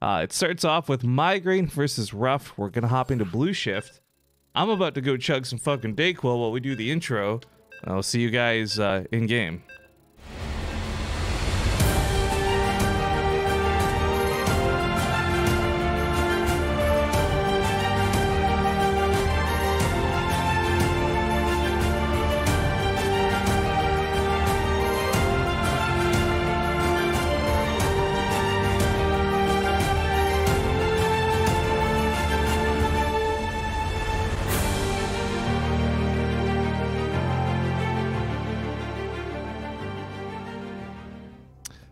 It starts off with Migraine versus Rough. We're going to hop into Blue Shift. I'm about to go chug some fucking Dayquil while we do the intro. I'll see you guys in game.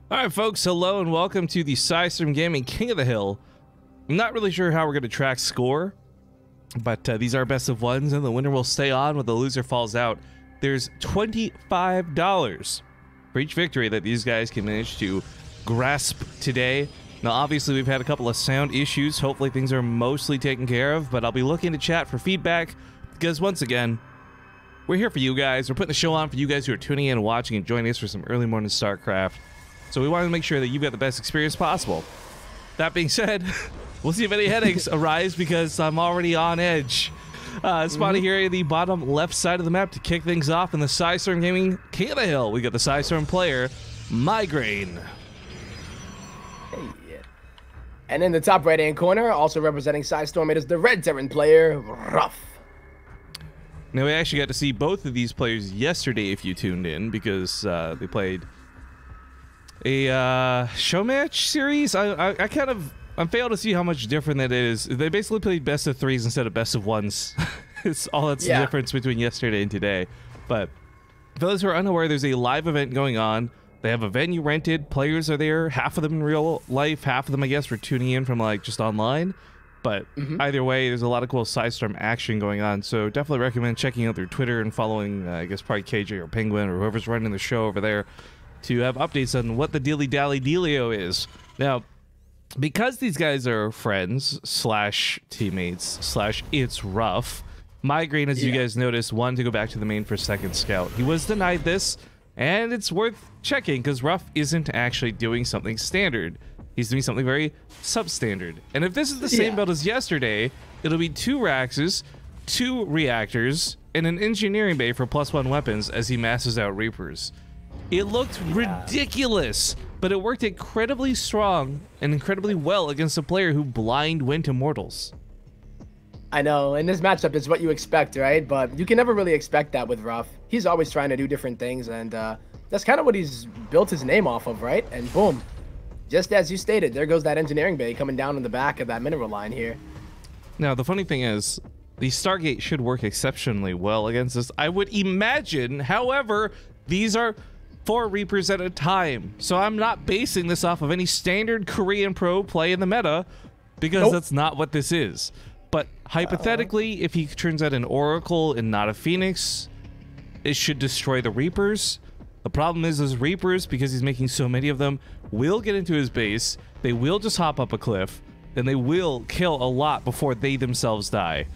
Alright folks, hello and welcome to the Psistorm Gaming King of the Hill. I'm not really sure how we're going to track score, but these are best of ones and the winner will stay on when the loser falls out. There's $25 for each victory that these guys can manage to grasp today. Now obviously we've had a couple of sound issues, hopefully things are mostly taken care of, but I'll be looking to chat for feedback because once again, we're here for you guys. We're putting the show on for you guys who are tuning in and watching and joining us for some early morning StarCraft. So we want to make sure that you've got the best experience possible. That being said, we'll see if any headaches arise because I'm already on edge. Spotted here at the bottom left side of the map to kick things off in the Psistorm Gaming King of the Hill. We got the Psistorm player, Migraine. Hey. And in the top right-hand corner, also representing Psistorm, it is the Red Terran player, Rough. Now we actually got to see both of these players yesterday if you tuned in because they played a show match series. I failed to see how much different that is. They basically played best of threes instead of best of ones. It's all that's the difference between yesterday and today. But for those who are unaware, there's a live event going on. They have a venue rented. Players are there. Half of them in real life. Half of them, I guess, were tuning in from like just online. But either way, there's a lot of cool Psistorm action going on. So definitely recommend checking out their Twitter and following, I guess, probably KJ or Penguin or whoever's running the show over there, to have updates on what the dilly-dally dealio is. Now, because these guys are friends slash teammates slash it's Rough, Migraine, as you guys noticed, wanted to go back to the main for second scout. He was denied this, and it's worth checking because Rough isn't actually doing something standard. He's doing something very substandard. And if this is the same build as yesterday, it'll be 2 Raxes, 2 Reactors, and an Engineering Bay for +1 weapons as he masses out Reapers. It looked ridiculous, but it worked incredibly strong and incredibly well against a player who blind went Immortals. I know, in this matchup, it's what you expect, right? But you can never really expect that with Rough. He's always trying to do different things, and that's kind of what he's built his name off of, right? And boom, just as you stated, there goes that Engineering Bay coming down in the back of that mineral line here. Now, the funny thing is, the Stargate should work exceptionally well against this, I would imagine. However, these are 4 Reapers at a time, so I'm not basing this off of any standard Korean pro play in the meta because that's not what this is. But hypothetically, if he turns out an Oracle and not a Phoenix, it should destroy the Reapers. The problem is those Reapers, because he's making so many of them, will get into his base, they will just hop up a cliff, and they will kill a lot before they themselves die.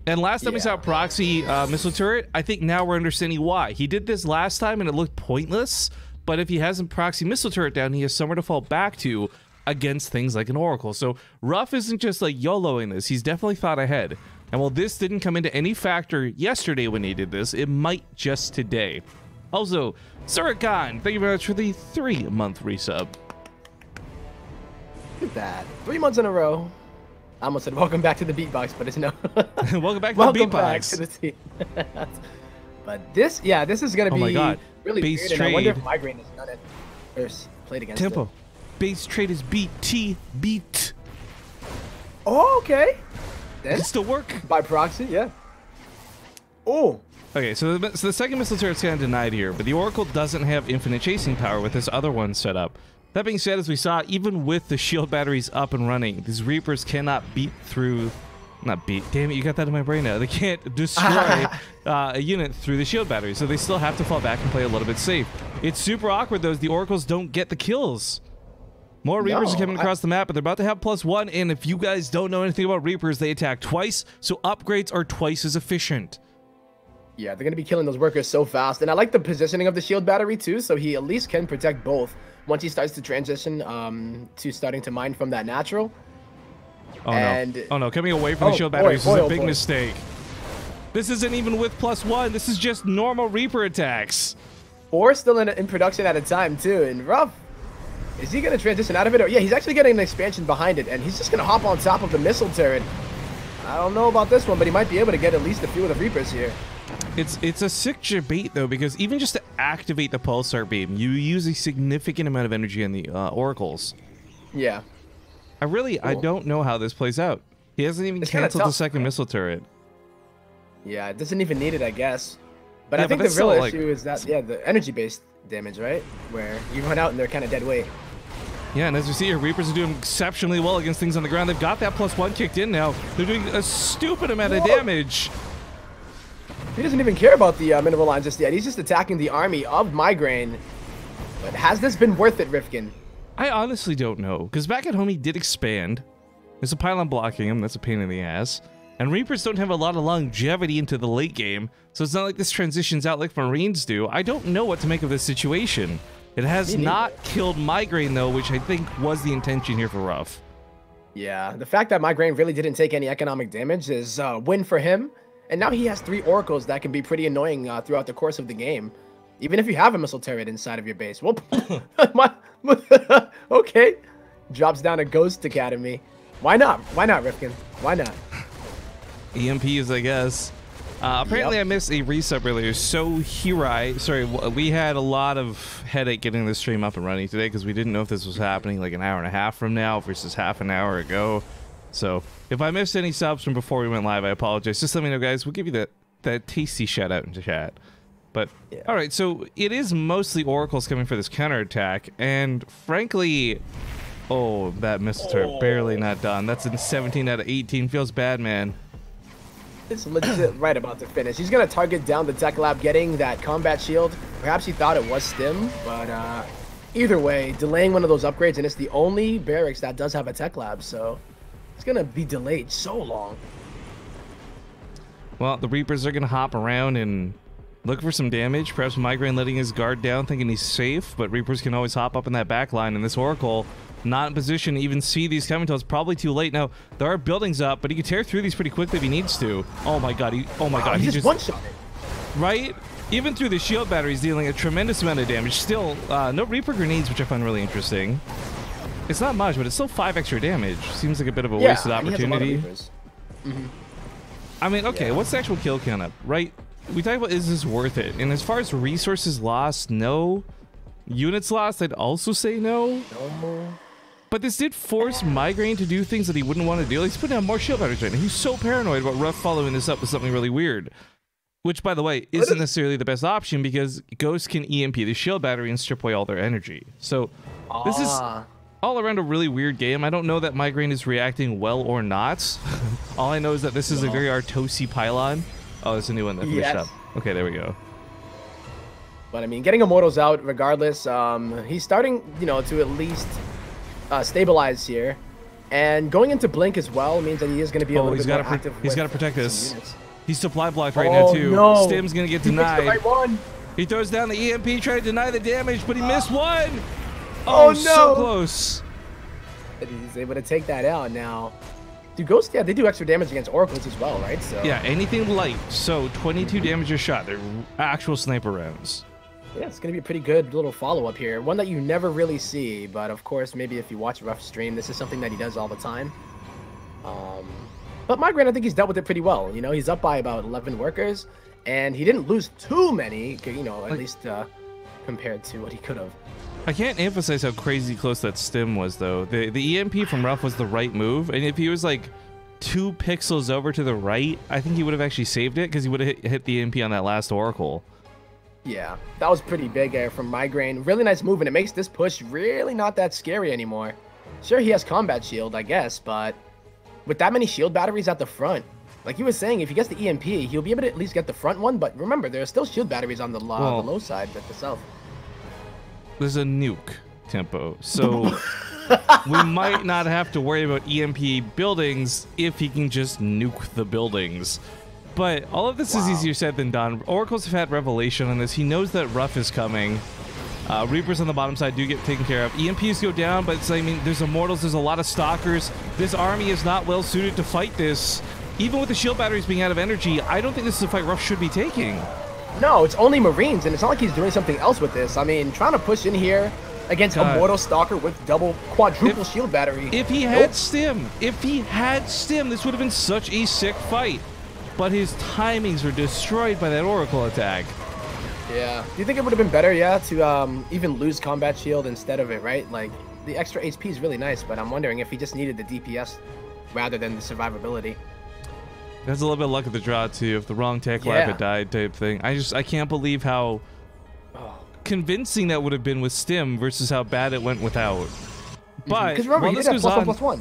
And last time we saw proxy missile turret, I think now we're understanding why. He did this last time and it looked pointless, but if he hasn't proxy missile turret down, he has somewhere to fall back to against things like an Oracle. So Rough isn't just like YOLOing this, he's definitely thought ahead. And while this didn't come into any factor yesterday when he did this, it might just today. Also, Surikan, thank you very much for the 3-month resub. Look at that. 3 months in a row. I almost said welcome back to the beatbox, but it's no. Welcome back to the beatbox. Back to the team. But this, this is gonna be really weird. And I wonder if Migraine has done it or played against Tempo. it. Base trade is beat. Oh, okay. Then it still work by proxy, Oh. Okay, so the second missile turret's kind of denied here, but the Oracle doesn't have infinite chasing power with this other one set up. That being said, as we saw, even with the shield batteries up and running, these Reapers cannot beat through... Damn it, you got that in my brain now. They can't destroy a unit through the shield battery, so they still have to fall back and play a little bit safe. It's super awkward, though, as the Oracles don't get the kills. More Reapers are coming across the map, but they're about to have +1, and if you guys don't know anything about Reapers, they attack twice, so upgrades are twice as efficient. Yeah, they're going to be killing those workers so fast. And I like the positioning of the shield battery, too, so he at least can protect both once he starts to transition to starting to mine from that natural. Oh and no! Oh no! Coming away from the shield batteries is a big boy. mistake. This isn't even with +1. This is just normal Reaper attacks. 4 still in production at a time too. And Ruff, is he gonna transition out of it? Or, yeah, he's actually getting an expansion behind it, and he's just gonna hop on top of the missile turret. I don't know about this one, but he might be able to get at least a few of the Reapers here. It's a sick debate though, because even just to activate the pulsar beam, you use a significant amount of energy in the oracles. Yeah. I don't know how this plays out. He hasn't even canceled the second missile turret. Yeah, it doesn't even need it, I guess. But yeah, I think the real issue is that, the energy-based damage, right? Where you run out and they're kind of dead weight. Yeah, and as we see here, Reapers are doing exceptionally well against things on the ground. They've got that +1 kicked in now. They're doing a stupid amount of damage. He doesn't even care about the mineral line just yet. He's just attacking the army of Migraine. But has this been worth it, Rifkin? I honestly don't know, because back at home he did expand. There's a pylon blocking him. That's a pain in the ass. And Reapers don't have a lot of longevity into the late game, so it's not like this transitions out like Marines do. I don't know what to make of this situation. It has not killed Migraine, though, which I think was the intention here for Ruff. Yeah, the fact that Migraine really didn't take any economic damage is a win for him. And now he has 3 oracles that can be pretty annoying throughout the course of the game. Even if you have a missile turret inside of your base. Whoop. Okay. Drops down a Ghost Academy. Why not? Why not, Rifkin? Why not? EMPs, I guess. Apparently I missed a resub earlier. So Hirai, sorry, we had a lot of headache getting the stream up and running today because we didn't know if this was happening like an hour and a half from now versus half an hour ago. So if I missed any subs from before we went live, I apologize. Just let me know, guys. We'll give you that tasty shout out into chat. But all right, so it is mostly oracles coming for this counterattack, and frankly, oh, that missile turret barely not done. That's in 17 out of 18. Feels bad, man. It's legit right about to finish. He's gonna target down the tech lab, getting that combat shield. Perhaps he thought it was stim, but either way, delaying one of those upgrades, and it's the only barracks that does have a tech lab, so it's gonna be delayed so long. Well, the Reapers are gonna hop around and look for some damage. Perhaps Migraine letting his guard down, thinking he's safe, but Reapers can always hop up in that back line, and this Oracle not in position to even see these coming until it's probably too late. Now, there are buildings up, but he can tear through these pretty quickly if he needs to. Oh my god, he just one-shot it. Right? Even through the shield batteries, dealing a tremendous amount of damage. Still, no Reaper grenades, which I find really interesting. It's not much, but it's still 5 extra damage. Seems like a bit of a wasted opportunity. I mean, okay, what's the actual kill count up, right? We talk about, is this worth it? And as far as resources lost, no. Units lost, I'd also say no. But this did force Migraine to do things that he wouldn't want to do. Like, he's putting down more shield batteries right now. He's so paranoid about Ruff following this up with something really weird. Which, by the way, isn't necessarily the best option because Ghost can EMP the shield battery and strip away all their energy. So, this is all around a really weird game. I don't know that Migraine is reacting well or not. All I know is that this is a very Artosi pylon. Oh, there's a new one that finished up. Okay, there we go. But I mean, getting Immortals out regardless, he's starting, to at least stabilize here. And going into Blink as well means that he is going to be a little bit more active. He's got to protect this. He's supply blocked right now, too. No. Stim's going to get denied. He throws down the EMP, trying to deny the damage, but he missed one. Oh, no. So close. He's able to take that out now. Do Ghosts, they do extra damage against Oracles as well, right? So yeah, anything light. So 22 damage a shot. They're actual sniper rounds. Yeah, it's going to be a pretty good little follow-up here. One that you never really see, but of course, maybe if you watch Ruff's stream, this is something that he does all the time. But Migraine, I think he's dealt with it pretty well. He's up by about 11 workers, and he didn't lose too many, at least compared to what he could have. I can't emphasize how crazy close that stim was, though. The EMP from Ruff was the right move, and if he was like 2 pixels over to the right, I think he would have actually saved it because he would have hit the EMP on that last Oracle. Yeah, that was pretty big from Migraine. Really nice move, and it makes this push really not that scary anymore. Sure, he has combat shield, I guess, but with that many shield batteries at the front, like you were saying, if he gets the EMP, he'll be able to at least get the front one, but remember, there are still shield batteries on the low side at the south. There's a nuke, Tempo, so we might not have to worry about EMP buildings if he can just nuke the buildings. But all of this is easier said than done. Oracles have had revelation on this. He knows that Ruff is coming. Reapers on the bottom side do get taken care of. EMPs go down, but it's, I mean, there's Immortals, there's a lot of Stalkers. This army is not well suited to fight this. Even with the shield batteries being out of energy, I don't think this is a fight Ruff should be taking. No, it's only Marines, and it's not like he's doing something else with this. I mean, trying to push in here against a Mortal Stalker with quadruple shield battery. If he had Stim, this would have been such a sick fight. But his timings were destroyed by that Oracle attack. Yeah. Do you think it would have been better, to even lose combat shield instead of it, right? Like, the extra HP is really nice, but I'm wondering if he just needed the DPS rather than the survivability. There's a little bit of luck at the draw, too. If the wrong tech lab had died type thing. I can't believe how convincing that would have been with Stim versus how bad it went without. But because remember, he did have +1/+1.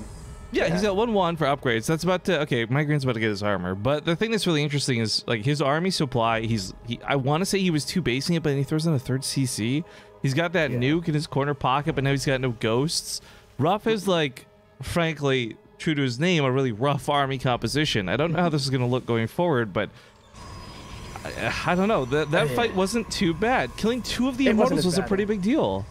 Yeah, he's got 1/1 for upgrades. That's about to Migraine's about to get his armor. But the thing that's really interesting is like his army supply. I want to say he was two basing it, but then he throws in a third CC. He's got that nuke in his corner pocket, but now he's got no ghosts. Ruff is like, frankly, true to his name, a really rough army composition. I don't know how this is going to look going forward, but I don't know. That fight wasn't too bad. Killing 2 of the Immortals was a pretty big deal.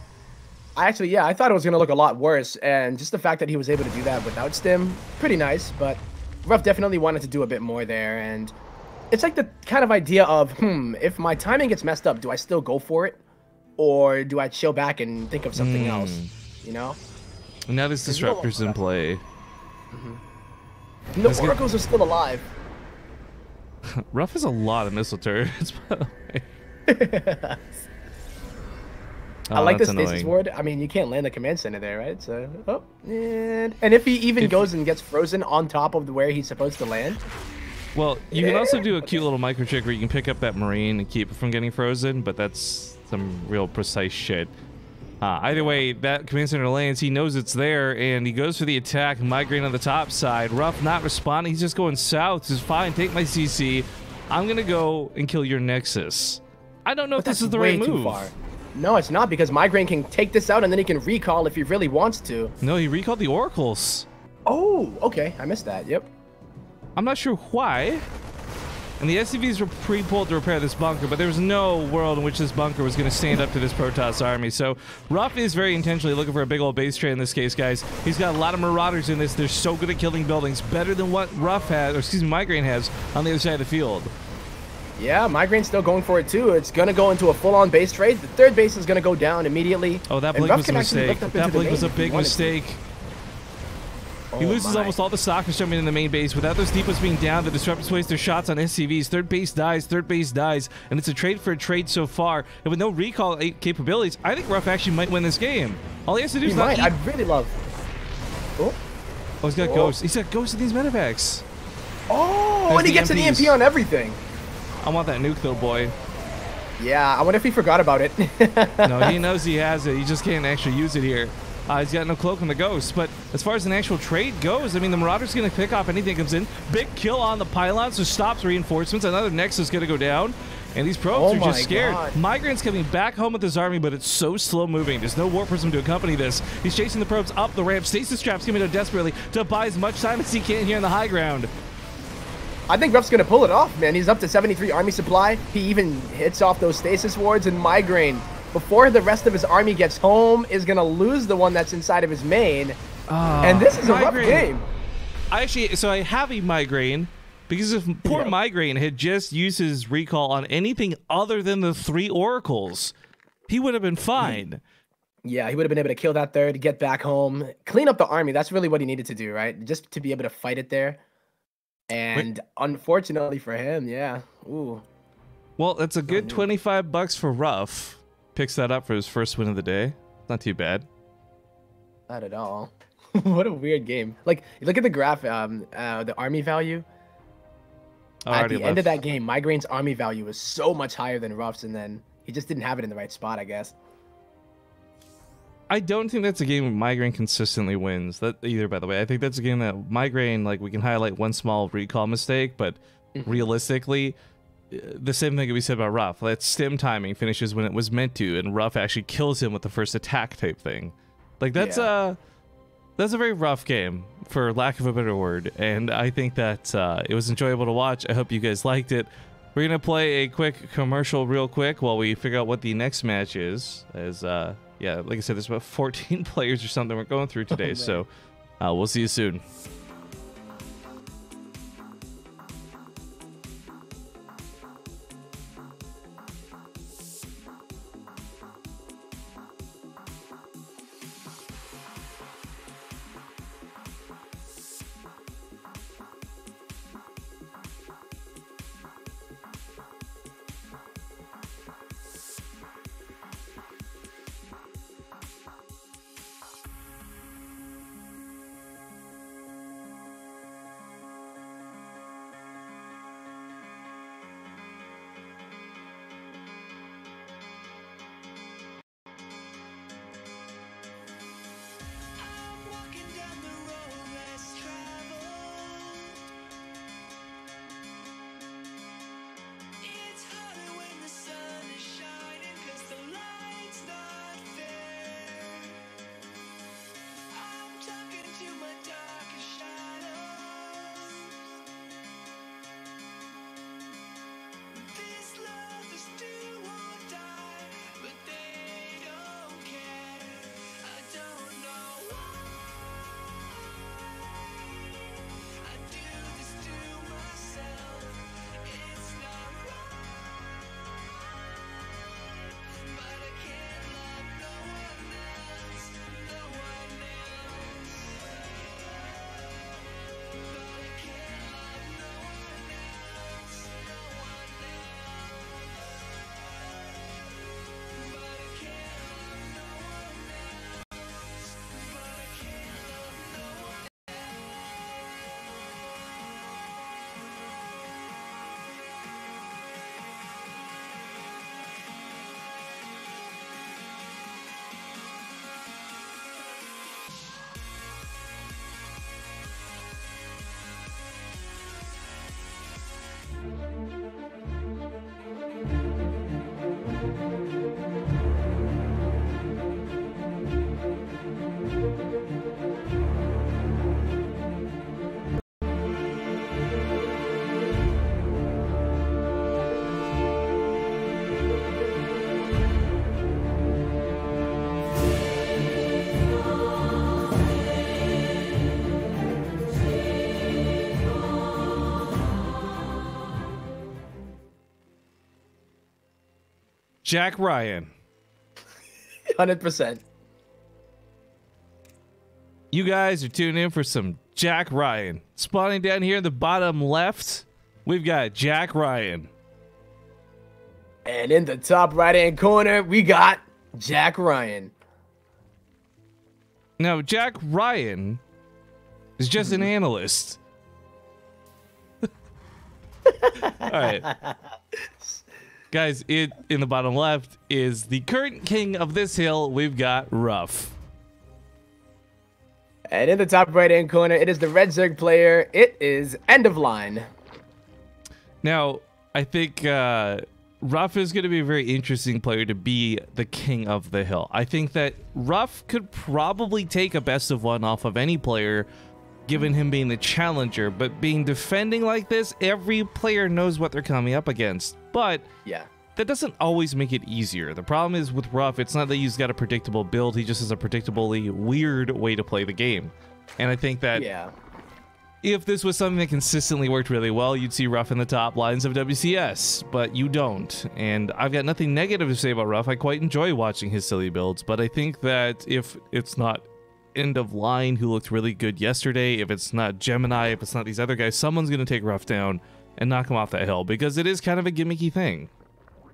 I thought it was going to look a lot worse, and just the fact that he was able to do that without Stim, pretty nice, but Ruff definitely wanted to do a bit more there, and it's like the kind of idea of, if my timing gets messed up, do I still go for it, or do I chill back and think of something else, you know? Now this Disruptor's in play. And the Oracles are still alive. Ruff has a lot of missile turrets, by the way. I like the stasis ward. I mean, you can't land the command center there, right? So, and if he even goes and gets frozen on top of where he's supposed to land. Well, you can also do a cute little micro trick where you can pick up that Marine and keep it from getting frozen, but that's some real precise shit. Either way, that command center lands, he knows it's there, and he goes for the attack. Migraine on the top side. Ruff not responding. He's just going south. He's fine. Take my CC. I'm going to go and kill your Nexus. I don't know if this is the right move. No, it's not, because Migraine can take this out and then he can recall if he really wants to. No, he recalled the Oracles. Oh, okay. I missed that. Yep. I'm not sure why. And the SCVs were pre-pulled to repair this bunker, but there was no world in which this bunker was going to stand up to this Protoss army. So Ruff is very intentionally looking for a big old base trade in this case, guys. He's got a lot of Marauders in this. They're so good at killing buildings, better than what Migraine has on the other side of the field. Yeah, Migraine's still going for it too. It's going to go into a full-on base trade. The third base is going to go down immediately. Oh, that blink was a mistake. That blink was a big mistake. He loses almost all the Stalkers jumping in the main base. Without those depots being down, the Disruptors waste their shots on SCVs. Third base dies, and it's a trade for a trade so far. And with no recall capabilities, I think Ruff actually might win this game. All he has to do is not keep... I'd really love... Oh, he's got Ghosts. He's got Ghosts in these medevacks. Oh, and he gets an EMP on everything. I want that nuke, though, boy. Yeah, I wonder if he forgot about it. No, he knows he has it. He just can't actually use it here. He's got no cloak on the Ghost. But as far as an actual trade goes, I mean, the Marauder's going to pick off anything that comes in. Big kill on the pylon, so stops reinforcements. Another Nexus is going to go down. And these probes are just scared. Migraine's coming back home with his army, but it's so slow moving. There's no Warp Prism to accompany this. He's chasing the probes up the ramp. Stasis Trap's coming down desperately to buy as much time as he can here in the high ground. I think Ruff's going to pull it off, man. He's up to 73 army supply. He even hits off those stasis wards, and Migraine, before the rest of his army gets home, is going to lose the one that's inside of his main. And this is a rough game. I have a Migraine, because if poor Migraine had just used his recall on anything other than the 3 Oracles, he would have been fine. Yeah, he would have been able to kill that third, get back home, clean up the army. That's really what he needed to do, right? Just to be able to fight it there. And unfortunately for him, ooh. Well, that's a good $25 for Ruff. Picks that up for his first win of the day. Not too bad. Not at all. What a weird game. Like, look at the graph, the army value. At the end of that game, Migraine's army value was so much higher than Ruff's, and then he just didn't have it in the right spot, I guess. I don't think that's a game where Migraine consistently wins that either, by the way. I think that's a game that Migraine, like, we can highlight one small recall mistake, but realistically, the same thing that we said about Ruff. That Stim timing finishes when it was meant to, and Ruff actually kills him with the first attack type thing. Like, that's a very rough game, for lack of a better word, and I think that it was enjoyable to watch. I hope you guys liked it. We're going to play a quick commercial real quick while we figure out what the next match is. As, yeah, like I said, there's about 14 players or something we're going through today. So we'll see you soon. Jack Ryan. 100%. You guys are tuning in for some Jack Ryan. Spawning down here in the bottom left, we've got Jack Ryan. And in the top right-hand corner, we got Jack Ryan. Now, Jack Ryan is just an analyst. All right. Guys, in the bottom left is the current king of this hill. We've got Ruff. And in the top right-hand corner, it is the red Zerg player. It is End of Line. Now, I think Ruff is going to be a very interesting player to be the king of the hill. I think that Ruff could probably take a best of one off of any player, given him being the challenger. But being defending like this, every player knows what they're coming up against. But yeah, that doesn't always make it easier. The problem is with Ruff, it's not that he's got a predictable build. He just has a predictably weird way to play the game. And I think that if this was something that consistently worked really well, you'd see Ruff in the top lines of WCS, but you don't. And I've got nothing negative to say about Ruff. I quite enjoy watching his silly builds, but I think that if it's not End of Line, who looked really good yesterday, if it's not Gemini, if it's not these other guys, someone's going to take Ruff down and knock him off that hill, because it is kind of a gimmicky thing.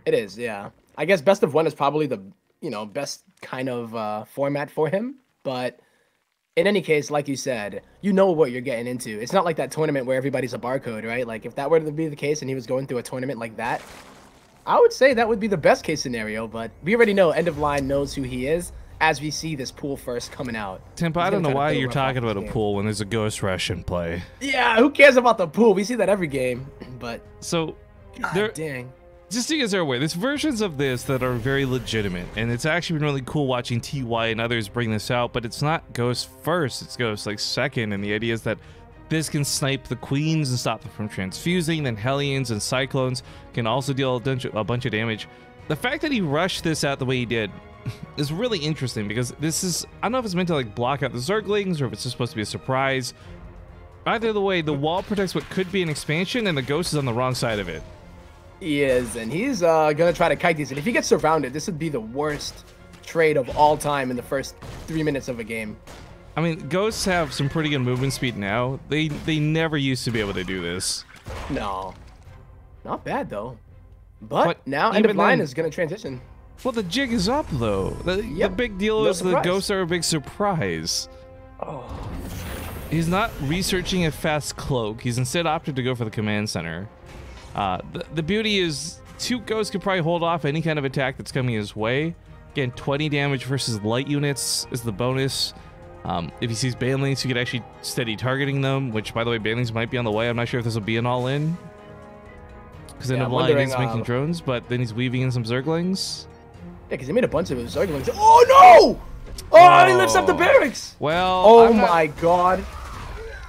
It is, yeah. I guess best of one is probably the, best kind of format for him, but in any case, like you said, you know what you're getting into. It's not like that tournament where everybody's a barcode, right? Like, if that were to be the case and he was going through a tournament like that, I would say that would be the best case scenario, but we already know End of Line knows who he is as we see this pool first coming out. Temp, I don't know why you're talking about a pool when there's a Ghost Rush in play. Yeah, who cares about the pool? We see that every game, but... So, dang. Just so you guys are aware, there's versions of this that are very legitimate, and it's actually been really cool watching TY and others bring this out, but it's not Ghost first, it's Ghost like second, and the idea is that This can snipe the queens and stop them from transfusing. Then Hellions and Cyclones can also deal a bunch of damage. The fact that he rushed this out the way he did is really interesting because this is, I don't know if it's meant to like block out the Zerglings or if it's just supposed to be a surprise. Either the way, the wall protects what could be an expansion and the ghost is on the wrong side of it. He is, and he's gonna try to kite these. And if he gets surrounded, this would be the worst trade of all time in the first 3 minutes of a game. I mean, ghosts have some pretty good movement speed now. They never used to be able to do this. No. Not bad, though. But now end of line is going to transition. Well, the jig is up, though. The big deal is the ghosts are a big surprise. Oh. He's not researching a fast cloak. He's instead opted to go for the command center. The beauty is 2 ghosts could probably hold off any kind of attack that's coming his way. Again, 20 damage versus light units is the bonus. If he sees Banelings, he could actually steady targeting them, which, by the way, Banelings might be on the way. I'm not sure if this will be an all-in. Because end of line is making drones, but then he's weaving in some Zerglings. Yeah, because he made a bunch of Zerglings. Oh, no! Oh, he lifts up the barracks! Well, oh my god.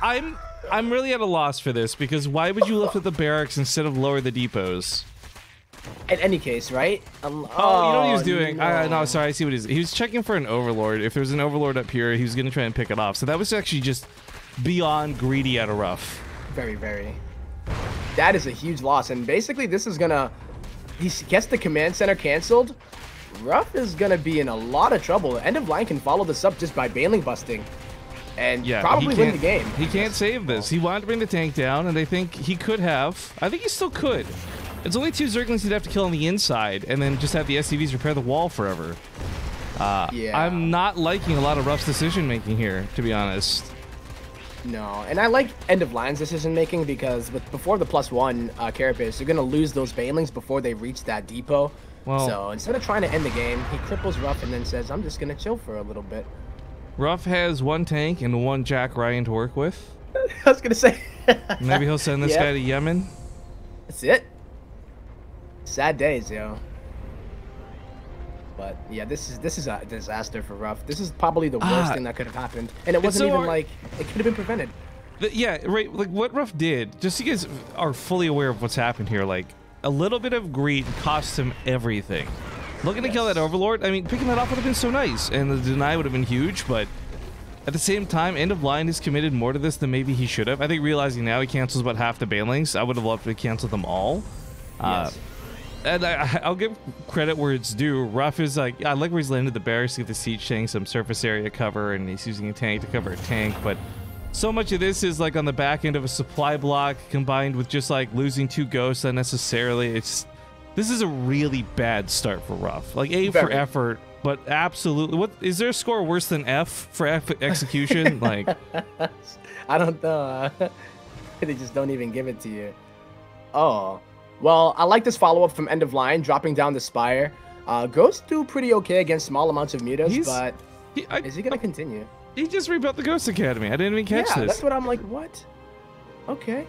I'm really at a loss for this, because why would you lift up the barracks instead of lower the depots? In any case, right? Oh, you know what he was doing? No, sorry, I see what he's... He was checking for an Overlord. If there was an Overlord up here, he was going to try and pick it off. So that was actually just beyond greedy out of Ruff. Very, very. That is a huge loss. And basically, this is going to... He gets the command center canceled. Ruff is going to be in a lot of trouble. End of line can follow this up just by Baneling busting. And probably win the game. He can't save this. He wanted to bring the tank down, and they think he could have. I think he still could. It's only 2 Zerglings he'd have to kill on the inside, and then just have the SCVs repair the wall forever. I'm not liking a lot of Ruff's decision-making here, to be honest. No, and I like End of Line's decision-making because before the +1 Carapace, you're going to lose those Banelings before they reach that depot. Well, so instead of trying to end the game, he cripples Ruff and then says, I'm just going to chill for a little bit. Ruff has 1 tank and 1 Jack Ryan to work with. I was going to say. Maybe he'll send this guy to Yemen. That's it. Sad days, yo. But yeah, this is a disaster for Ruff. This is probably the worst thing that could have happened, and it wasn't even like it could have been prevented. Yeah, right. Like what Ruff did, just so you guys are fully aware of what's happened here. Like a little bit of greed cost him everything. Looking to kill that Overlord, I mean, picking that off would have been so nice, and the deny would have been huge. But at the same time, End of Line is committed more to this than maybe he should have. I think realizing now he cancels about half the Banelings. I would have loved to cancel them all. Yes. And I'll give credit where it's due. Ruff is like, I like where he's landed the barracks to get the siege tank some surface area cover, and he's using a tank to cover a tank. But so much of this is like on the back end of a supply block combined with just like losing 2 ghosts unnecessarily. This is a really bad start for Ruff. Like A for effort, but absolutely. What is there a score worse than F for execution? Like, I don't know. They just don't even give it to you. Oh. Well, I like this follow-up from End of Line, dropping down the Spire. Ghosts do pretty okay against small amounts of mutas, but is he going to continue? He just rebuilt the Ghost Academy. I didn't even catch this. That's what I'm like, what? Okay.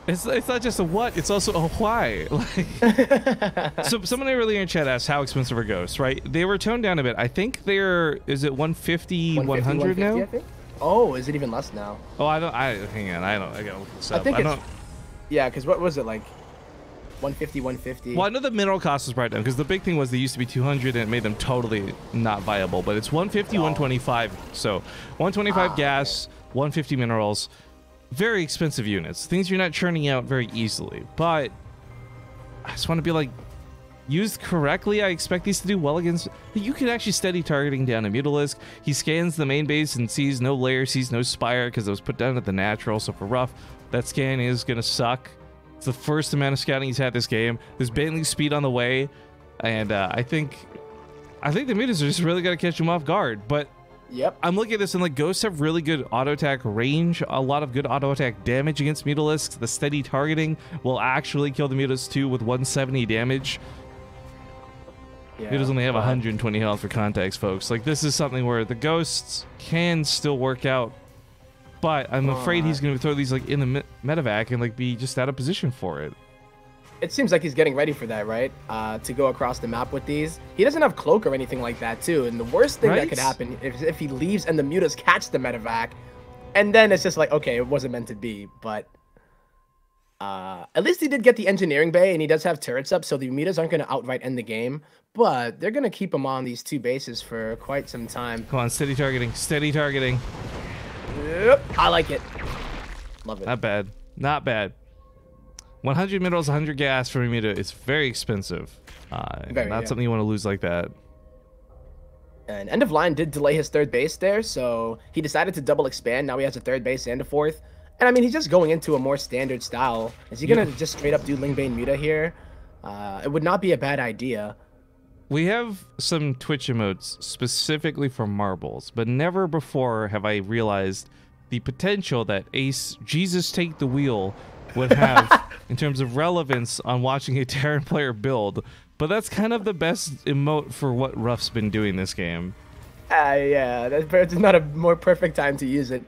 It's not just a what, it's also a why. Like, so someone earlier in chat asked how expensive are ghosts, right? They were toned down a bit. I think is it 150, 100 now? I think? Oh, is it even less now? Oh, hang on, I gotta look this up. I think yeah, because what was it, like 150, 150? Well, I know the mineral cost was brought down, because the big thing was they used to be 200 and it made them totally not viable, but it's 150, 125. So 125 gas, 150 minerals. Very expensive units. Things you're not churning out very easily. But I just want to be like, used correctly, I expect these to do well against... You can actually steady targeting down a Mutalisk. He scans the main base and sees no layer, sees no Spire, because it was put down at the natural. So for Ruff, that scan is going to suck. It's the first amount of scouting he's had this game. There's Baneling speed on the way. And I think the Mutas are just really got to catch him off guard. But yep. I'm looking at this and like ghosts have really good auto attack range, a lot of good auto attack damage against Mutalisks. The steady targeting will actually kill the Mutas too with 170 damage. Yeah, Mutas only have 120 health for context, folks. Like this is something where the ghosts can still work out, but I'm afraid he's going to throw these like in the medevac and like be just out of position for it. It seems like he's getting ready for that, right? To go across the map with these. He doesn't have cloak or anything like that, too. And the worst thing that could happen is if he leaves and the mutas catch the medevac, And then it's just like, okay, it wasn't meant to be, but at least he did get the engineering bay, and he does have turrets up, so the mutas aren't going to outright end the game, but they're going to keep him on these 2 bases for quite some time. Come on, steady targeting, steady targeting. Yep, I like it. Love it. Not bad, not bad. 100 minerals, 100 gas for a muta. It's very expensive. Not something you want to lose like that. And End of Line did delay his 3rd base there, so he decided to double expand. Now he has a 3rd base and a 4th. And I mean, he's just going into a more standard style. Is he going to just straight up do Lingbane Muta here? It would not be a bad idea. We have some Twitch emotes specifically for marbles, but never before have I realized the potential that Ace Jesus Take the Wheel would have in terms of relevance on watching a Terran player build. But that's kind of the best emote for what Ruff's been doing this game. Yeah, there's not a more perfect time to use it.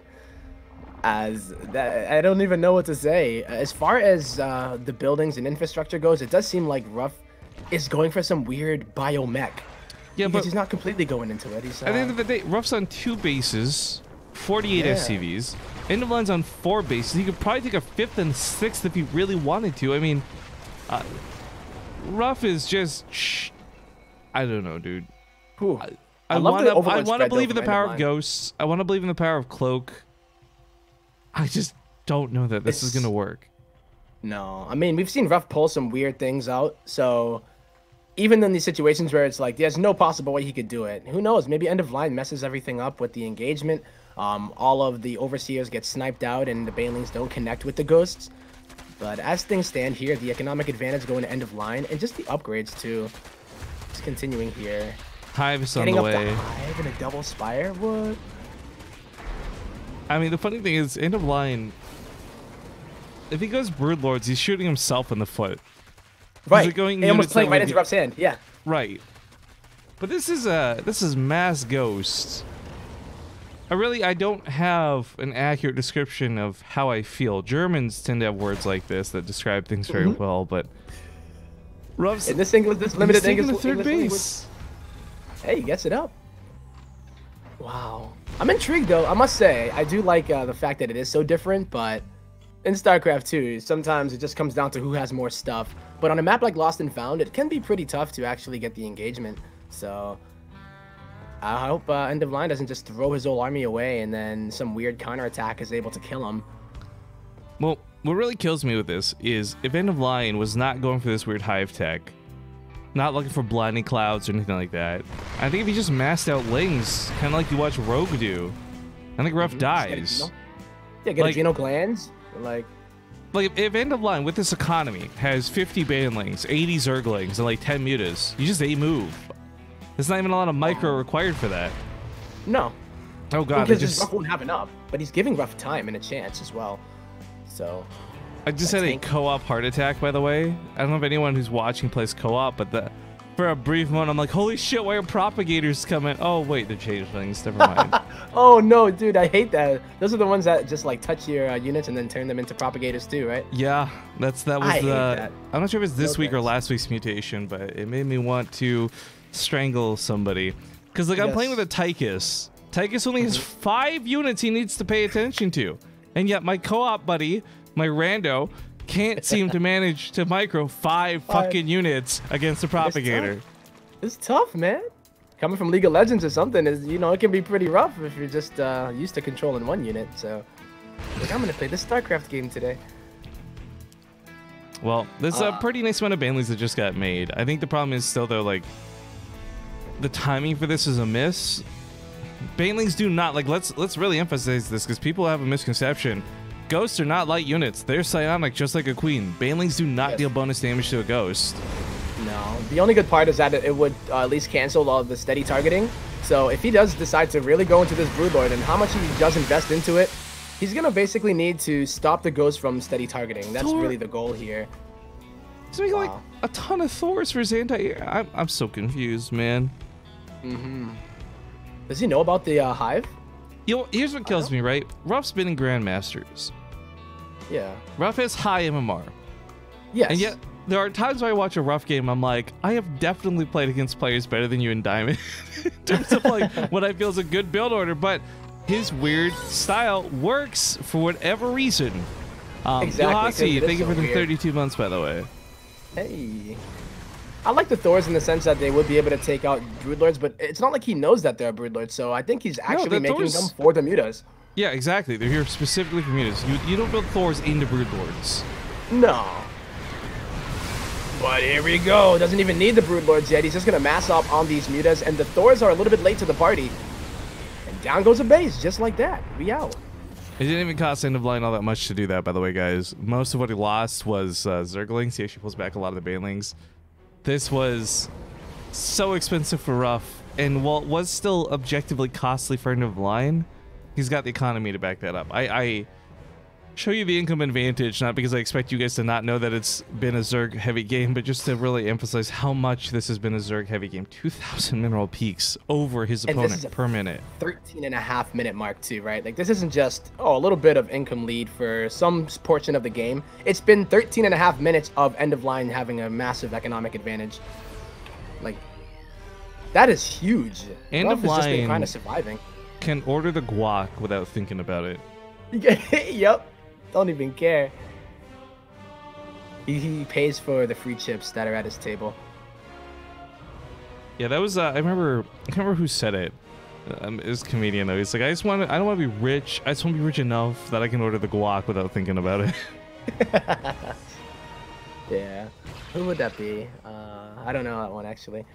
As that, I don't even know what to say. As far as the buildings and infrastructure goes, it does seem like Ruff is going for some weird biomech. Yeah, but he's not completely going into it. He's, at the end of the day, Ruff's on 2 bases, 48 SCVs. End of Line's on 4 bases. He could probably take a 5th and 6th if he really wanted to. I mean, Ruff is just, I don't know, dude. I want to believe in the power of Ghosts. I want to believe in the power of Cloak. I just don't know that this is going to work. No, I mean, we've seen Ruff pull some weird things out, so even in these situations where it's like, there's no possible way he could do it, who knows? Maybe End of Line messes everything up with the engagement. All of the Overseers get sniped out and the Banelings don't connect with the Ghosts. But as things stand here, the economic advantage going to End of Line, and just the upgrades too. Just continuing here. Hive is on the way. Getting up the Hive and a double Spire? What? I mean, the funny thing is, End of Line, if he goes Broodlords, he's shooting himself in the foot. Right. He almost playing right into Ruff's hand. Yeah. Right. But this is mass Ghost. I don't have an accurate description of how I feel. Germans tend to have words like this that describe things very well, but Ruff's in this limited English, 3rd base. Hey, he gets it up. Wow. I'm intrigued though. I must say, I do like the fact that it is so different, but in StarCraft 2, sometimes it just comes down to who has more stuff. But on a map like Lost and Found, it can be pretty tough to actually get the engagement. So I hope End of Line doesn't just throw his whole army away and then some weird counterattack is able to kill him. Well, what really kills me with this is if End of Line was not going for this weird Hive tech, not looking for blinding clouds or anything like that, I think if he just masked out Lings, kind of like you watch Rogue do, I think Ruff dies. Get a Geno Glands. Like if End of Line with this economy has 50 Banelings, 80 Zerglings, and like 10 mutas, you just A-move. There's not even a lot of micro required for that. No. Oh god, because Ruff won't have enough, but he's giving Ruff time and a chance as well. So I just had a co-op heart attack, by the way. I don't know if anyone who's watching plays co-op, but for a brief moment, I'm like, holy shit, why are propagators coming? Oh, wait, they're changelings. Never mind. Oh, no, dude, I hate that. Those are the ones that just, like, touch your units and then turn them into propagators, too, right? Yeah, that was that. I'm not sure if it's this week or last week's mutation, but it made me want to strangle somebody. Because, like, I'm playing with a Tychus. Tychus only has 5 units he needs to pay attention to. And yet my co-op buddy, my rando, can't seem to manage to micro 5 fucking units against a propagator. It's tough, man. Coming from League of Legends or something is, it can be pretty rough if you're just used to controlling 1 unit. So, like, I'm gonna play this StarCraft game today. Well, there's a pretty nice amount of Banelings that just got made. I think the problem is still though, like, the timing for this is a miss. Banelings do not, like, let's really emphasize this because people have a misconception. Ghosts are not light units. They're psionic just like a queen. Banelings do not deal bonus damage to a ghost. No. The only good part is that it would at least cancel all of the steady targeting. So if he does decide to really go into this Broodlord and how much he does invest into it, he's going to basically need to stop the ghost from steady targeting. That's really the goal here. He's making like a ton of Thors for his anti-air. I'm so confused, man. Does he know about the Hive? Here's what kills me, right? Ruff's been in Grandmasters. Yeah. Ruff has high MMR. Yes. And yet, there are times where I watch a Ruff game, I'm like, I have definitely played against players better than you in Diamond. In terms of, like, what I feel is a good build order. But his weird style works for whatever reason. Exactly. Yohasi, thank you for the 32 months, by the way. Hey. I like the Thors in the sense that they would be able to take out Broodlords, but it's not like he knows that they're Broodlords, so I think he's actually making them for the mutas. Yeah, exactly. They're here specifically for mutas. You don't build Thors into Broodlords. No. But here we go. Doesn't even need the Broodlords yet. He's just going to mass up on these mutas, and the Thors are a little bit late to the party. And down goes a base, just like that. We out. It didn't even cost End of Line all that much to do that, by the way, guys. Most of what he lost was Zerglings. He actually pulls back a lot of the Banelings. This was so expensive for Ruff, and while it was still objectively costly for End of Line, he's got the economy to back that up. I show you the income advantage, not because I expect you guys to not know that it's been a Zerg heavy game, but just to really emphasize how much this has been a Zerg heavy game. 2,000 mineral peaks over his opponent per minute. 13.5 minute mark too, right? Like this isn't just a little bit of income lead for some portion of the game. It's been 13.5 minutes of End of Line having a massive economic advantage. Like that is huge. End of Line just been kind of surviving. Can order the guac without thinking about it. Yep. Don't even care. He pays for the free chips that are at his table. Yeah, that was I can't remember who said it. It was a comedian though. He's like, I don't want to be rich. I just want to be rich enough that I can order the guac without thinking about it. Yeah. Who would that be? I don't know that one actually.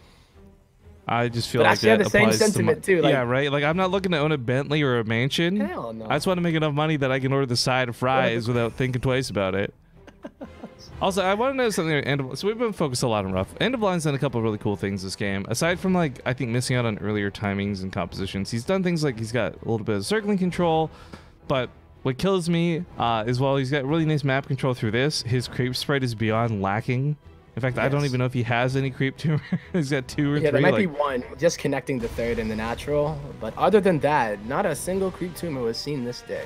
I just feel but like I share the same sentiment too. Like, yeah, right. Like I'm not looking to own a Bentley or a mansion. Hell no. I just want to make enough money that I can order the side of fries without thinking twice about it. Also, I want to know something. So we've been focused a lot on Ruff. End of Line's done a couple of really cool things this game. Aside from like I think missing out on earlier timings and compositions, he's done things like he's got a little bit of circling control. But what kills me is while he's got really nice map control through this, his creep spread is beyond lacking. In fact, yes. I don't even know if he has any creep tumor. He's got 2 or 3. Yeah, there might be one, just connecting the third in the natural. But other than that, not a single creep tumor was seen this day.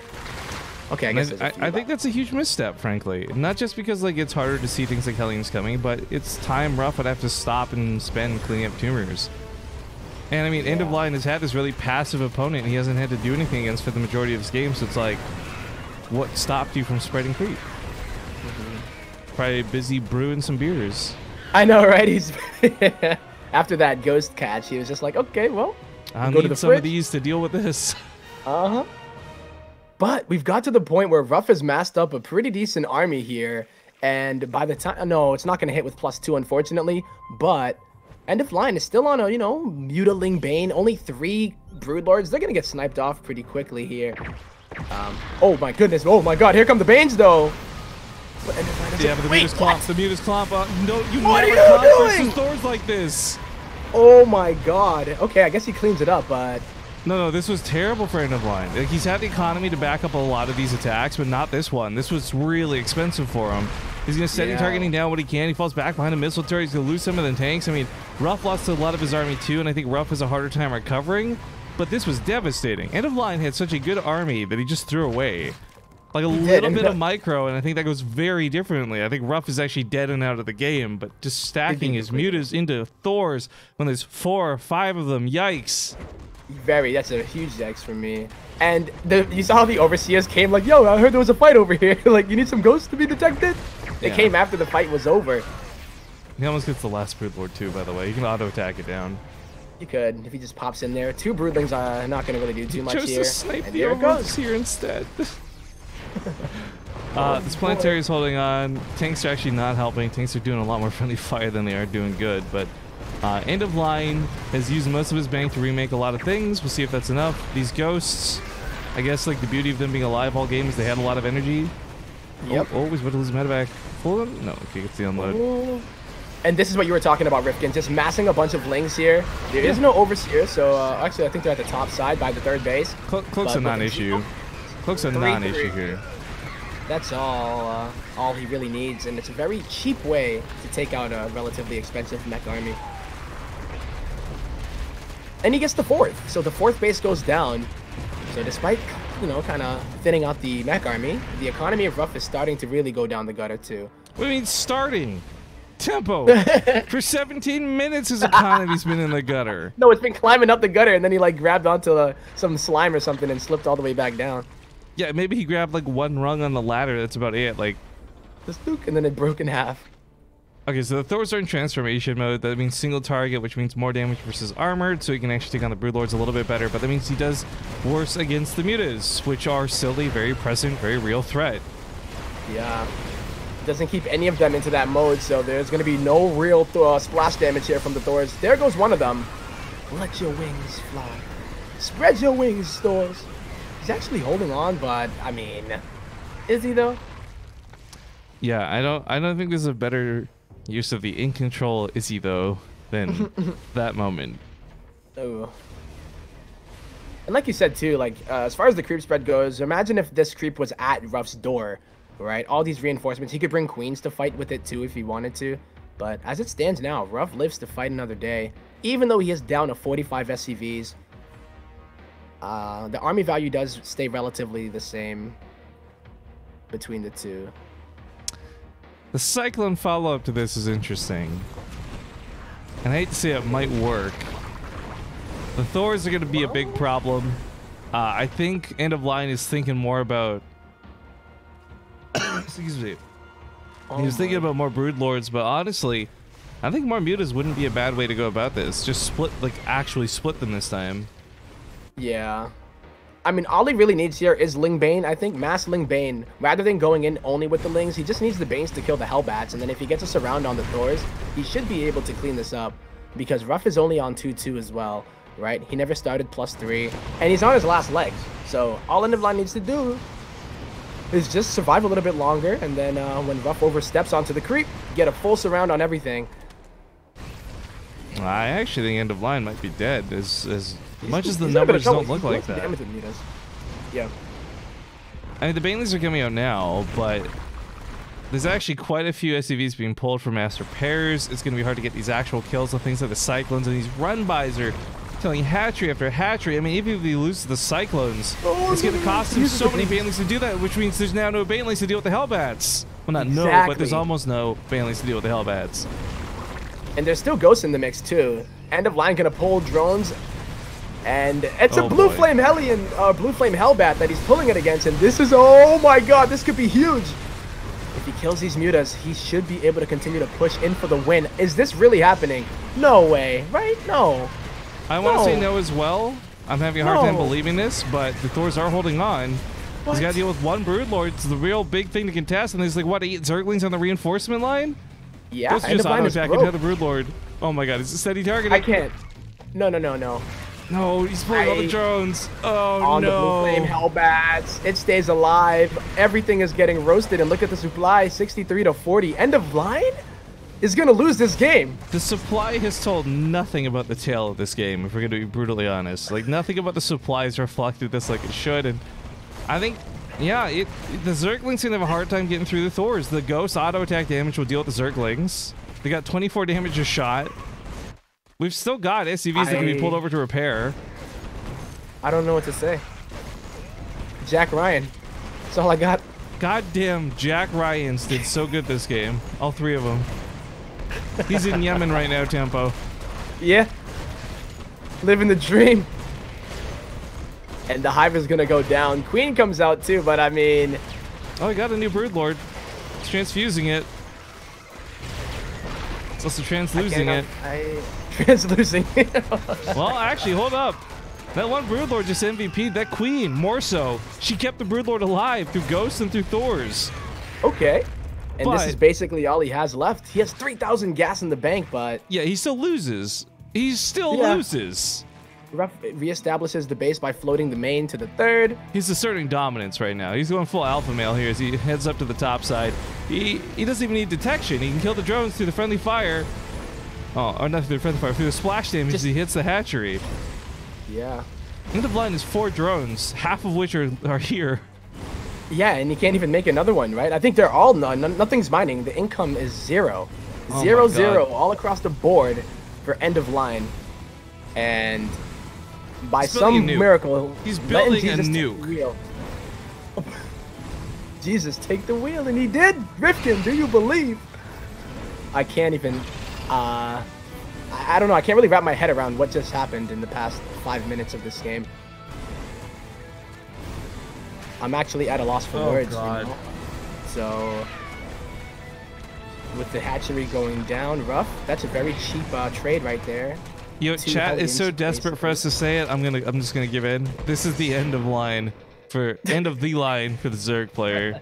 Okay, I guess I think that's a huge misstep, frankly. Not just because like it's harder to see things like Hellions coming, but it's time Ruff would have to stop and spend cleaning up tumors. And I mean, End of Line has had this really passive opponent he hasn't had to do anything against for the majority of his game, so it's like, what stopped you from spreading creep? Probably busy brewing some beers. I know, right? He's after that ghost catch, he was just like, okay, well, I'll need some of these to deal with this. Uh-huh. But we've got to the point where Ruff has massed up a pretty decent army here, and by the time, no, it's not going to hit with +2, unfortunately, but End of Line is still on a, you know, Mutiling Bane, only 3 Broodlords. They're going to get sniped off pretty quickly here. Oh my goodness, oh my god, here come the Banes, though. Yeah, but the Mutas Clomp, the Mutas Clomp, no, you what never are you doing? Thors like this. Oh my god. Okay, I guess he cleans it up, but... No, this was terrible for End of Line. Like, he's had the economy to back up a lot of these attacks, but not this one. This was really expensive for him. He's going to steady targeting down what he can. He falls back behind a missile turret. He's going to lose some of the tanks. I mean, Ruff lost a lot of his army too, and I think Ruff has a harder time recovering, but this was devastating. End of Line had such a good army that he just threw away. Like a little bit of micro, and I think that goes very differently. I think Ruff is actually dead and out of the game, but just stacking his mutas into Thors when there's 4 or 5 of them, yikes. That's a huge yikes for me. And you saw how the Overseers came like, yo, I heard there was a fight over here. Like, you need some ghosts to be detected? They came after the fight was over. He almost gets the last Broodlord too, by the way. You can auto-attack it down. You could, if he just pops in there. 2 Broodlings are not going to really do too much here. Chose to snipe the Overseer instead. This planetary is holding on. Tanks are actually not helping. Tanks are doing a lot more friendly fire than they are doing good, but End of Line has used most of his bank to remake a lot of things. We'll see if that's enough. These ghosts, I guess like the beauty of them being alive all game is they had a lot of energy. Yep. Oh, he's about to lose a medevac. Pull him? No, okay, it's the unload. Ooh. And this is what you were talking about, Rifkin, just massing a bunch of lings here. There is no Overseer, so actually I think they're at the top side by the 3rd base. Cloak's a non-issue. Cloak's a non-issue here. That's all he really needs, and it's a very cheap way to take out a relatively expensive mech army. And he gets the 4th, so the 4th base goes down. So despite, you know, kind of thinning out the mech army, the economy of Ruff is starting to really go down the gutter too. What do you mean starting? Tempo. For 17 minutes, his economy's been in the gutter. No, it's been climbing up the gutter, and then he like grabbed onto some slime or something and slipped all the way back down. Yeah, maybe he grabbed like one rung on the ladder. That's about it. Like, just look, and then it broke in half. Okay, so the Thors are in transformation mode. That means single target, which means more damage versus armored, so he can actually take on the Broodlords a little bit better. But that means he does worse against the Mutas, which are still a very present, very real threat. Yeah. Doesn't keep any of them into that mode, so there's going to be no real splash damage here from the Thors. There goes one of them. Let your wings fly. Spread your wings, Thors. He's actually holding on, but, I mean, is he though? Yeah, I don't think there's a better use of the in control is he though than that moment. Oh. And like you said too, like as far as the creep spread goes, imagine if this creep was at Ruff's door. Right, all these reinforcements. He could bring queens to fight with it too if he wanted to. But as it stands now, Ruff lives to fight another day. Even though he is down to 45 SCVs, the army value does stay relatively the same between the two. The Cyclone follow-up to this is interesting. And I hate to say it might work. The Thors are going to be a big problem. I think End of Line is thinking more about... Excuse me. He was thinking about more Broodlords, but honestly, I think more Mutas wouldn't be a bad way to go about this. Just split, like, actually split them this time. Yeah. I mean, all he really needs here is Ling Bane. I think Mass Ling Bane, rather than going in only with the Lings, he just needs the Banes to kill the Hellbats, and then if he gets a surround on the Thors, he should be able to clean this up, because Ruff is only on 2-2 as well, right? He never started +3, and he's on his last legs, so all End of Line needs to do is just survive a little bit longer, and then when Ruff oversteps onto the creep, get a full surround on everything. I actually think End of Line might be dead, as much as the numbers don't look like that. Yeah. I mean, the Banelings are coming out now, but there's actually quite a few SCVs being pulled from Master Pairs. It's going to be hard to get these actual kills on things like the Cyclones, and these run-bys are killing hatchery after hatchery. I mean, even if he loses the Cyclones, it's going to cost him so many Banelings to do that, which means there's now no Banelings to deal with the Hellbats. Well, not no, but there's almost no Banelings to deal with the Hellbats. And there's still Ghosts in the mix, too. End of Line going to pull drones, and it's a Blue Flame Hellion, Blue Flame Hellbat that he's pulling it against, and this is, oh my god, this could be huge. If he kills these Mutas, he should be able to continue to push in for the win. Is this really happening? No way, right? No. I want to say no as well. I'm having a hard time believing this, but the Thors are holding on. What? He's got to deal with one Broodlord. It's the real big thing to contest, and there's like, what, 8 Zerglings on the reinforcement line? Yeah, Let's just auto-attack another Broodlord. Oh my god, is it steady targeting? I can't. No. No, he's pulling all the drones. Oh on no. On the Blue Flame Hellbats, it stays alive. Everything is getting roasted, and look at the supply, 63 to 40. End of Line is going to lose this game. The supply has told nothing about the tail of this game, if we're going to be brutally honest. Like, nothing about the supply is reflected this like it should, and I think, yeah, the Zerglings going to have a hard time getting through the Thors. The Ghost auto-attack damage will deal with the Zerglings. They got 24 damage a shot. We've still got SCVs that can be pulled over to repair. I don't know what to say. Jack Ryan. That's all I got. Goddamn, Jack Ryans did so good this game. All 3 of them. He's in Yemen right now, Tempo. Yeah. Living the dream. And the Hive is going to go down. Queen comes out too, but I mean... Oh, he got a new Broodlord. It's transfusing it. It's also translosing it. Translosing it. Well, actually, hold up. That one Broodlord just MVP'd. That Queen, more so. She kept the Broodlord alive through Ghosts and through Thors. Okay. And this is basically all he has left. He has 3,000 gas in the bank, but... Yeah, he still loses. He still loses. Ruff reestablishes the base by floating the main to the 3rd. He's asserting dominance right now. He's going full alpha male here as he heads up to the top side. He doesn't even need detection. He can kill the drones through the friendly fire. Oh, or not through the friendly fire, through the splash damage as he hits the hatchery. Yeah. End of Line is 4 drones, half of which are here. Yeah, and you can't even make another one, right? I think they're all nothing's mining. The income is 0. 0 all across the board for End of Line. And by some miracle, he's building a nuke. Jesus, take the wheel, and he did. Rifkin, do you believe? I can't even. I don't know. I can't really wrap my head around what just happened in the past 5 minutes of this game. I'm actually at a loss for words. God. You know? So, with the hatchery going down, rough. That's a very cheap trade right there. Yo, chat is so desperate for us to say it. I'm just gonna give in. This is the end of the line for the Zerg player.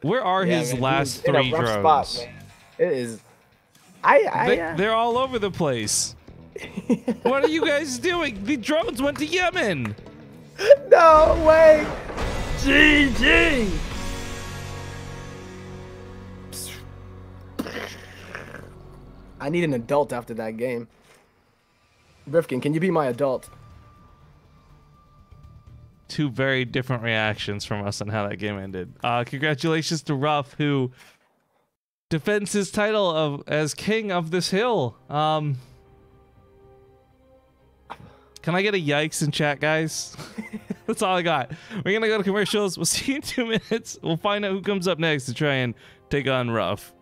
Where are his last 3 drones? Spot, man. It is. They're all over the place. What are you guys doing? The drones went to Yemen. No way. GG. I need an adult after that game. Rifkin, can you be my adult? 2 very different reactions from us on how that game ended. Congratulations to Ruff, who defends his title as king of this hill. Can I get a yikes in chat, guys? That's all I got. We're gonna go to commercials. We'll see you in 2 minutes. We'll find out who comes up next to try and take on Ruff.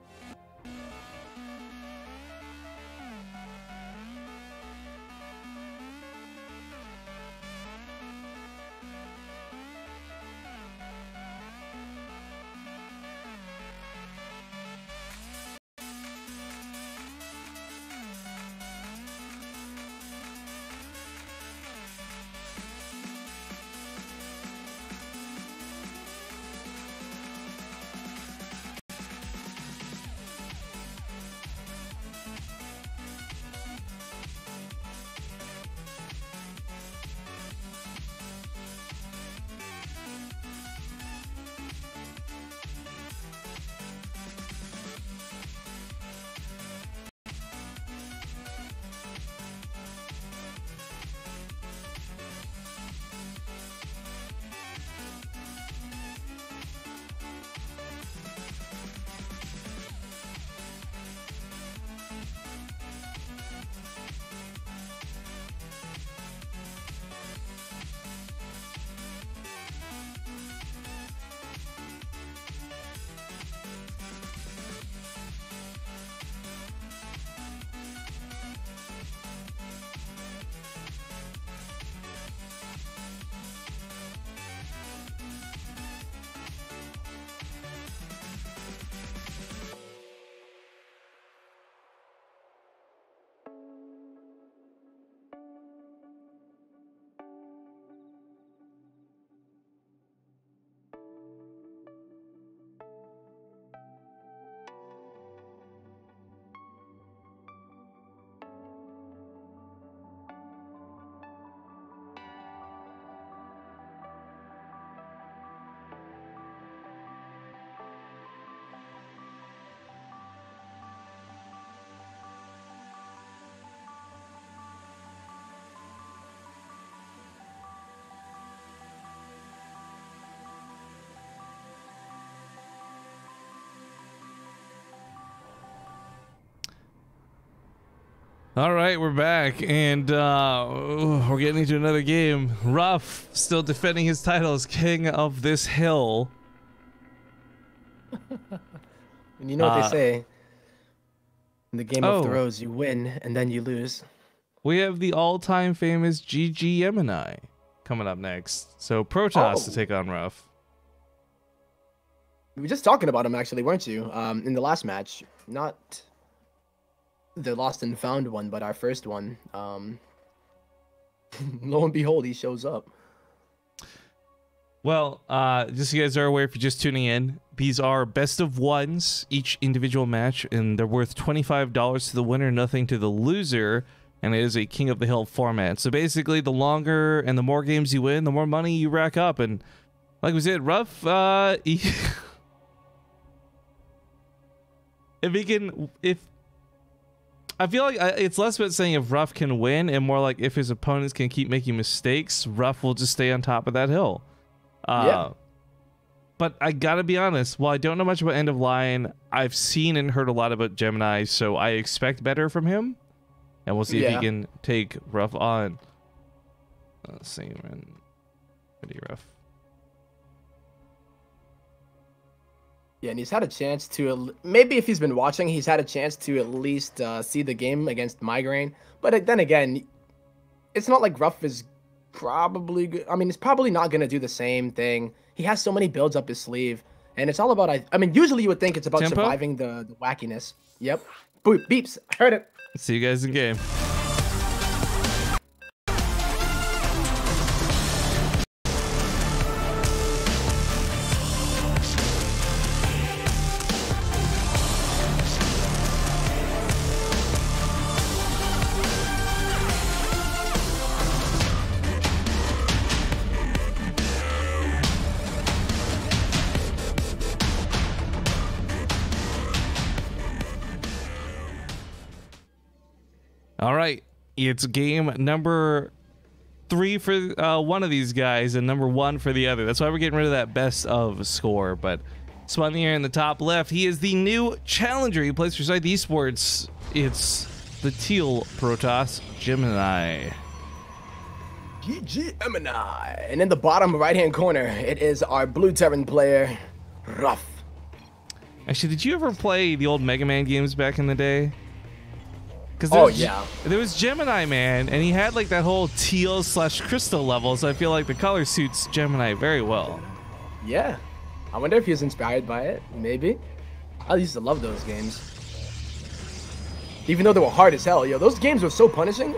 All right, we're back, and we're getting into another game. Ruff still defending his title as king of this hill. And you know what they say. In the game of throws, you win, and then you lose. We have the all-time famous GG Gemini coming up next. So Protoss to take on Ruff. We were just talking about him, actually, weren't you? In the last match. Not the lost and found one, but our first one. Lo and behold, he shows up. Well, just so you guys are aware, if you're just tuning in, these are best of ones, each individual match, and they're worth $25 to the winner, nothing to the loser, and it is a King of the Hill format. So basically, the longer and the more games you win, the more money you rack up, and like we said, Ruff, I feel like it's less about saying if Ruff can win and more like if his opponents can keep making mistakes, Ruff will just stay on top of that hill. Yeah. But I gotta be honest, while I don't know much about End of Line, I've seen and heard a lot about Gemini, so I expect better from him. And we'll see if he can take Ruff on. Same and pretty rough. Yeah, and he's had a chance to, maybe if he's been watching, he's had a chance to at least see the game against Migraine. But then again, it's not like Ruff is probably, I mean, he's probably not going to do the same thing. He has so many builds up his sleeve. And it's all about, I mean, usually you would think it's about Tempo? surviving the wackiness. Yep. Boop, beeps. I heard it. See you guys in game. All right, it's game number 3 for one of these guys and number 1 for the other. That's why we're getting rid of that best of score. But Spun here in the top left, he is the new challenger. He plays for Scythe Esports. It's the teal Protoss Gemini. GG Gemini. And in the bottom right-hand corner, it is our blue Terran player, Ruff. Actually, did you ever play the old Mega Man games back in the day? Oh, yeah. There was Gemini Man, and he had like that whole teal / crystal level, so I feel like the color suits Gemini very well. Yeah. I wonder if he was inspired by it. Maybe. I used to love those games. Even though they were hard as hell. Yo, those games were so punishing.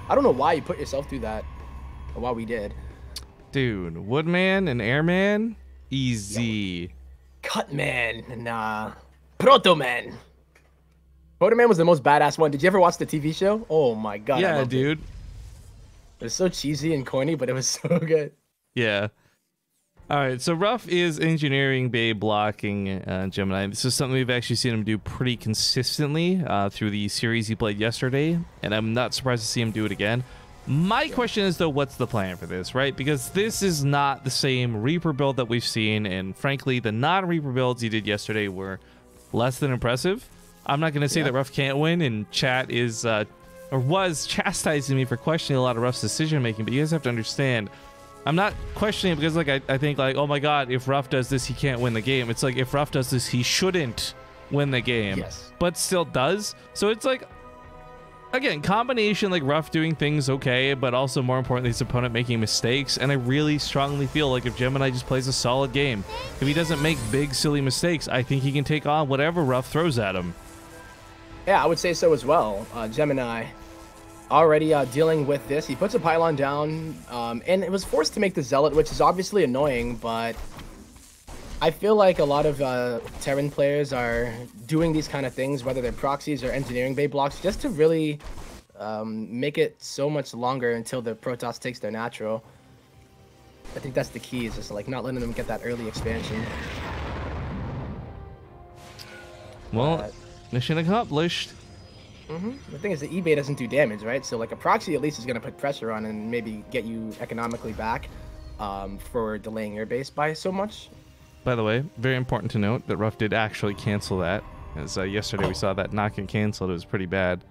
I don't know why you put yourself through that. Or why we did. Dude, Woodman and Airman? Easy. Yo. Cutman and Proto-Man. Proto-Man was the most badass one. Did you ever watch the TV show? Oh my god. Yeah, dude. It was so cheesy and corny, but it was so good. Yeah. All right, so Ruff is engineering bay blocking Gemini. This is something we've actually seen him do pretty consistently through the series he played yesterday, and I'm not surprised to see him do it again. My question is, though, what's the plan for this, right? Because this is not the same Reaper build that we've seen, and frankly, the non-Reaper builds he did yesterday were less than impressive. I'm not going to say that Ruff can't win, and chat is, or was chastising me for questioning a lot of Ruff's decision-making, but you guys have to understand, I'm not questioning it because, like, I think, like, oh my god, if Ruff does this, he can't win the game. It's like, if Ruff does this, he shouldn't win the game, but still does. So it's like, again, combination, like, Ruff doing things okay, but also, more importantly, his opponent making mistakes, and I really strongly feel like if Gemini just plays a solid game, if he doesn't make big, silly mistakes, I think he can take on whatever Ruff throws at him. Yeah, I would say so as well. Gemini already dealing with this. He puts a pylon down, and it was forced to make the Zealot, which is obviously annoying, but I feel like a lot of Terran players are doing these kind of things, whether they're proxies or engineering bay blocks, just to really make it so much longer until the Protoss takes their natural. I think that's the key, is just like not letting them get that early expansion. Well, mission accomplished. The thing is, the eBay doesn't do damage, right? So like a proxy at least is going to put pressure on and maybe get you economically back for delaying your base by so much. By the way, very important to note that Ruff did actually cancel that. As yesterday we saw that not get canceled. It was pretty bad.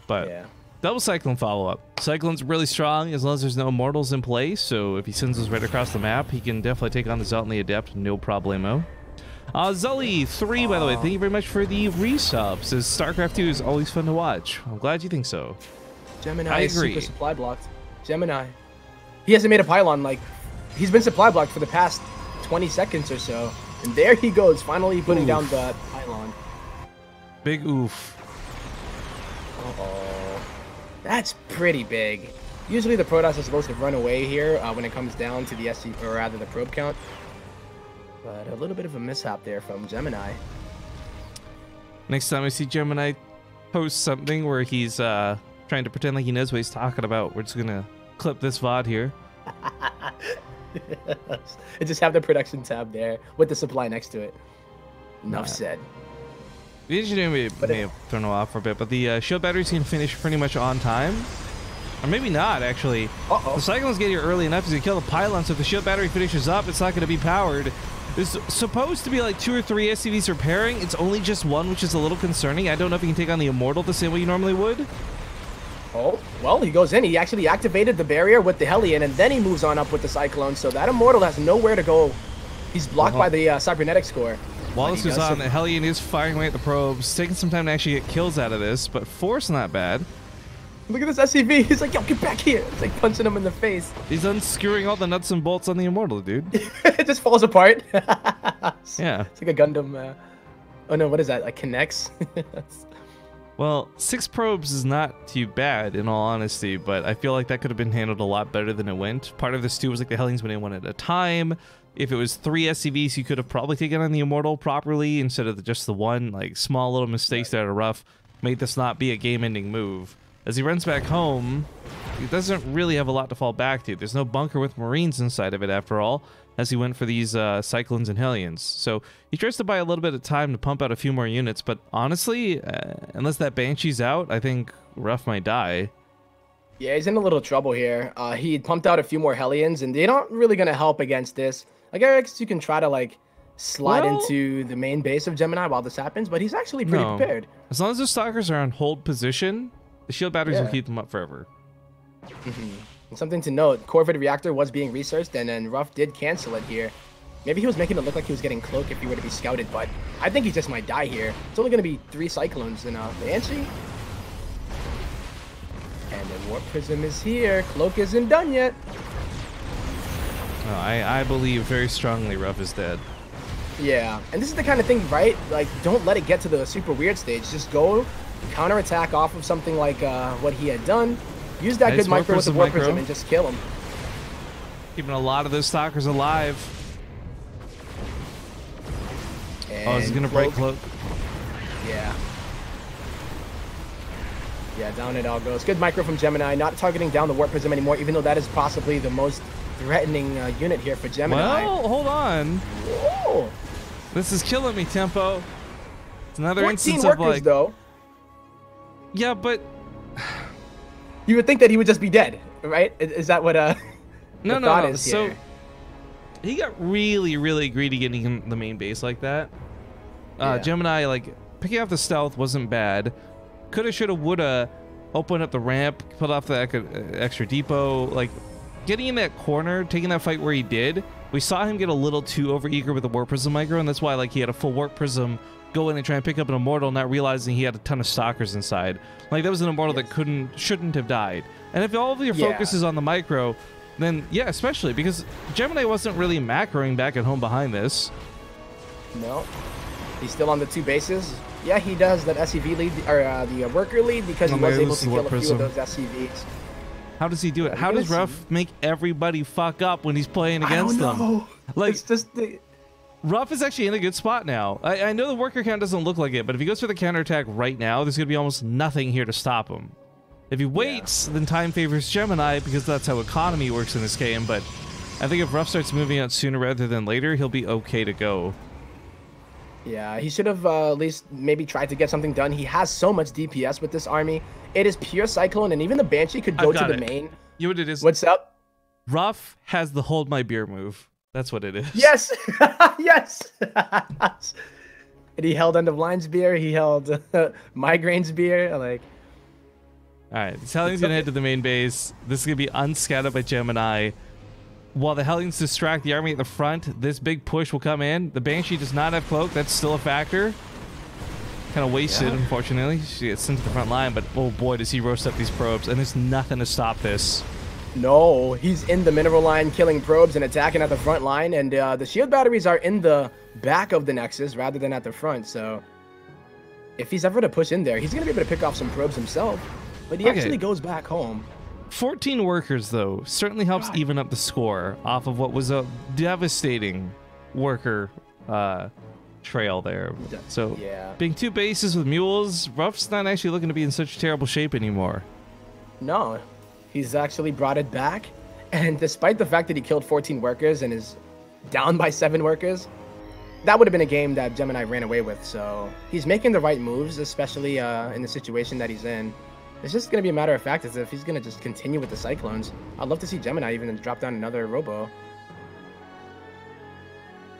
But yeah. Double Cyclone follow-up. Cyclone's really strong as long as there's no Immortals in play, so if he sends us right across the map, he can definitely take on the Zealot and the Adept, no problemo. Zully 3, by the way, thank you very much for the resub. Says StarCraft 2 is always fun to watch. I'm glad you think so. Gemini is super supply blocked. Gemini. He hasn't made a pylon, like, he's been supply blocked for the past 20 seconds or so. And there he goes, finally putting down the pylon. Big oof. Uh-oh. That's pretty big. Usually the Protoss is supposed to run away here when it comes down to the SC, or rather the probe count. But a little bit of a mishap there from Gemini. Next time I see Gemini post something where he's trying to pretend like he knows what he's talking about, we're just going to clip this VOD here. And just have the production tab there with the supply next to it. Enough said. The engineer may have thrown it off for a bit, but the shield battery's going to finish pretty much on time. Or maybe not, actually. The Cyclones get here early enough. He's going to kill the pylon, so if the shield battery finishes up, it's not going to be powered. There's supposed to be like 2 or 3 SCVs repairing. It's only just one, which is a little concerning. I don't know if he can take on the Immortal the same way you normally would. Oh, well, he goes in. He actually activated the barrier with the Hellion, and then he moves on up with the Cyclone. So that Immortal has nowhere to go. He's blocked by the Cybernetics core. Wallace is on. The Hellion is firing away at the probes, taking some time to actually get kills out of this, but Force not bad. Look at this SCV. He's like, yo, get back here. It's like punching him in the face. He's unscrewing all the nuts and bolts on the Immortal, dude. It just falls apart. Yeah. It's like a Gundam. Oh no, what is that? Like connects? Well, 6 probes is not too bad, in all honesty, but I feel like that could have been handled a lot better than it went. Part of this, too, was like the Hellions went in one at a time. If it was 3 SCVs, you could have probably taken on the Immortal properly instead of just the one. Like, small little mistakes that are rough made this not be a game-ending move. As he runs back home, he doesn't really have a lot to fall back to. There's no bunker with Marines inside of it, after all, as he went for these Cyclones and Hellions. So he tries to buy a little bit of time to pump out a few more units, but honestly, unless that Banshee's out, I think Ruff might die. Yeah, he's in a little trouble here. He pumped out a few more Hellions, and they're not really going to help against this. I guess you can try to, like, slide into the main base of Gemini while this happens, but he's actually pretty prepared. As long as the Stalkers are on hold position, the shield batteries will keep them up forever. And something to note, Corvid Reactor was being researched, and then Ruff did cancel it here. Maybe he was making it look like he was getting Cloak if he were to be scouted, but I think he just might die here. It's only going to be 3 Cyclones in Banshee. And the Warp Prism is here. Cloak isn't done yet. Oh, I believe very strongly Ruff is dead. Yeah, and this is the kind of thing, right? Like, don't let it get to the super weird stage. Just go counterattack off of something like what he had done. Use that good micro with the Warp Prism and just kill him. Keeping a lot of those Stalkers alive. And oh, he's going to break Cloak. Yeah. Yeah, down it all goes. Good micro from Gemini. Not targeting down the Warp Prism anymore, even though that is possibly the most threatening unit here for Gemini. Well, hold on. Whoa. This is killing me, Tempo. It's another 14 instance workers, of like... though. Yeah, but... You would think that he would just be dead, right? Is that what no. So he got really, really greedy getting in the main base like that. Gemini, like, picking off the stealth wasn't bad. Coulda, shoulda, woulda opened up the ramp, put off the extra depot. Like, getting in that corner, taking that fight where he did, we saw him get a little too overeager with the Warp Prism micro, and that's why, like, he had a full Warp Prism go in and try and pick up an Immortal, not realizing he had a ton of Stalkers inside. Like, that was an Immortal that shouldn't have died. And if all of your focus is on the micro, then yeah, especially because Gemini wasn't really macroing back at home behind this. No, he's still on the 2 bases. Yeah, he does that SCV lead, or the worker lead, because he was able to kill a few of those SCVs. How does he do it? How does Ruff make everybody fuck up when he's playing against them? Like, it's just the... Ruff is actually in a good spot now. I know the worker count doesn't look like it, but if he goes for the counterattack right now, there's going to be almost nothing here to stop him. If he waits, then time favors Gemini, because that's how economy works in this game, but I think if Ruff starts moving out sooner rather than later, he'll be okay to go. Yeah, he should have at least maybe tried to get something done. He has so much DPS with this army. It is pure Cyclone, and even the Banshee could go to the main. You know what it is? What's up? Ruff has the hold my beer move. That's what it is. Yes! Yes! And he held End of Line's beer. He held Migraine's beer. Like... Alright, this Hellion's going to head to the main base. This is going to be unscattered by Gemini. While the Hellions distract the army at the front, this big push will come in. The Banshee does not have Cloak. That's still a factor. Kind of wasted, unfortunately. She gets sent to the front line, but oh boy, does he roast up these probes. And there's nothing to stop this. No, he's in the mineral line killing probes and attacking at the front line, and the shield batteries are in the back of the Nexus rather than at the front, so if he's ever to push in there, he's going to be able to pick off some probes himself, but he actually goes back home. 14 workers, though, certainly helps even up the score off of what was a devastating worker trail there. So being 2 bases with mules, Ruff's not actually looking to be in such terrible shape anymore. No. He's actually brought it back, and despite the fact that he killed 14 workers and is down by 7 workers, that would have been a game that Gemini ran away with, so he's making the right moves, especially in the situation that he's in. It's just going to be a matter of fact as if he's going to just continue with the Cyclones. I'd love to see Gemini even drop down another Robo.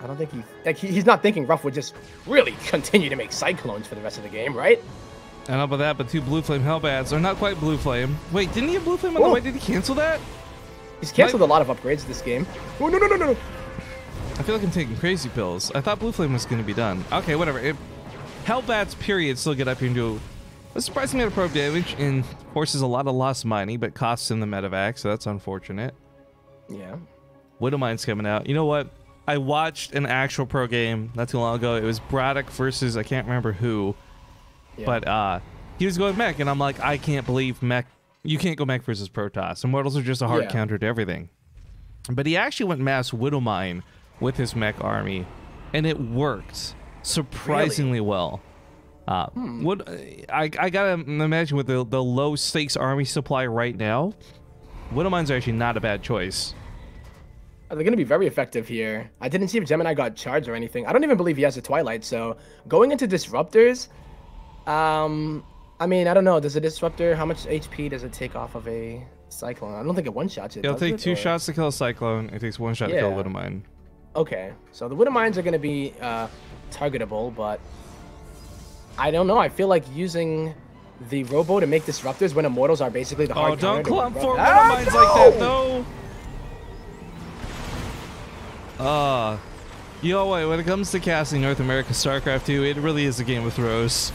I don't think he's not thinking Ruff would just really continue to make Cyclones for the rest of the game, right? I don't know about that, but 2 Blue Flame Hellbats are not quite Blue Flame. Wait, didn't he have Blue Flame on the way? Did he cancel that? He's canceled a lot of upgrades this game. Oh, no. I feel like I'm taking crazy pills. I thought Blue Flame was going to be done. Okay, whatever. Hellbats, period, still get up here and do a surprising amount of probe damage and forces a lot of lost mining, but costs him the medevac, so that's unfortunate. Yeah. Widowmine's coming out. You know what? I watched an actual pro game not too long ago. It was Braddock versus I can't remember who, but he was going mech, and I'm like, I can't believe mech. You can't go mech versus Protoss. Immortals are just a hard counter to everything. But he actually went mass Widowmine with his mech army, and it worked surprisingly well. What I gotta imagine with the low stakes army supply right now, Widowmines are actually not a bad choice. They're going to be very effective here. I didn't see if Gemini got charged or anything. I don't even believe he has a Twilight, so going into Disruptors, I mean, I don't know. Does a Disruptor, how much HP does it take off of a Cyclone? I don't think it one-shots it, It'll take 2 shots to kill a Cyclone. It takes 1 shot to kill a Widowmine. Okay, so the Widowmines are going to be targetable, but I don't know. I feel like using the Robo to make Disruptors when Immortals are basically the hard counter. Oh, don't clump for Widowmines like that, though! Yo, wait, when it comes to casting North America StarCraft 2, it really is a game of throws.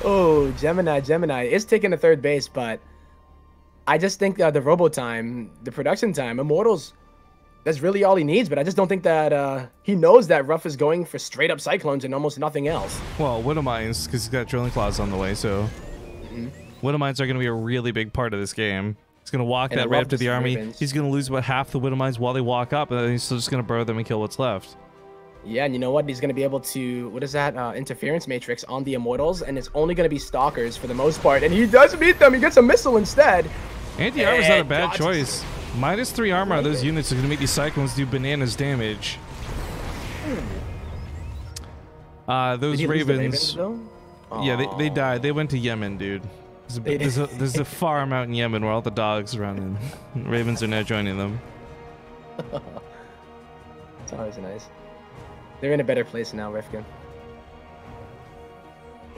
Oh, Gemini is taking the third base, but I just think the robo time, the production time, Immortals, that's really all he needs, but I just don't think that he knows that Ruff is going for straight up Cyclones and almost nothing else. Well, Widowmines, because he's got Drilling Claws on the way, so Widowmines are going to be a really big part of this game. He's going to walk that right up to the army. Ravens. He's going to lose about half the Widowmines while they walk up, and then he's just going to burrow them and kill what's left. Yeah, and you know what? He's going to be able to, what is that? Interference Matrix on the Immortals, and it's only going to be Stalkers for the most part. And he does beat them. He gets a missile instead. Anti-armor's not a bad choice. -3 armor on those units are going to make these Cyclones do bananas damage. Those Ravens yeah, they died. They went to Yemen, dude. There's a farm out in Yemen where all the dogs run, and Ravens are now joining them. It's always nice. They're in a better place now, Rifkin.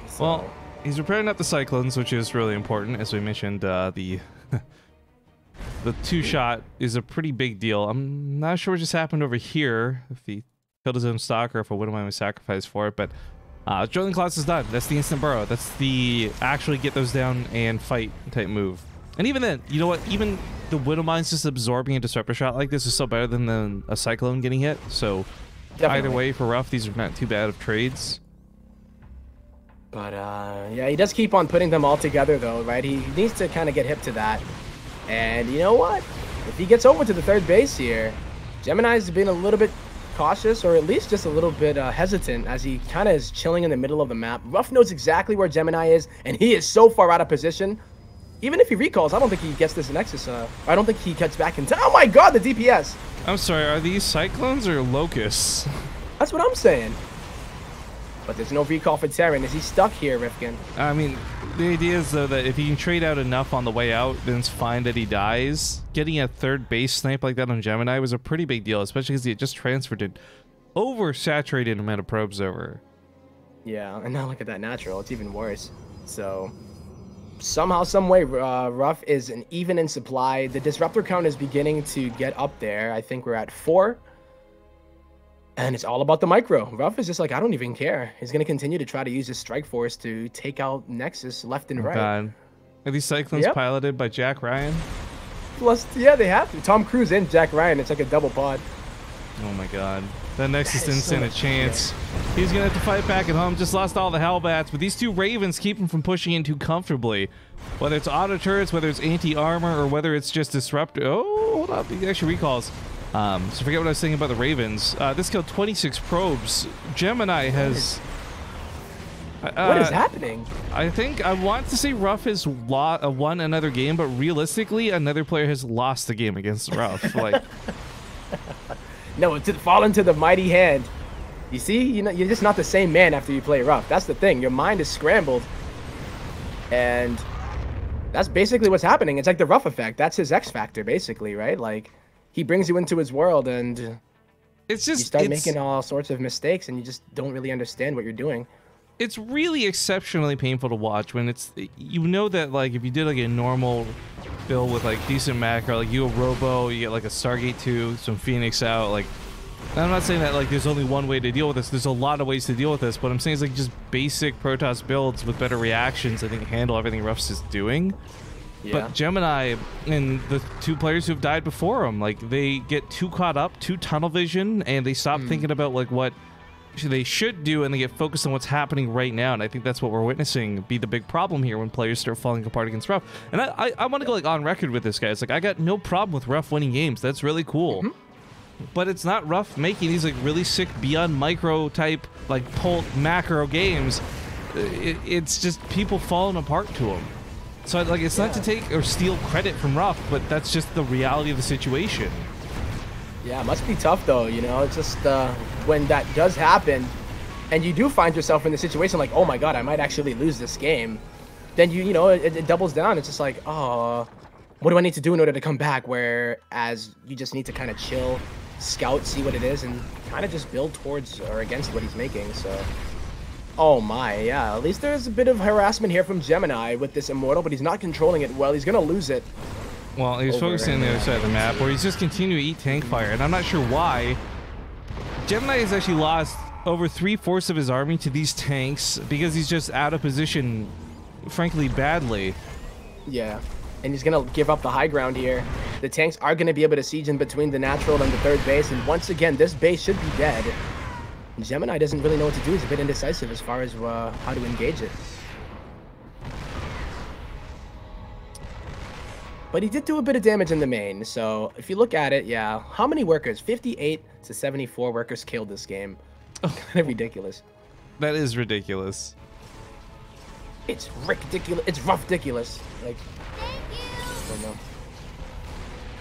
So. Well, he's repairing up the Cyclones, which is really important. As we mentioned, the 2-shot is a pretty big deal. I'm not sure what just happened over here, if he killed his own Stalker, if a Widowmine was sacrificed for it, but Drilling Claws is done. That's the instant burrow. That's the actually get those down and fight type move. And even then, you know what? Even the Widowmines just absorbing a Disruptor shot like this is still better than a Cyclone getting hit. So either way, for Ruff, these are not too bad of trades. But yeah, he does keep on putting them all together though, right? He needs to kind of get hip to that. And you know what? If he gets over to the third base here, Gemini's been a little bit cautious, or at least just a little bit hesitant, as he kind of is chilling in the middle of the map. Ruff knows exactly where Gemini is, and he is so far out of position. Even if he recalls, I don't think he gets this Nexus. I don't think he gets back in time. Oh my god, the DPS! I'm sorry, are these Cyclones or Locusts? That's what I'm saying. But there's no recall for Terran. Is he stuck here, Rifkin? I mean, the idea is, though, that if he can trade out enough on the way out, then it's fine that he dies. Getting a third base snipe like that on Gemini was a pretty big deal, especially because he had just transferred an oversaturated amount of probes over. Yeah, and now look at that natural. It's even worse. So, somehow, someway, Ruff is even in supply. The Disruptor count is beginning to get up there. I think we're at 4. And it's all about the micro. Ruff is just like, I don't even care. He's going to continue to try to use his Strike Force to take out Nexus left and right. God. Are these Cyclones piloted by Jack Ryan? Plus, yeah, they have to. Tom Cruise and Jack Ryan. It's like a double pod. Oh my god. That Nexus didn't stand a chance. He's going to have to fight back at home. Just lost all the Hellbats. But these 2 Ravens keep him from pushing in too comfortably. Whether it's auto turrets, whether it's anti-armor, or whether it's just Disruptor. Oh, hold up. He actually recalls. So forget what I was saying about the Ravens. This killed 26 probes. Gemini has... what is happening? I think I want to say Ruff has won another game, but realistically, another player has lost a game against Ruff. Like, no, it's fall into the mighty hand. You see, you're just not the same man after you play Ruff. That's the thing. Your mind is scrambled, and that's basically what's happening. It's like the Ruff effect. That's his X factor, basically, right? Like, he brings you into his world, and it's just you start making all sorts of mistakes, and you just don't really understand what you're doing. It's really exceptionally painful to watch when it's, you know, that like if you did like a normal build with like decent macro, like you go Robo, you get like a Stargate 2, some Phoenix out, like I'm not saying that like there's only one way to deal with this. There's a lot of ways to deal with this, but I'm saying it's like just basic Protoss builds with better reactions, I think handle everything Ruff's is doing. Yeah. But Gemini and the two players who've died before him, like they get too caught up, too tunnel vision, and they stop thinking about like what they should do, and they get focused on what's happening right now. And I think that's what we're witnessing be the big problem here when players start falling apart against Ruff. And I want to go like on record with this, guys. Like I got no problem with Ruff winning games. That's really cool. But it's not Ruff making these like really sick beyond micro type like pult macro games. It's just people falling apart to him. So like it's not to take or steal credit from Ruff, but that's just the reality of the situation. Yeah, it must be tough though, you know. It's just when that does happen, and you do find yourself in the situation like, oh my god, I might actually lose this game. Then you know it doubles down. It's just like, oh, what do I need to do in order to come back? Whereas you just need to kind of chill, scout, see what it is, and kind of just build towards or against what he's making. So, oh my, yeah. At least there's a bit of harassment here from Gemini with this Immortal, but he's not controlling it well. He's gonna lose it. Well, he's focusing on the other side of the map, where he's just continuing to eat tank fire, and I'm not sure why. Gemini has actually lost over 3/4 of his army to these tanks because he's just out of position, frankly, badly. Yeah. And he's going to give up the high ground here. The tanks are going to be able to siege in between the natural and the third base. And once again, this base should be dead. Gemini doesn't really know what to do. He's a bit indecisive as far as how to engage it. But he did do a bit of damage in the main. So if you look at it, yeah. How many workers? 58 to 74 workers killed this game. Oh. Kind of ridiculous. That is ridiculous. It's ridiculous. It's ridiculous. Like... No.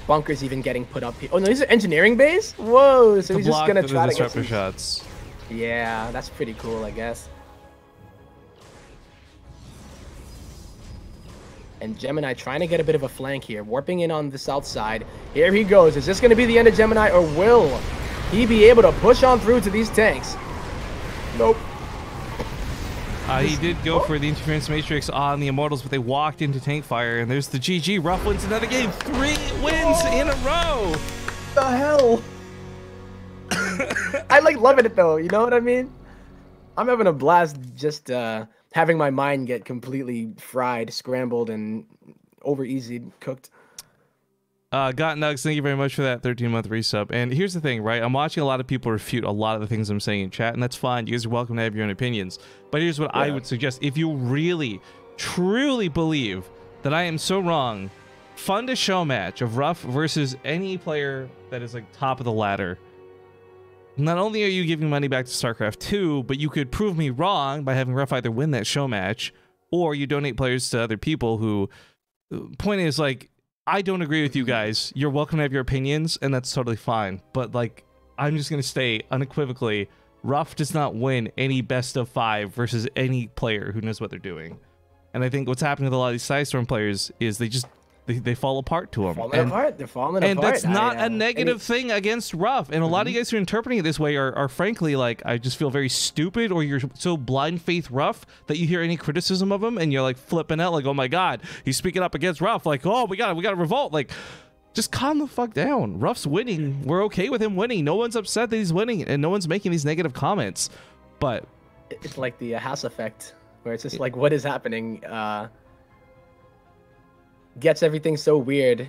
Bunkers even getting put up here. Oh no, these are engineering base? Whoa, so he's just gonna try to get some shots. Yeah, that's pretty cool, I guess. And Gemini trying to get a bit of a flank here, warping in on the south side. Here he goes. Is this gonna be the end of Gemini, or will he be able to push on through to these tanks? Nope. He did go for the interference matrix on the Immortals, but they walked into tank fire, and there's the GG. Ruff wins another game. 3 wins in a row. The hell? I like loving it though. You know what I mean? I'm having a blast just having my mind get completely fried, scrambled, and over easy cooked. Got Nugs, thank you very much for that 13-month resub. And here's the thing, right? I'm watching a lot of people refute a lot of the things I'm saying in chat, and that's fine. You guys are welcome to have your own opinions. But here's what I would suggest. If you really, truly believe that I am so wrong, fund a show match of Ruff versus any player that is like top of the ladder. Not only are you giving money back to StarCraft 2, but you could prove me wrong by having Ruff either win that show match, or you donate players to other people who... Point is, like, I don't agree with you guys. You're welcome to have your opinions, and that's totally fine. But, like, I'm just going to say unequivocally, Ruff does not win any best of 5 versus any player who knows what they're doing. And I think what's happening with a lot of these Psistorm players is they just... They fall apart to him. They're falling apart. And that's not a negative thing against Ruff. And a lot of you guys who are interpreting it this way are frankly like, I just feel very stupid, or you're so blind faith Ruff that you hear any criticism of him and you're like flipping out like, oh my god, he's speaking up against Ruff. Like, oh, we gotta revolt. Like, just calm the fuck down. Ruff's winning. We're okay with him winning. No one's upset that he's winning, and no one's making these negative comments. But it's like the House effect, where it's just like, what is happening? Gets everything so weird.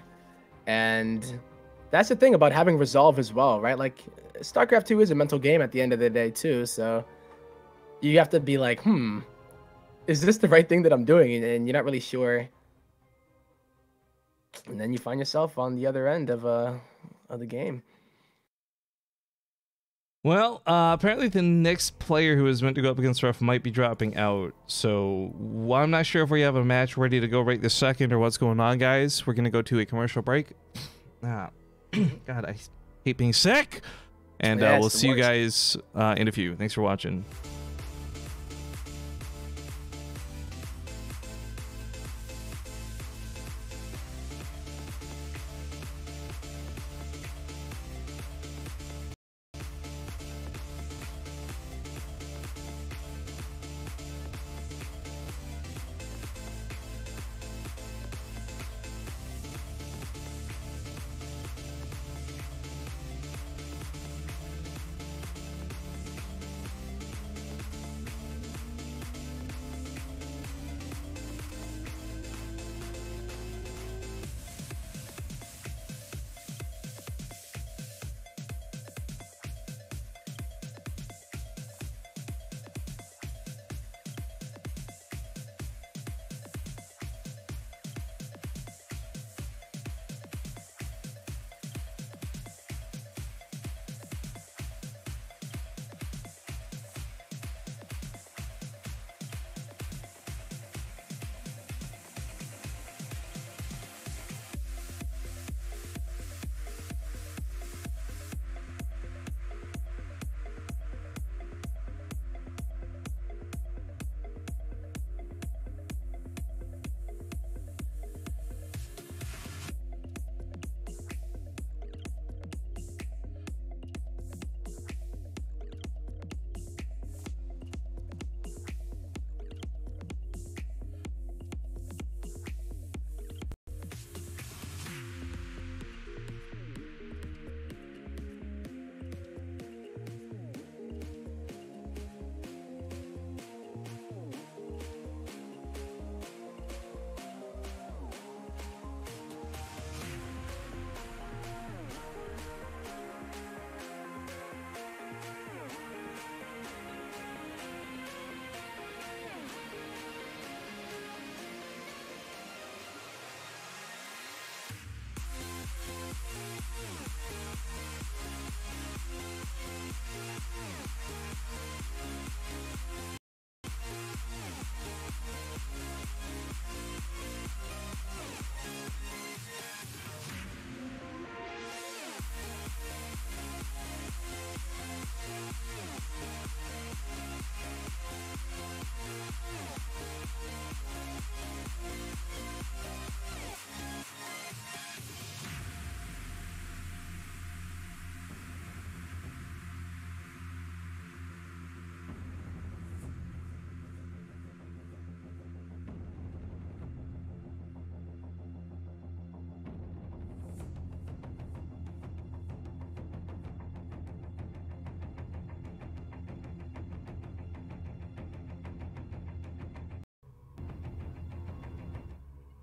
And that's the thing about having resolve as well, right? Like, StarCraft 2 is a mental game at the end of the day too, so you have to be like, is this the right thing that I'm doing? And you're not really sure, and then you find yourself on the other end of the game. Well, apparently the next player who is meant to go up against Ruff might be dropping out. So I'm not sure if we have a match ready to go right this second or what's going on, guys. We're going to go to a commercial break. God, I hate being sick. And we'll see you guys in a few. Thanks for watching.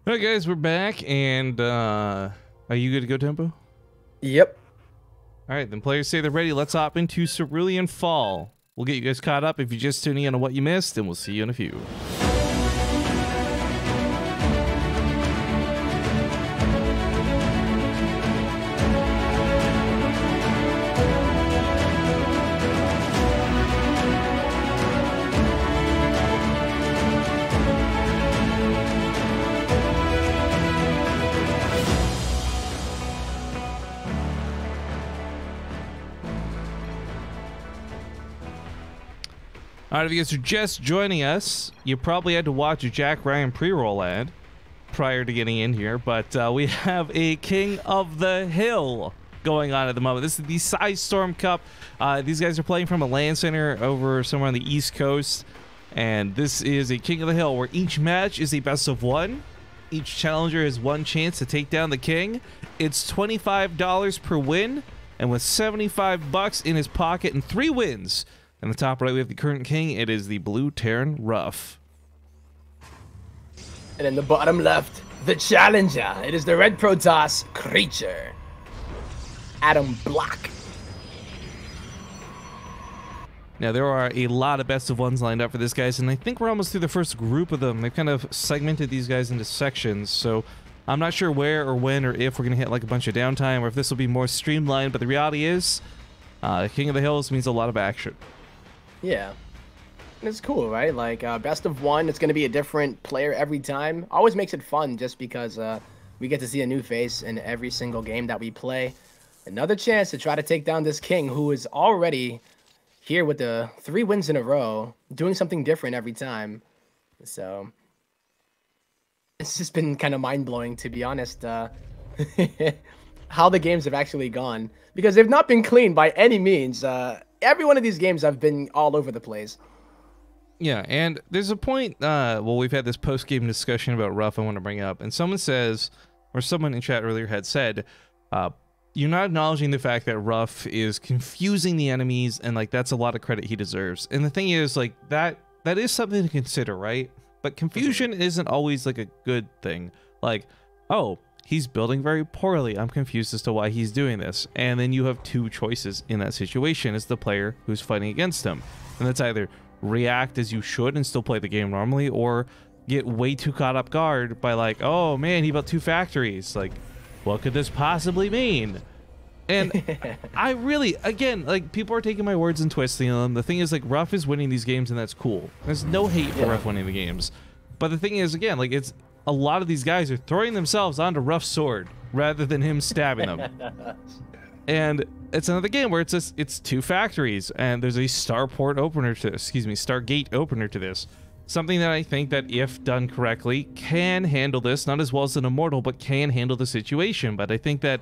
All right, guys, we're back, and are you good to go, Tempo? Yep. All right, then players say they're ready. Let's hop into Cerulean Fall. We'll get you guys caught up if you're just tuning in on what you missed, and we'll see you in a few. All right, if you guys are just joining us, you probably had to watch a Jack Ryan pre-roll ad prior to getting in here, but we have a King of the Hill going on at the moment. This is the Psistorm Cup. These guys are playing from a LAN center over somewhere on the East Coast, and this is a King of the Hill where each match is a best of one. Each challenger has one chance to take down the king. It's $25 per win, and with $75 in his pocket and 3 wins. In the top right, we have the current king. It is the blue Terran Ruff. And in the bottom left, the challenger. It is the red Protoss creature, Adam Block. Now, there are a lot of best of ones lined up for this, guys, and I think we're almost through the first group of them. They've kind of segmented these guys into sections, so I'm not sure where or when or if we're going to hit like a bunch of downtime or if this will be more streamlined, but the reality is King of the Hills means a lot of action. Yeah. And it's cool, right? Like, best of one, it's going to be a different player every time. Always makes it fun just because we get to see a new face in every single game that we play. Another chance to try to take down this king who is already here with the 3 wins in a row, doing something different every time. So it's just been kind of mind-blowing, to be honest, how the games have actually gone. Because they've not been clean by any means. Every one of these games have been all over the place. Yeah, and there's a point, well, we've had this post-game discussion about Ruff I want to bring up, and someone says, or someone in chat earlier had said, you're not acknowledging the fact that Ruff is confusing the enemies, and, like, that's a lot of credit he deserves. And the thing is, like, that is something to consider, right? But confusion isn't always, like, a good thing. Like, oh, he's building very poorly. I'm confused as to why he's doing this. And then you have 2 choices in that situation as the player who's fighting against him. And that's either react as you should and still play the game normally, or get way too caught up guard by like, oh man, he built 2 factories. Like, what could this possibly mean? And I really, again, like, people are taking my words and twisting them. The thing is, like, Ruff is winning these games and that's cool. There's no hate for Ruff winning the games. But the thing is, again, like, it's a lot of these guys are throwing themselves onto Ruff's sword rather than him stabbing them. And it's another game where it's just, it's 2 factories and there's a starport opener to this, Stargate opener to this. Something that I think that if done correctly can handle this, not as well as an Immortal, but can handle the situation. But I think that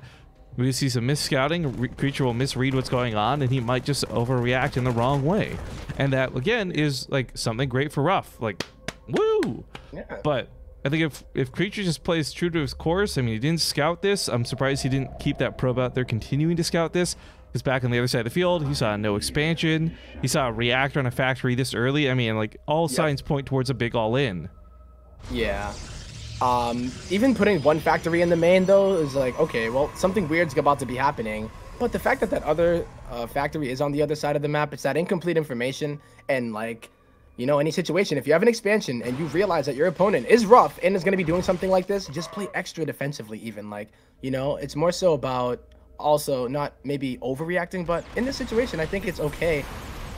we see some misscouting, Creature will misread what's going on and he might just overreact in the wrong way. And that again is like something great for Ruff, like, woo! Yeah. But I think if Creature just plays true to his course, I mean, he didn't scout this. I'm surprised he didn't keep that probe out there continuing to scout this. Because back on the other side of the field, he saw no expansion. He saw a reactor on a factory this early. I mean, like, all signs point towards a big all-in. Yeah. Even putting 1 factory in the main, though, is like, okay, well, something weird's about to be happening. But the fact that that other factory is on the other side of the map, it's that incomplete information. And, like, you know, any situation, if you have an expansion and you realize that your opponent is rough and is going to be doing something like this, just play extra defensively even. Like, you know, it's more so about also not maybe overreacting, but in this situation, I think it's okay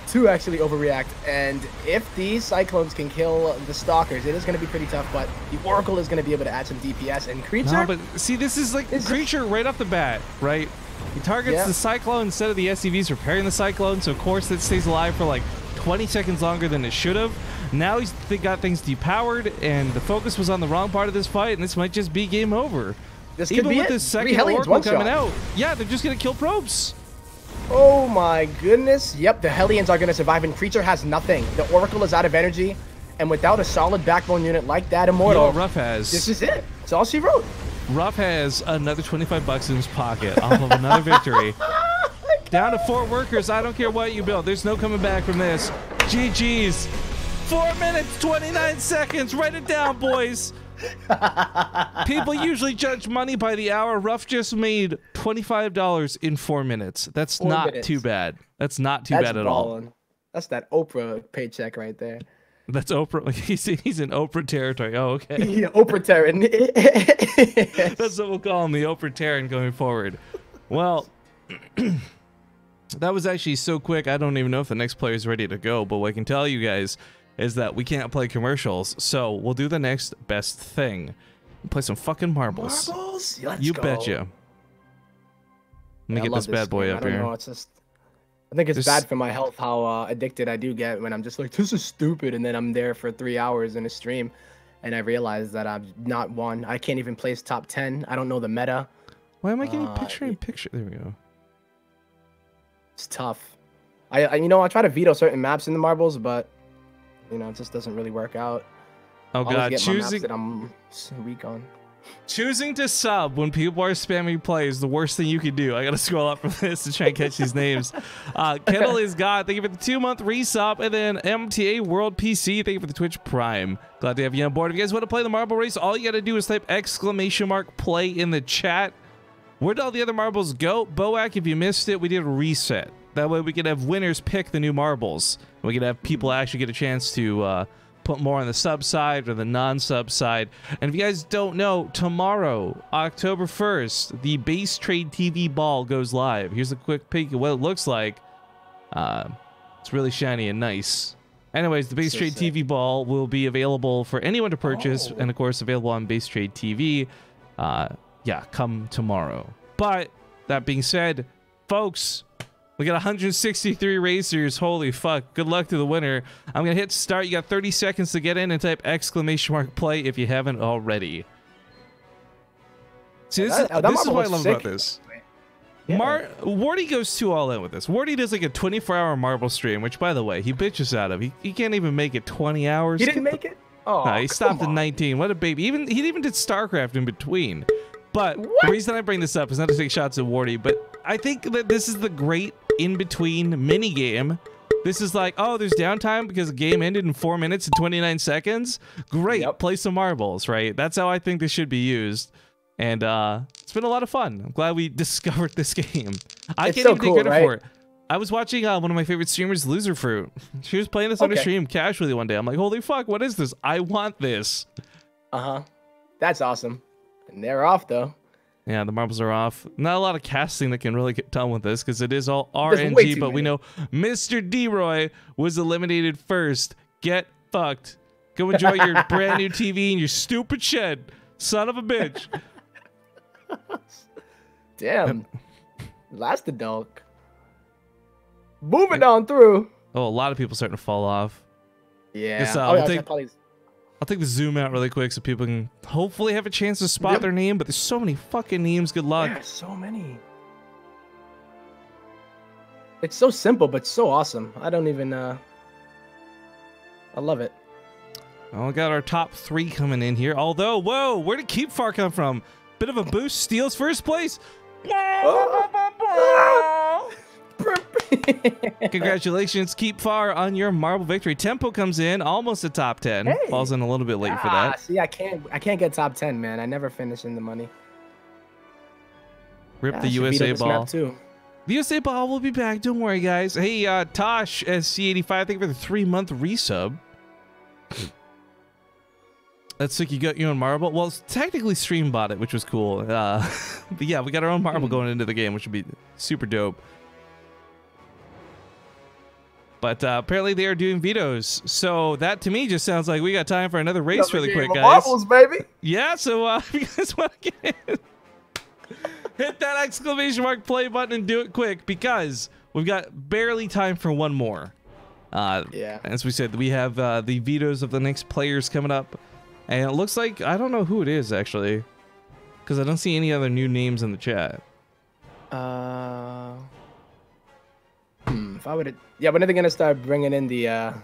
to actually overreact. And if these Cyclones can kill the Stalkers, it is going to be pretty tough, but the Oracle is going to be able to add some DPS. And Creature... No, but see, this is like Creature right off the bat, right? He targets the Cyclone instead of the SCVs repairing the Cyclone, so of course it stays alive for like 20 seconds longer than it should have. Now he's got things depowered, and the focus was on the wrong part of this fight, and this might just be game over. This Even could be with this second Oracle coming out, yeah, they're just going to kill probes. Oh my goodness. Yep, the Hellions are going to survive, and Creature has nothing. The Oracle is out of energy, and without a solid backbone unit like that Immortal, Ruff has... This is it. It's all she wrote. Ruff has another $25 in his pocket off of another victory. Down to 4 workers. I don't care what you build. There's no coming back from this. GG's. 4 minutes, 29 seconds. Write it down, boys. People usually judge money by the hour. Ruff just made $25 in 4 minutes. That's not too bad. That's not too bad at all. That's that Oprah paycheck right there. That's Oprah. He's in Oprah territory. Oh, okay. Yeah, Oprah Terran. That's what we'll call him, the Oprah Terran going forward. Well, that was actually so quick. I don't even know if the next player is ready to go. But what I can tell you guys is that we can't play commercials. So we'll do the next best thing. Play some fucking marbles. Marbles? You betcha. Let me get this bad boy up here. I think it's bad for my health how addicted I do get when I'm just like, this is stupid, and then I'm there for 3 hours in a stream, and I realize that I'm not one. I can't even place top 10. I don't know the meta. Why am I getting picture? There we go. It's tough. I try to veto certain maps in the marbles, but it just doesn't really work out. Oh god, choosing that I'm weak on. Choosing to sub when people are spamming play is the worst thing you can do. I gotta scroll up from this to try and catch these names. Kettle is God, thank you for the 2-month resub, and then MTA World PC, thank you for the Twitch Prime. Glad to have you on board. If you guys want to play the marble race, all you gotta do is type !play in the chat. Where'd all the other marbles go? Boak, if you missed it, we did a reset. That way we could have winners pick the new marbles. We could have people actually get a chance to put more on the sub side or the non-sub side. And if you guys don't know, tomorrow, October 1st, the BaseTradeTV ball goes live. Here's a quick peek of what it looks like. It's really shiny and nice. Anyways, the BaseTradeTV ball will be available for anyone to purchase, and of course available on BaseTradeTV. Yeah, come tomorrow. But that being said, folks, we got 163 racers. Holy fuck. Good luck to the winner. I'm going to hit start. You got 30 seconds to get in and type !play if you haven't already. See, this is what I love about this. Yeah. Wardy goes too all in with this. Wardy does like a 24-hour marble stream, which, by the way, he bitches out of. He can't even make it 20 hours. He didn't make it? Oh, no, he stopped at 19. What a baby. He even did StarCraft in between. But the reason I bring this up is not to take shots at Wardy, but I think that this is the great in-between mini-game. This is like, oh, there's downtime because the game ended in 4 minutes and 29 seconds. Great, play some marbles, right? That's how I think this should be used. And it's been a lot of fun. I'm glad we discovered this game. I can't even take credit for it. I was watching one of my favorite streamers, Loserfruit. She was playing this on her stream casually one day. I'm like, holy fuck, what is this? I want this. Uh-huh. That's awesome. And they're off, though. Yeah, the marbles are off. Not a lot of casting that can really get done with this because it is all RNG, but we know Mr. D-Roy was eliminated first. Get fucked. Go enjoy your brand new TV in your stupid shed. Son of a bitch. Damn. Last adult. Moving on through. Oh, a lot of people starting to fall off. Yeah. I'll take the zoom out really quick so people can hopefully have a chance to spot their name, but there's so many fucking names. Good luck. Yeah, so many. It's so simple, but so awesome. I don't even, I love it. Well, we got our top 3 coming in here. Although, whoa, where did Keep Far come from? Bit of a boost, steals first place. Congratulations, Keep Far, on your marble victory. Tempo comes in, almost a top 10. Hey. Falls in a little bit late for that. See, I can't get top 10, man. I never finish in the money. Rip the USA ball. The USA ball will be back. Don't worry, guys. Hey, Tosh SC85, thank you for the 3-month resub. That's sick. You got your own marble. Well, it's technically stream bought it, which was cool. But yeah, we got our own marble going into the game, which would be super dope. But apparently they are doing vetoes. So that to me just sounds like we got time for another race really quick, guys. Marbles, baby. Yeah, so if you guys want to get in, hit that ! play button and do it quick because we've got barely time for one more. Yeah. As we said, we have the vetoes of the next players coming up. And it looks like, I don't know who it is actually, because I don't see any other new names in the chat. If I would, yeah, when are they gonna start bringing in the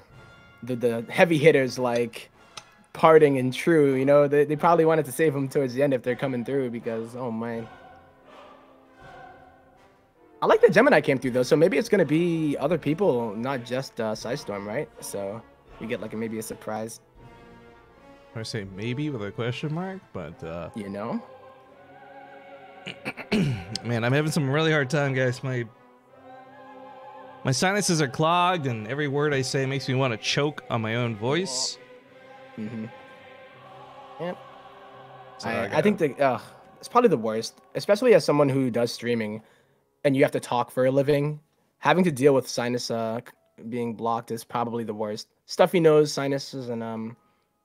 heavy hitters like Parting and True? You know, they probably wanted to save them towards the end if they're coming through because, oh man. I like that Gemini came through though, so maybe it's gonna be other people, not just Psistorm, right? So you get like maybe a surprise. I say maybe with a question mark, but you know. Man, I'm having some really hard time, guys. My sinuses are clogged, and every word I say makes me want to choke on my own voice. Mm-hmm. Yep. So I think it's probably the worst, especially as someone who does streaming, and you have to talk for a living. Having to deal with sinus being blocked is probably the worst. Stuffy nose, sinuses, and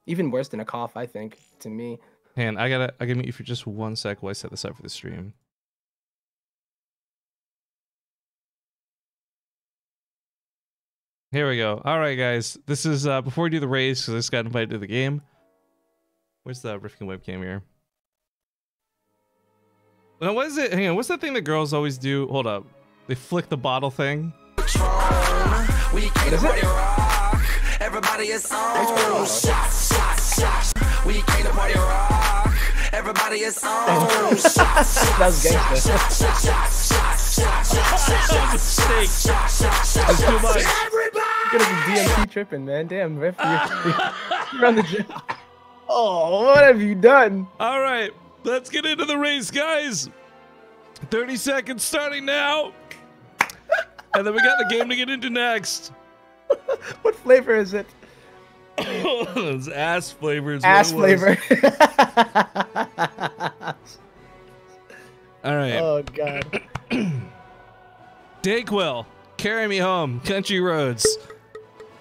even worse than a cough, I think, to me. And I gotta mute you for just 1 sec while I set this up for the stream. Here we go. All right, guys. This is before we do the race, because I just got invited to the game. Where's the freaking webcam here? Now, what is it? Hang on. What's that thing that girls always do? Hold up. They flick the bottle thing. What is it? Everybody is on. We came to party rock. Everybody is on. That was gangster. That's too much. You're gonna be DMT tripping, man. Damn, Riff, you're on the gym. Oh, what have you done? All right, let's get into the race, guys. 30 seconds starting now. And then we got the game to get into next. What flavor is it? It's ass flavors. Ass flavor. All right. Oh, God. Dayquil, carry me home. Country roads.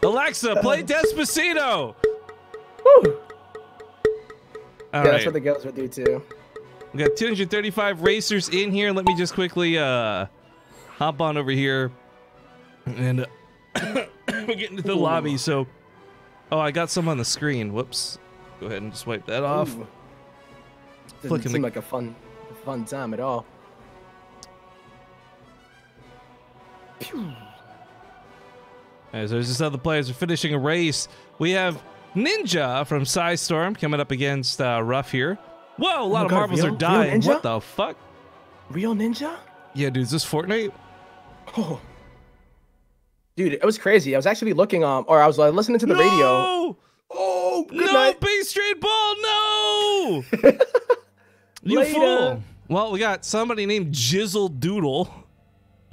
Alexa, play Despacito. Woo. All That's right. what the girls would do, too. We got 235 racers in here. Let me just quickly hop on over here. And we're getting to the lobby, so... Oh, I got some on the screen. Whoops. Go ahead and just wipe that off. Doesn't seem like a fun time at all. Pew. As there's just other players are finishing a race. We have Ninja from Psistorm coming up against Ruff here. Whoa, a lot of marbles are dying. What the fuck? Real Ninja? Yeah, dude, is this Fortnite? Oh. Dude, it was crazy. I was actually looking or I was listening to the radio. Oh, good night. Base Trade Ball, no! You fool. Well, we got somebody named Jizzle Doodle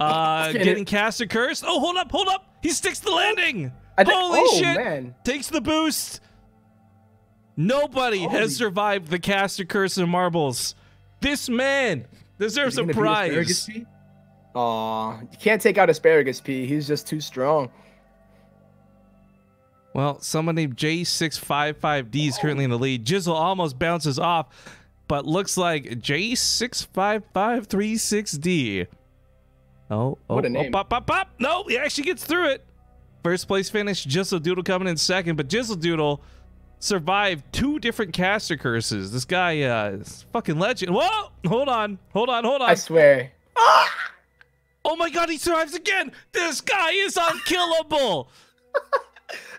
getting caster cursed. Oh, hold up. He sticks the landing. Holy shit. Man. Takes the boost. Nobody has survived the caster curse of marbles. This man deserves a prize. Aw, you can't take out Asparagus P. He's just too strong. Well, someone named J655D is currently in the lead. Jizzle almost bounces off, but looks like J65536D. What a name. Pop. No, he actually gets through it. First place finish, Jizzle Doodle coming in second, but Jizzle Doodle survived 2 different caster curses. This guy is fucking legend. Whoa! Hold on. I swear. Oh my god, he survives again! This guy is unkillable!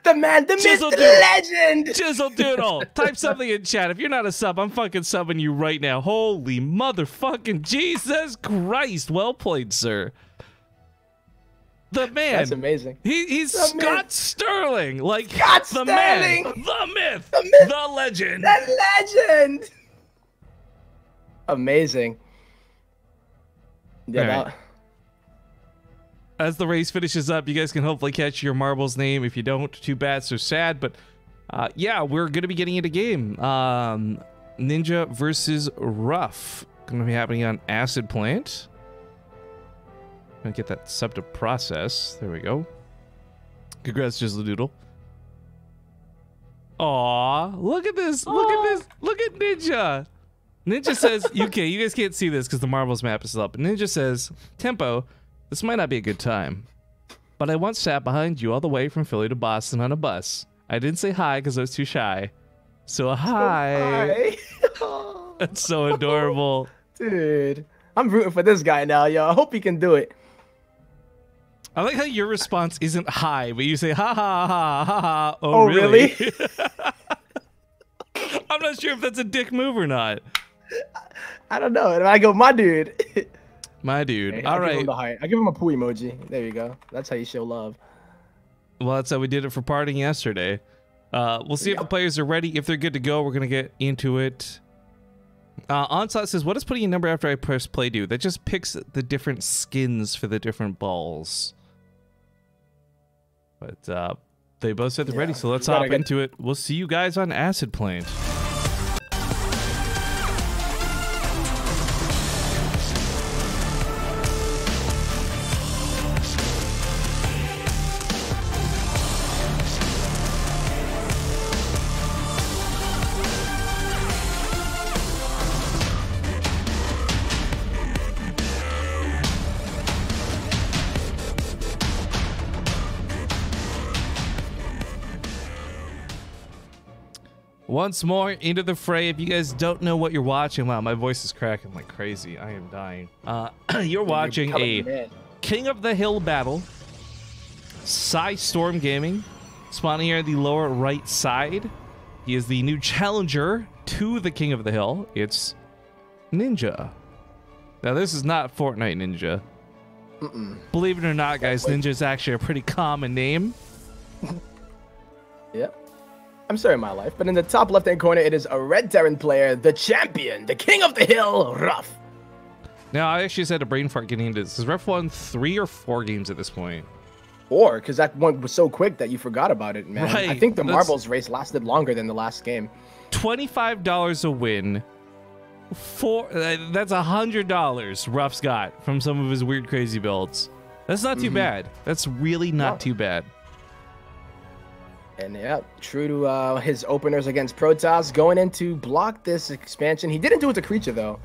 The man, the myth, the legend! Jizzle Doodle, type something in chat. If you're not a sub, I'm fucking subbing you right now. Holy motherfucking Jesus Christ. Well played, sir. The man. That's amazing. He's Scott Sterling. Like, Scott the Sterling! man, the myth, the legend. The legend! Amazing. Yeah, right. As the race finishes up, you guys can hopefully catch your marbles name. If you don't, too bad, so sad. But yeah, we're going to be getting into game. Ninja versus Ruff. Going to be happening on Acid Plant. Going to get that sub to process. There we go. Congrats, Jizzle Doodle. Aw, look at this. Look at this. Look at Ninja. Ninja says, okay, you guys can't see this because the marbles map is up. Ninja says, Tempo, this might not be a good time, but I once sat behind you all the way from Philly to Boston on a bus. I didn't say hi because I was too shy. So hi. That's so adorable. Dude, I'm rooting for this guy now, yo. I hope he can do it. I like how your response isn't hi, but you say ha ha ha ha ha. Oh, really? I'm not sure if that's a dick move or not. I don't know. And I go, my dude. My dude. Okay, all right. Give him the heart. I give him a poo emoji. There you go. That's how you show love. Well, that's how we did it for partying yesterday. We'll see if the players are ready. If they're good to go, we're going to get into it. Onslaught says, what does putting a number after I press play do? That just picks the different skins for the different balls. But they both said they're ready, so let's hop into it. We'll see you guys on Acid Plane. Once more into the fray. If you guys don't know what you're watching, wow, my voice is cracking like crazy. I am dying. You're watching a King of the Hill battle. Psistorm Gaming, spawning here in the lower right side. He is the new challenger to the King of the Hill. It's Ninja. Now, this is not Fortnite Ninja. Believe it or not, guys, Ninja is actually a pretty common name. Yep. I'm sorry, my life, but in the top left-hand corner, it is a Red Terran player, the champion, the King of the Hill, Ruff. Now, I actually just had a brain fart getting into this. Has Ruff won 3 or 4 games at this point? 4, because that one was so quick that you forgot about it, man. Right. I think the marbles race lasted longer than the last game. $25 a win. That's $100 Ruff's got from some of his weird, crazy builds. That's not too bad. That's really not too bad. And yeah, true to his openers against Protoss, going in to block this expansion. He didn't do it to Creature, though.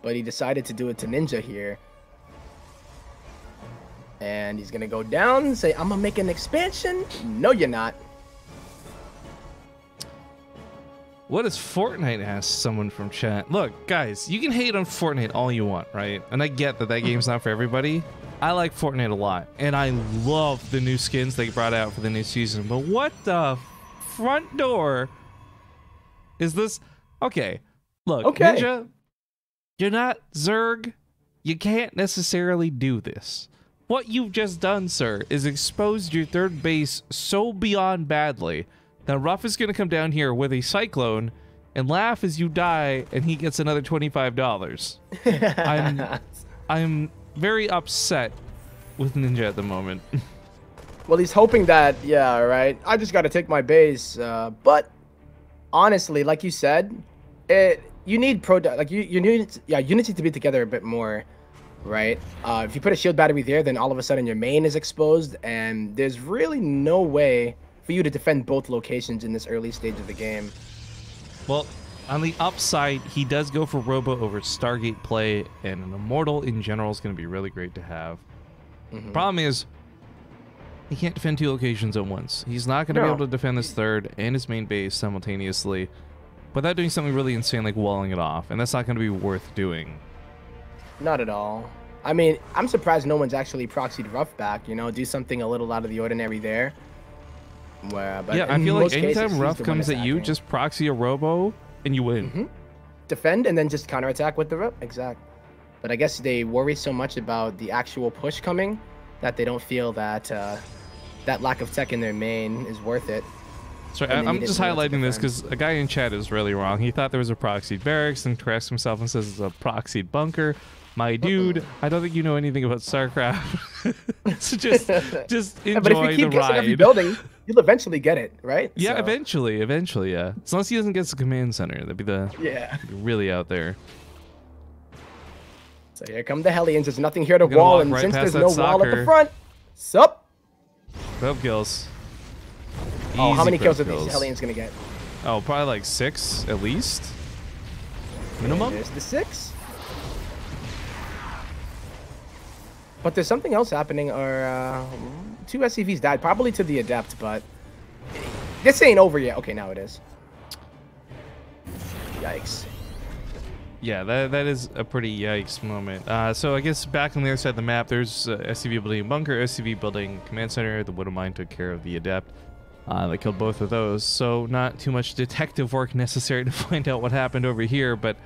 But he decided to do it to Ninja here. And he's going to go down and say, I'm going to make an expansion. No, you're not. What does Fortnite ask someone from chat? Look, guys, you can hate on Fortnite all you want, right? And I get that that game's not for everybody. I like Fortnite a lot, and I love the new skins they brought out for the new season. But what the front door is this? Okay, look, Ninja, you're not Zerg. You can't necessarily do this. What you've just done, sir, is exposed your third base so beyond badly that Ruff is going to come down here with a Cyclone and laugh as you die, and he gets another $25. I'm very upset with Ninja at the moment. Well, he's hoping that, yeah, right. I just got to take my base. But honestly, like you said, you need Unity to be together a bit more, right? If you put a shield battery there, then all of a sudden your main is exposed, and there's really no way for you to defend both locations in this early stage of the game. Well, on the upside, he does go for Robo over Stargate play, and an Immortal in general is going to be really great to have. Problem is, he can't defend 2 locations at once. He's not going to be able to defend this third and his main base simultaneously without doing something really insane like walling it off, and that's not going to be worth doing. Not at all. I mean, I'm surprised no one's actually proxied Ruff back, you know, do something a little out of the ordinary there. But yeah, I feel like anytime Ruff comes at you, just proxy a Robo and you win. Defend and then just counterattack with the Ruff. Exact. But I guess they worry so much about the actual push coming that they don't feel that that lack of tech in their main is worth it. Sorry, I'm just highlighting this because a guy in chat is really wrong. He thought there was a proxied barracks and corrects himself and says it's a proxied bunker. My dude, I don't think you know anything about StarCraft. So just enjoy but if you keep guessing every building, you'll eventually get it, right? Yeah, so. eventually, yeah. As long as he doesn't get the command center, that'd be really out there. So here come the Hellions. There's nothing here to wall, and since there's no wall at the front, sup? 12 kills. Oh, how many kills are these Hellions gonna get? Oh, probably like 6 at least. Minimum. There's the 6. But there's something else happening. Or 2 SCVs died, probably to the Adept, but this ain't over yet. Okay, now it is. Yikes. Yeah, that is a pretty yikes moment. So I guess back on the other side of the map, there's SCV building bunker, SCV building command center. The Widow Mine took care of the Adept. They killed both of those, so not too much detective work necessary to find out what happened over here. But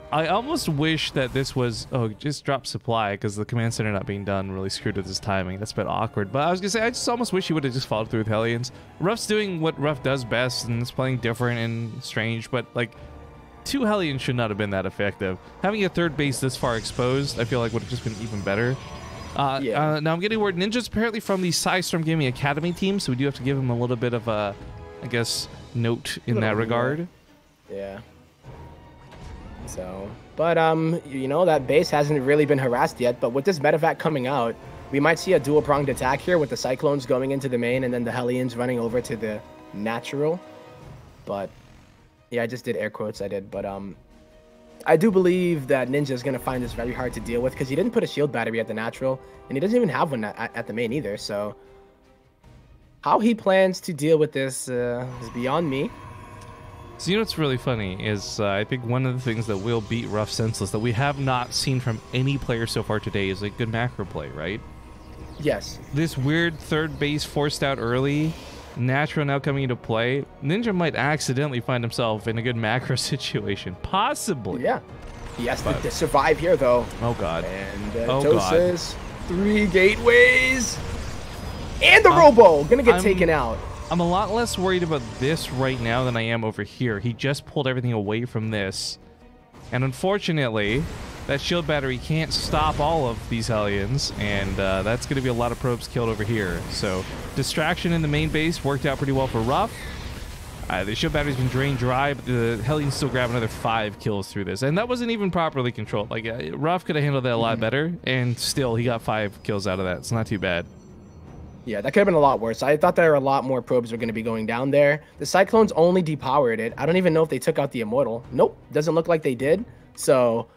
I almost wish that this was, just drop supply, because the command center not being done really screwed with his timing. That's a bit awkward. But I was going to say, I just almost wish he would have just followed through with Hellions. Ruff's doing what Ruff does best, and it's playing different and strange, but, like, 2 Hellions should not have been that effective. Having a third base this far exposed, I feel like would have just been even better. Now I'm getting word Ninja's apparently from the Psistorm Gaming Academy team, so we do have to give him a little bit of a, I guess, note in that regard. Yeah. So, but you know, that base hasn't really been harassed yet, but with this medevac coming out, we might see a dual-pronged attack here with the Cyclones going into the main and then the Hellions running over to the natural. But yeah, I just did air quotes, but I do believe that Ninja is going to find this very hard to deal with because he didn't put a shield battery at the natural, and he doesn't even have one at the main either. So how he plans to deal with this is beyond me. So you know what's really funny is I think one of the things that will beat Ruff senseless that we have not seen from any player so far today is like good macro play, right? Yes. This weird third base forced out early, natural now coming into play. Ninja might accidentally find himself in a good macro situation, possibly. Yeah. He has to survive here though. Oh god. And Doses, 3 gateways, and the Robo gonna get taken out. I'm a lot less worried about this right now than I am over here. He just pulled everything away from this. And unfortunately, that shield battery can't stop all of these Hellions, and that's going to be a lot of probes killed over here. So, distraction in the main base worked out pretty well for Ruff. The shield battery's been drained dry, but the Hellions still grab another 5 kills through this. And that wasn't even properly controlled. Like, Ruff could have handled that a lot better, and still, he got 5 kills out of that. It's not too bad. Yeah, that could have been a lot worse. I thought there were a lot more probes were going to be going down there. The Cyclones only depowered it. I don't even know if they took out the Immortal. Nope, doesn't look like they did. So,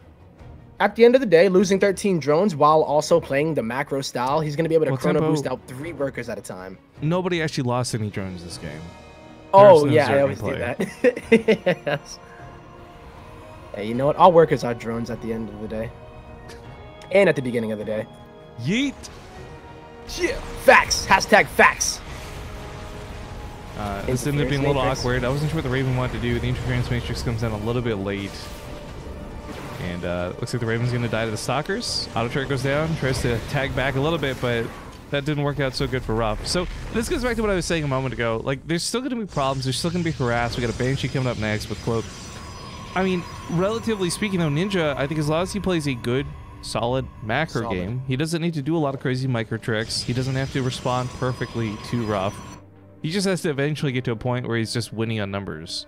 at the end of the day, losing 13 drones while also playing the macro style, he's going to be able to chrono boost out 3 workers at a time. Nobody actually lost any drones this game. Oh, yeah, I always do that. Yes. Hey, you know what? All workers are drones at the end of the day. And at the beginning of the day. Yeet! Yeah. Facts. Hashtag facts. This ended up being a little awkward. I wasn't sure what the Raven wanted to do. The interference matrix comes in a little bit late. And looks like the Raven's going to die to the Stalkers. Auto turret goes down, tries to tag back a little bit, but that didn't work out so good for Ruff. So this goes back to what I was saying a moment ago. Like, there's still going to be problems. There's still going to be harassed. We got a Banshee coming up next with Cloak. I mean, relatively speaking, though, Ninja, I think as long as he plays a good, solid macro game, he doesn't need to do a lot of crazy micro tricks. He doesn't have to respond perfectly to Ruff. He just has to eventually get to a point where he's just winning on numbers.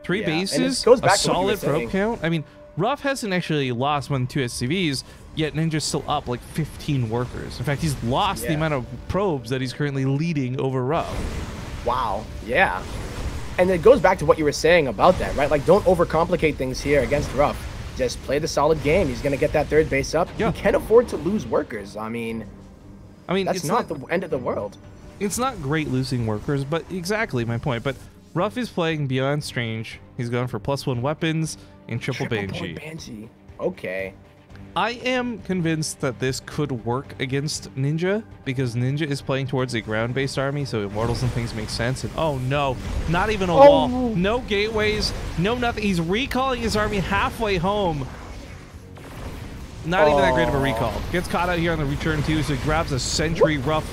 3 bases, a solid probe count. I mean, Ruff hasn't actually lost more than 2 SCVs, yet Ninja's still up like 15 workers. In fact, he's lost the amount of probes that he's currently leading over Ruff. Wow. Yeah. And it goes back to what you were saying about that, right? Like, don't overcomplicate things here against Ruff. Just play the solid game. He's going to get that third base up. Yeah. He can't afford to lose workers. I mean, that's not the end of the world. It's not great losing workers, but exactly my point. But Ruff is playing beyond strange. He's going for +1 weapons and triple Banshee. Okay. I am convinced that this could work against Ninja, because Ninja is playing towards a ground-based army, so Immortals and things make sense. And oh no, not even a wall. No gateways, no nothing. He's recalling his army halfway home. Not even that great of a recall. Gets caught out here on the return too, so he grabs a sentry. Ruff.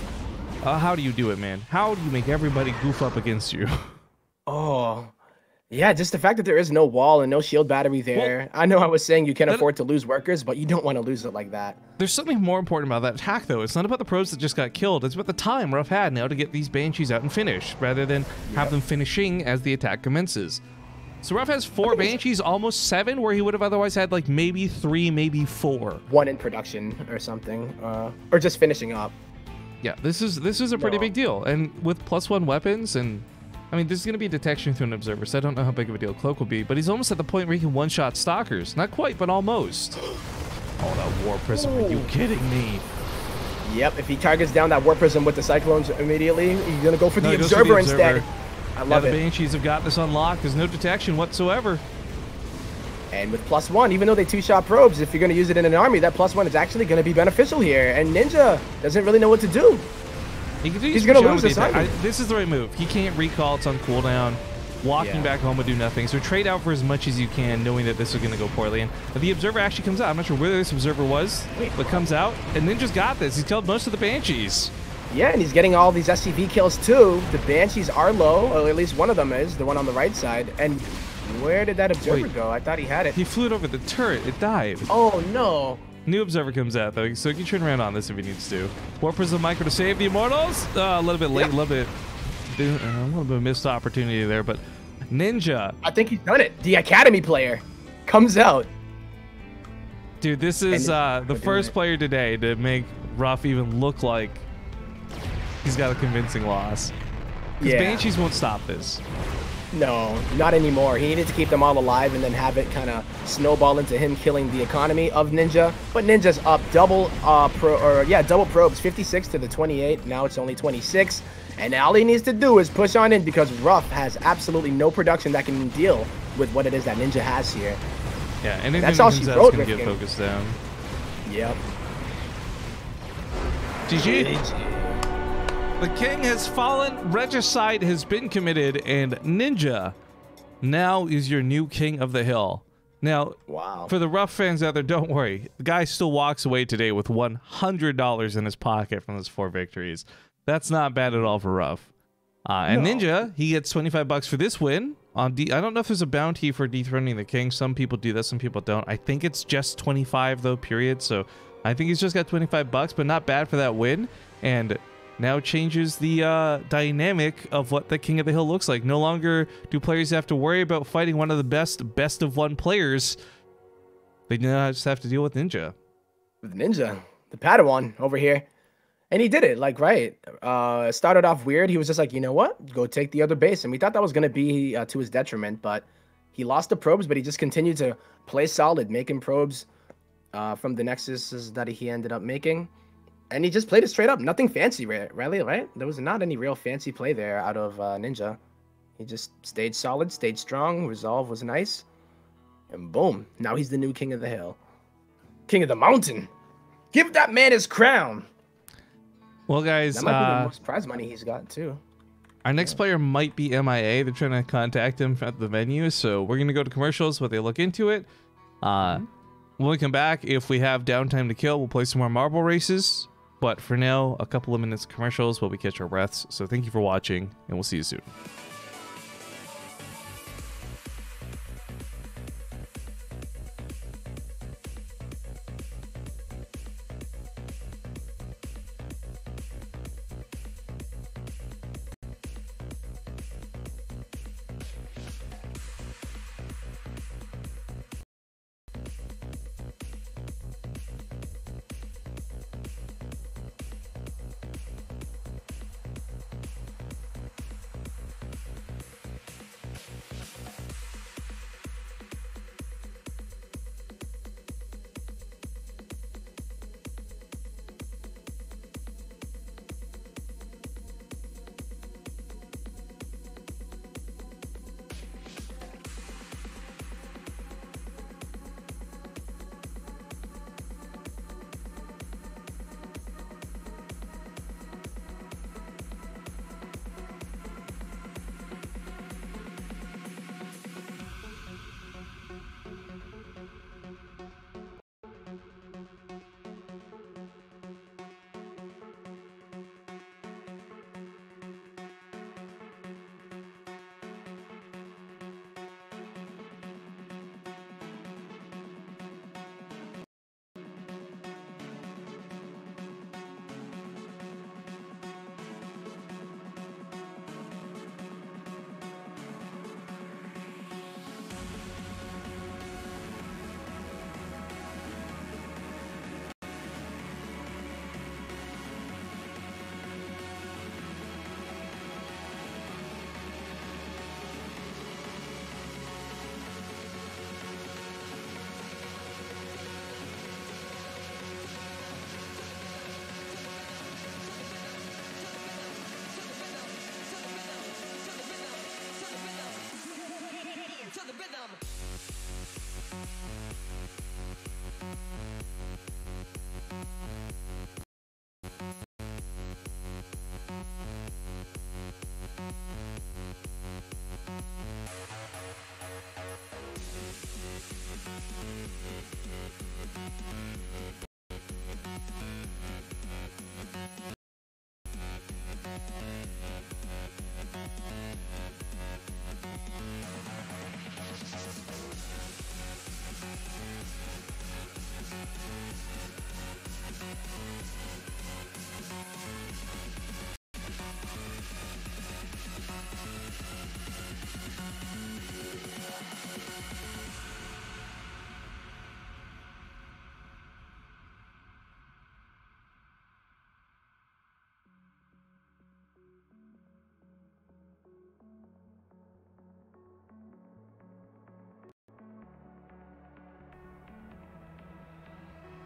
How do you do it, man? How do you make everybody goof up against you? Yeah, just the fact that there is no wall and no shield battery there. Well, I know I was saying you can't afford to lose workers, but you don't want to lose it like that. There's something more important about that attack, though. It's not about the pros that just got killed. It's about the time Ruff had now to get these Banshees out and finish, rather than have them finishing as the attack commences. So Ruff has 4 Banshees, almost 7, where he would have otherwise had like maybe 3, maybe 4. 1 in production or something, or just finishing up. Yeah, this is a pretty big deal, and with +1 weapons, and I mean, there's going to be detection through an observer, so I don't know how big of a deal Cloak will be, but he's almost at the point where he can one-shot Stalkers. Not quite, but almost. Oh, that War Prism, are you kidding me? Yep, if he targets down that War Prism with the Cyclones immediately, he's going to go for the Observer instead. I love it. The Banshees have got this unlocked. There's no detection whatsoever. And with +1, even though they 2-shot probes, if you're going to use it in an army, that +1 is actually going to be beneficial here. And Ninja doesn't really know what to do. He's going to lose this. This is the right move. He can't recall. It's on cooldown. walking back home would do nothing. So trade out for as much as you can, knowing that this is going to go poorly. And the Observer actually comes out. I'm not sure where this Observer was, but comes out. And Ninja's got this. He's killed most of the Banshees. Yeah, and he's getting all these SCV kills too. The Banshees are low, or at least one of them is, the one on the right side. And where did that Observer go? I thought he had it. He flew it over the turret. It died. Oh, no. New Observer comes out, though, so he can turn around on this if he needs to. Warpers the micro to save the Immortals. A little bit late, a little bit of missed opportunity there, but Ninja. I think he's done it. The Academy player comes out. Dude, this is the first player today to make Ruff even look like he's got a convincing loss. Because Banshees won't stop this. No, not anymore. He needed to keep them all alive and then have it kind of snowball into him killing the economy of Ninja. But Ninja's up double probes, 56 to the 28. Now it's only 26. And all he needs to do is push on in because Ruff has absolutely no production that can deal with what it is that Ninja has here. Yeah, and that's all she wrote with get focused down. Yep. GG. The king has fallen, regicide has been committed, and Ninja now is your new king of the hill. Now, for the Ruff fans out there, don't worry. The guy still walks away today with $100 in his pocket from his 4 victories. That's not bad at all for Ruff. And Ninja, he gets $25 for this win. I don't know if there's a bounty for dethroning the king. Some people do that, some people don't. I think it's just 25 though, period. So I think he's just got $25, but not bad for that win. And now changes the dynamic of what the King of the Hill looks like. No longer do players have to worry about fighting one of the best of one players. They now just have to deal with Ninja. With Ninja, the Padawan over here. And he did it, like, right. Started off weird. He was just like, you know what? Go take the other base. And we thought that was going to be to his detriment, but he lost the probes, but he just continued to play solid, making probes from the Nexuses that he ended up making. And he just played it straight up. Nothing fancy, really, right? There was not any real fancy play there out of Ninja. He just stayed solid, stayed strong. Resolve was nice. And boom. Now he's the new king of the hill. King of the mountain. Give that man his crown. Well, guys. That might be the most prize money he's got, too. Our next player might be MIA. They're trying to contact him at the venue. So we're going to go to commercials while they look into it. When we come back, if we have downtime to kill, we'll play some more marble races. But for now, a couple of minutes of commercials while we catch our breaths. So thank you for watching, and we'll see you soon.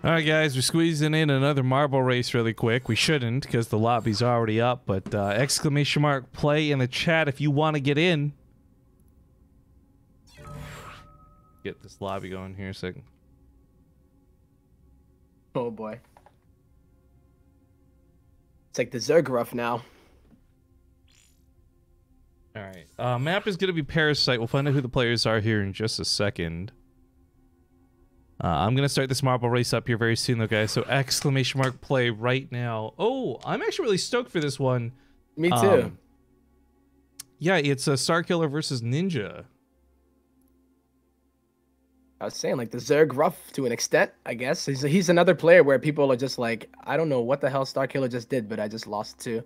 All right, guys, we're squeezing in another marble race really quick. We shouldn't because the lobby's already up, but exclamation mark play in the chat if you want to get in. Get this lobby going here a second. Oh boy. It's like the Zergruff now. All right. Map is going to be Parasite. We'll find out who the players are here in just a second. I'm going to start this marble race up here very soon, though, guys. So exclamation mark play right now. Oh, I'm actually really stoked for this one. Me too. Yeah, it's a Starkiller versus Ninja. I was saying, like, the Zergruff to an extent, I guess. He's another player where people are just like, I don't know what the hell Starkiller just did, but I just lost to.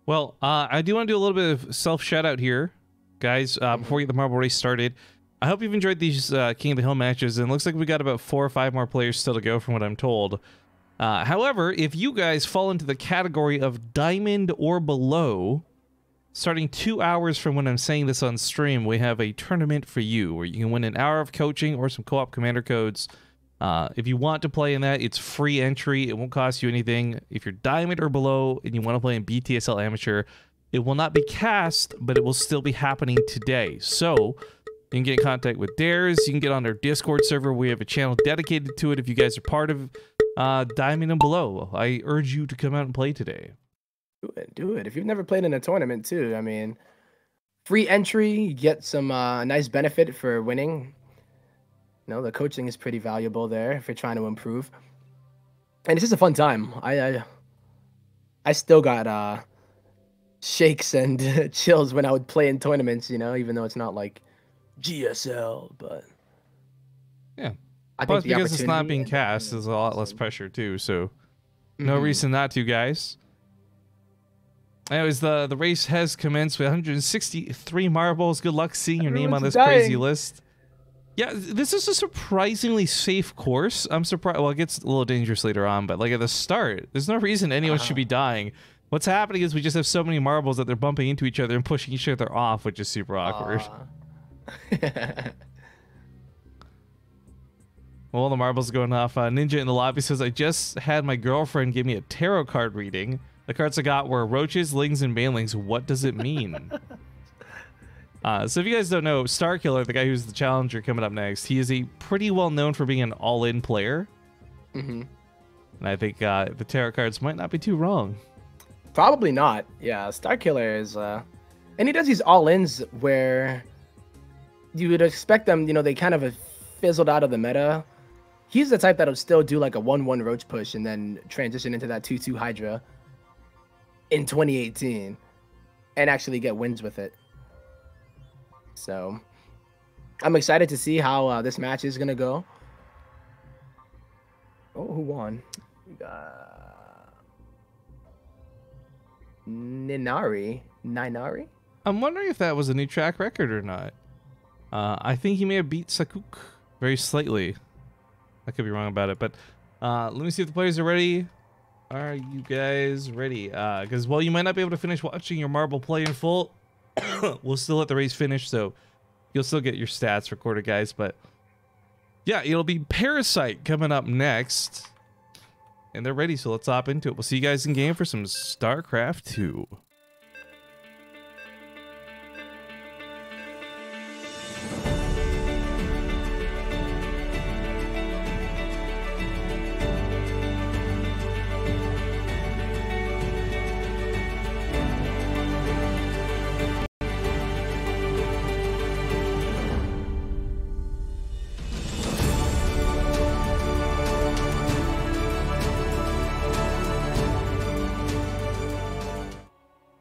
Well, I do want to do a little bit of self-shout-out here, guys, before we get the marble race started. I hope you've enjoyed these King of the Hill matches, and it looks like we got about 4 or 5 more players still to go from what I'm told. However, if you guys fall into the category of Diamond or below, starting 2 hours from when I'm saying this on stream, we have a tournament for you where you can win an hour of coaching or some co-op commander codes. If you want to play in that, it's free entry. It won't cost you anything. If you're Diamond or below and you want to play in BTSL Amateur, it will not be cast, but it will still be happening today. So you can get in contact with Dares. You can get on their Discord server. We have a channel dedicated to it if you guys are part of Diamond and below. I urge you to come out and play today. Do it. If you've never played in a tournament, too, I mean, free entry, you get some nice benefit for winning. You know, the coaching is pretty valuable there if you're trying to improve. And it's just a fun time. I still got shakes and chills when I would play in tournaments, you know, even though it's not like GSL, but yeah. I Plus, think because it's not being cast, there's a lot less pressure too, so no reason not to, guys. Anyways, the race has commenced with 163 marbles. Good luck seeing your name on this crazy list. Yeah, this is a surprisingly safe course. I'm surprised. Well, it gets a little dangerous later on, but like at the start, there's no reason anyone should be dying. What's happening is we just have so many marbles that they're bumping into each other and pushing each other off, which is super awkward. Well, the marbles going off. Ninja in the lobby says, I just had my girlfriend give me a tarot card reading. The cards I got were roaches, lings, and banelings. What does it mean? So if you guys don't know, Starkiller, the guy who's the challenger coming up next, he is a pretty well known for being an all-in player. And I think the tarot cards might not be too wrong. Probably not. Yeah, Starkiller is... and he does these all-ins where you would expect them, you know, they kind of fizzled out of the meta. He's the type that'll still do like a 1-1 roach push and then transition into that 2-2 Hydra in 2018 and actually get wins with it. So I'm excited to see how this match is going to go. Oh, who won? We got Ninari. I'm wondering if that was a new track record or not. I think he may have beat Sakuk very slightly. I could be wrong about it, but let me see if the players are ready. Are you guys ready? Because while you might not be able to finish watching your marble play in full, we'll still let the race finish, so you'll still get your stats recorded, guys. But yeah, it'll be Parasite coming up next, and they're ready, so let's hop into it. We'll see you guys in game for some StarCraft 2.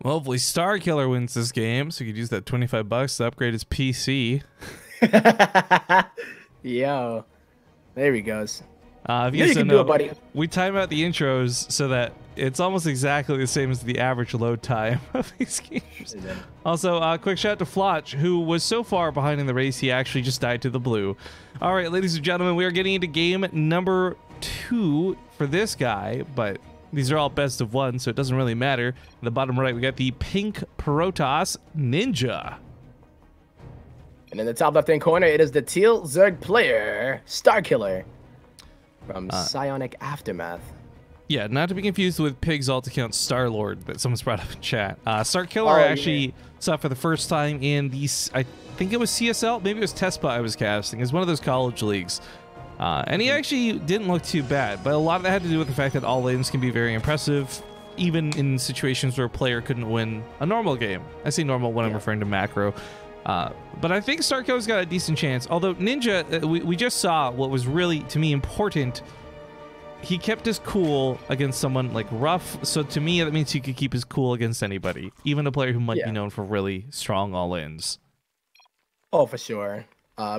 Well, hopefully Star Killer wins this game, so he could use that $25 to upgrade his PC. Yo, there he goes. If you can do it, buddy. We time out the intros so that it's almost exactly the same as the average load time of these games. Also, quick shout out to Flotch, who was so far behind in the race, he actually just died to the blue. All right, ladies and gentlemen, we are getting into game number 2 for this guy, but these are all best of 1, so it doesn't really matter. In the bottom right, we got the pink Protoss Ninja. And in the top left-hand corner, it is the teal Zerg player, Star Killer, from Psionic Aftermath. Yeah, not to be confused with Pig's alt account Star-Lord that someone's brought up in chat. Star Killer I actually saw for the first time in the, I think it was CSL, maybe it was TESPA I was casting. It's one of those college leagues. And he actually didn't look too bad, but a lot of that had to do with the fact that all-ins can be very impressive, even in situations where a player couldn't win a normal game. I say normal when I'm referring to macro. But I think Star Killer's got a decent chance, although Ninja, we just saw what was really, to me, important. He kept his cool against someone like Ruff, so to me that means he could keep his cool against anybody, even a player who might be known for really strong all-ins. Oh, for sure.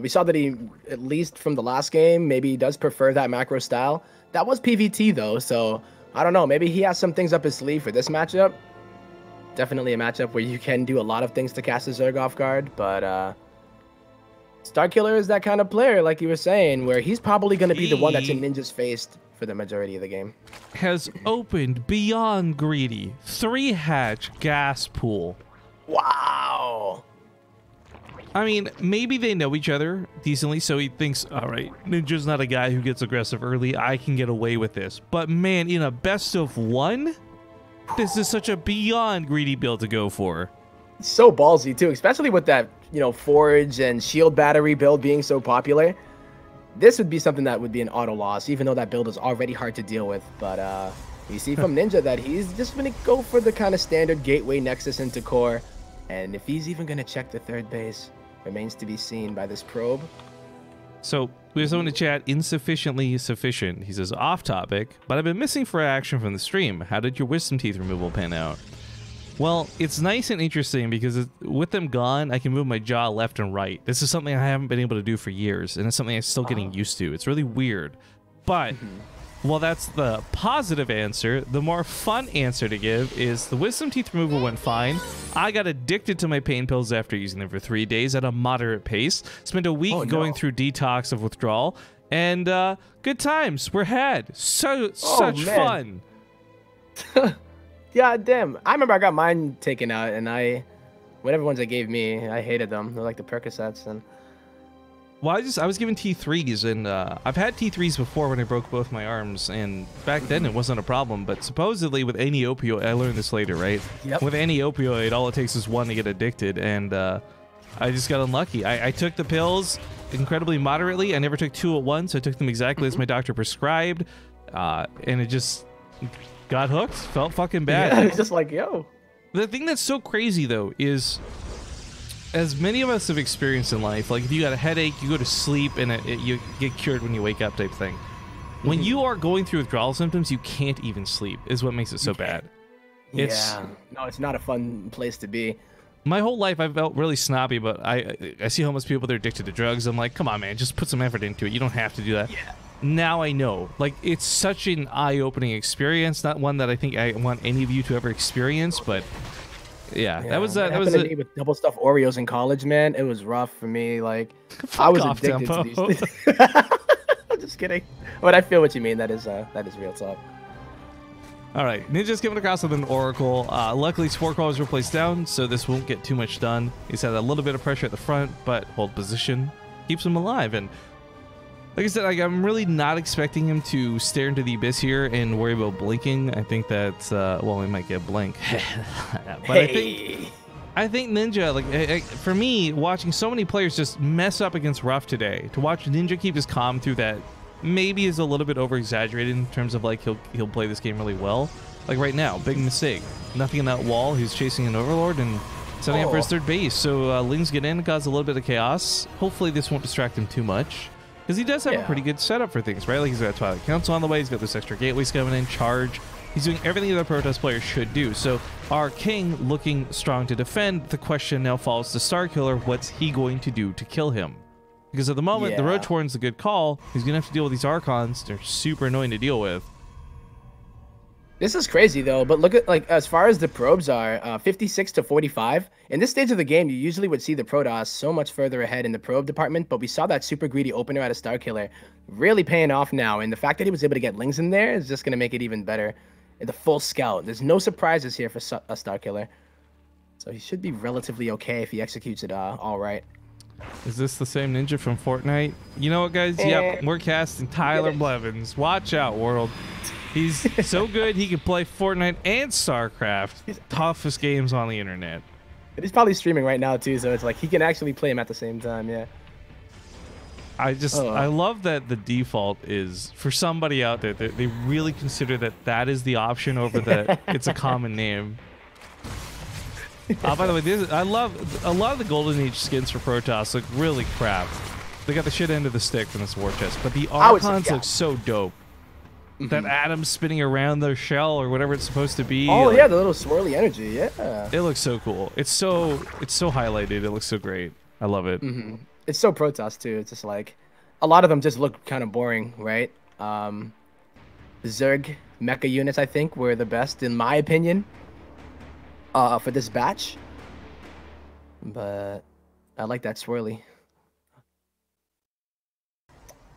We saw that he, at least from the last game, maybe he does prefer that macro style. That was PvT though, so I don't know. Maybe he has some things up his sleeve for this matchup. Definitely a matchup where you can do a lot of things to cast a Zerg off guard, but Star Killer is that kind of player, like you were saying, where he's probably going to be the one that's in Ninja's face for the majority of the game. Has opened beyond greedy 3-hatch gas pool. Wow. I mean, maybe they know each other decently, so he thinks, all right, Ninja's not a guy who gets aggressive early. I can get away with this. But man, in a best of 1, this is such a beyond greedy build to go for. So ballsy too, especially with that, you know, Forge and Shield Battery build being so popular. This would be something that would be an auto loss, even though that build is already hard to deal with. But you see from Ninja that he's just going to go for the kind of standard gateway Nexus into core. And if he's even going to check the third base, remains to be seen by this probe. So we have someone in the chat, insufficiently sufficient. He says, off topic, but I've been missing for action from the stream. How did your wisdom teeth removal pan out? Well, it's nice and interesting because with them gone, I can move my jaw left and right. This is something I haven't been able to do for years, and it's something I'm still getting used to. It's really weird. But while that's the positive answer, the more fun answer to give is the wisdom teeth removal went fine. I got addicted to my pain pills after using them for 3 days at a moderate pace. Spent a week going through detox of withdrawal, and good times were had. Such fun. Yeah, damn. I remember I got mine taken out, and whatever ones they gave me, I hated them. They're like the Percocets. And well, I was given T3s, and I've had T3s before when I broke both my arms, and back then it wasn't a problem. But supposedly with any opioid, I learned this later, right? Yep. With any opioid, all it takes is one to get addicted, and I just got unlucky. I took the pills incredibly moderately. I never took 2 at once. I took them exactly as my doctor prescribed, and it just got hooked. Felt fucking bad. Yeah, it's just like, yo. The thing that's so crazy, though, is as many of us have experienced in life, like if you got a headache, you go to sleep, and you get cured when you wake up type thing. When you are going through withdrawal symptoms, you can't even sleep, is what makes it so bad. No, it's not a fun place to be. My whole life, I've felt really snobby, but I see homeless people, they're addicted to drugs. I'm like, come on, man, just put some effort into it. You don't have to do that. Yeah. Now I know. Like, it's such an eye-opening experience. Not one that I think I want any of you to ever experience, but yeah, that was to me with double stuffed Oreos in college, man. It was rough for me. Like, I was addicted to these things. I'm just kidding. But I feel what you mean. That is real talk. All right, Ninja's coming across with an Oracle. Luckily, Spore Crawlers were placed down, so this won't get too much done. He's had a little bit of pressure at the front, but hold position keeps him alive. And like I said, I'm really not expecting him to stare into the abyss here and worry about blinking. I think that, well, we might get blink. But I think Ninja, like, for me, watching so many players just mess up against Ruff today, to watch Ninja keep his calm through that maybe is a little bit over-exaggerated in terms of, like, he'll play this game really well. Like right now, big mistake. Nothing in that wall. He's chasing an Overlord and setting up for his third base. So Lings get in and cause a little bit of chaos. Hopefully this won't distract him too much. Because he does have a pretty good setup for things, right? Like he's got Twilight Council on the way, he's got this extra gateways coming in, charge. He's doing everything that a Protoss player should do. So our king looking strong to defend. The question now falls to Starkiller. What's he going to do to kill him? Because at the moment, the Roach Warren's a good call. He's going to have to deal with these Archons. They're super annoying to deal with. This is crazy though, but look at, like, as far as the probes are, 56 to 45. In this stage of the game, you usually would see the Protoss so much further ahead in the probe department, but we saw that super greedy opener out of Starkiller really paying off now, and the fact that he was able to get Lings in there is just going to make it even better. The full scout, there's no surprises here for a Starkiller, so he should be relatively okay if he executes it all right. Is this the same ninja from Fortnite? You know what, guys? Yep, we're casting Tyler Blevins. Watch out, world. He's so good he can play Fortnite and StarCraft. Toughest games on the internet. And he's probably streaming right now too, so it's like he can actually play him at the same time. Yeah. I love that the default is for somebody out there that they really consider that is the option over that it's a common name. By the way, I love a lot of the Golden Age skins for Protoss look really crap. They got the shit end of the stick from this war chest, but the Archons look so dope. That atom spinning around their shell or whatever it's supposed to be. Oh, like, yeah, the little swirly energy. Yeah. It looks so cool. It's so highlighted. It looks so great. I love it. It's so Protoss too. It's just like a lot of them just look kind of boring, right? Zerg mecha units, I think, were the best in my opinion for this batch. But I like that swirly.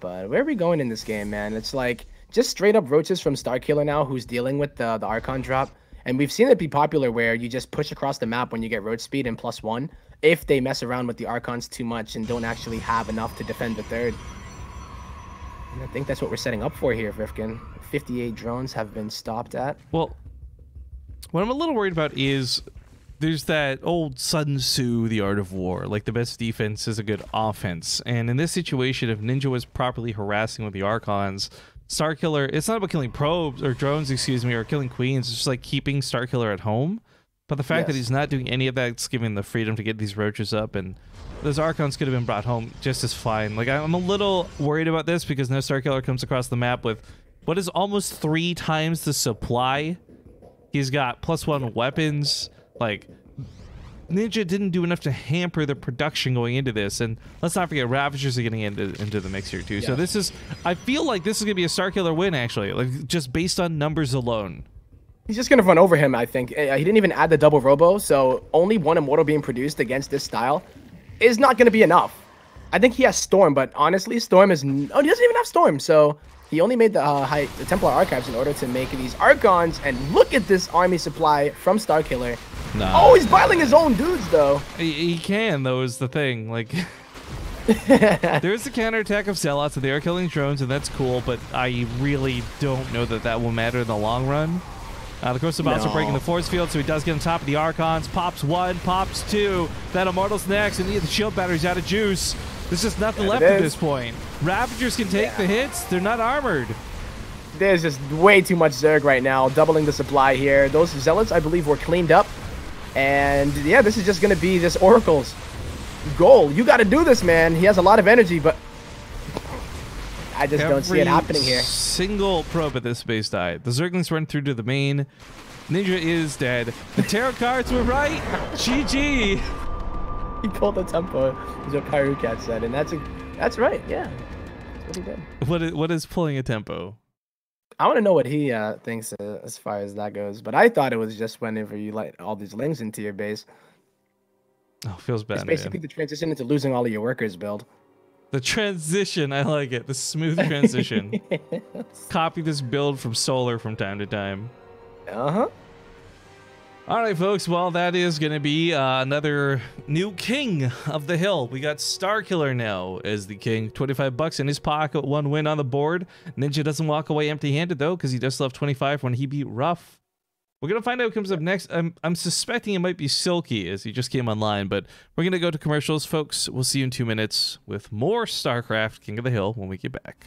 But where are we going in this game, man? It's like just straight up roaches from Starkiller now who's dealing with the Archon drop. And we've seen it be popular where you just push across the map when you get roach speed and +1 if they mess around with the Archons too much and don't actually have enough to defend the third. And I think that's what we're setting up for here, Rifkin. 58 drones have been stopped at. Well, what I'm a little worried about is there's that old Sun Tzu, the art of war. Like, the best defense is a good offense. And in this situation, if Ninja was properly harassing with the Archons, Starkiller, it's not about killing probes or drones, excuse me, or killing queens. It's just like keeping Starkiller at home. But the fact that he's not doing any of that, it's giving the freedom to get these roaches up, and those Archons could have been brought home just as fine. Like, I'm a little worried about this because now Starkiller comes across the map with what is almost 3 times the supply. He's got +1 weapons. Like, Ninja didn't do enough to hamper the production going into this, and let's not forget Ravagers are getting into the mix here too. Yeah. So this is, I feel like this is gonna be a Starkiller win actually, like just based on numbers alone. He's just gonna run over him, I think. He didn't even add the double robo, so only 1 immortal being produced against this style is not gonna be enough. I think he has Storm, but honestly, Storm is, oh, he doesn't even have Storm, so he only made the Templar Archives in order to make these Archons, and look at this army supply from Starkiller. No. Oh, he's biling his own dudes, though. He can, though, is the thing. Like, there's the counterattack of Zealots, and they are killing drones, and that's cool, but I really don't know that that will matter in the long run. The Corrosive Bots are breaking the force field, so he does get on top of the Archons. Pops 1, pops 2. That Immortal's next, and the shield battery's out of juice. There's just nothing left at this point. Ravagers can take the hits. They're not armored. There's just way too much Zerg right now, doubling the supply here. Those Zealots, I believe, were cleaned up. And yeah, this is just going to be this Oracle's goal. You got to do this, man. He has a lot of energy, but I just don't see it happening here. Single probe at this base died. The Zerglings run through to the main. Ninja is dead. The tarot cards were right. GG. He pulled the Temp0, as a Pyrocat said, and that's right. Yeah, that's what he did. What is pulling a Temp0? I want to know what he thinks as far as that goes, but I thought it was just whenever you let all these Lings into your base. Oh, feels bad. It's basically the transition into losing all of your workers build. The transition, I like it. The smooth transition. Copy this build from Solar from time to time. Uh-huh. All right, folks. Well, that is going to be another new king of the hill. We got Starkiller now as the king. $25 in his pocket, 1 win on the board. Ninja doesn't walk away empty-handed, though, because he does still have 25 when he beat Ruff. We're going to find out what comes up next. I'm suspecting it might be Silky, as he just came online, but we're going to go to commercials, folks. We'll see you in 2 minutes with more StarCraft King of the Hill when we get back.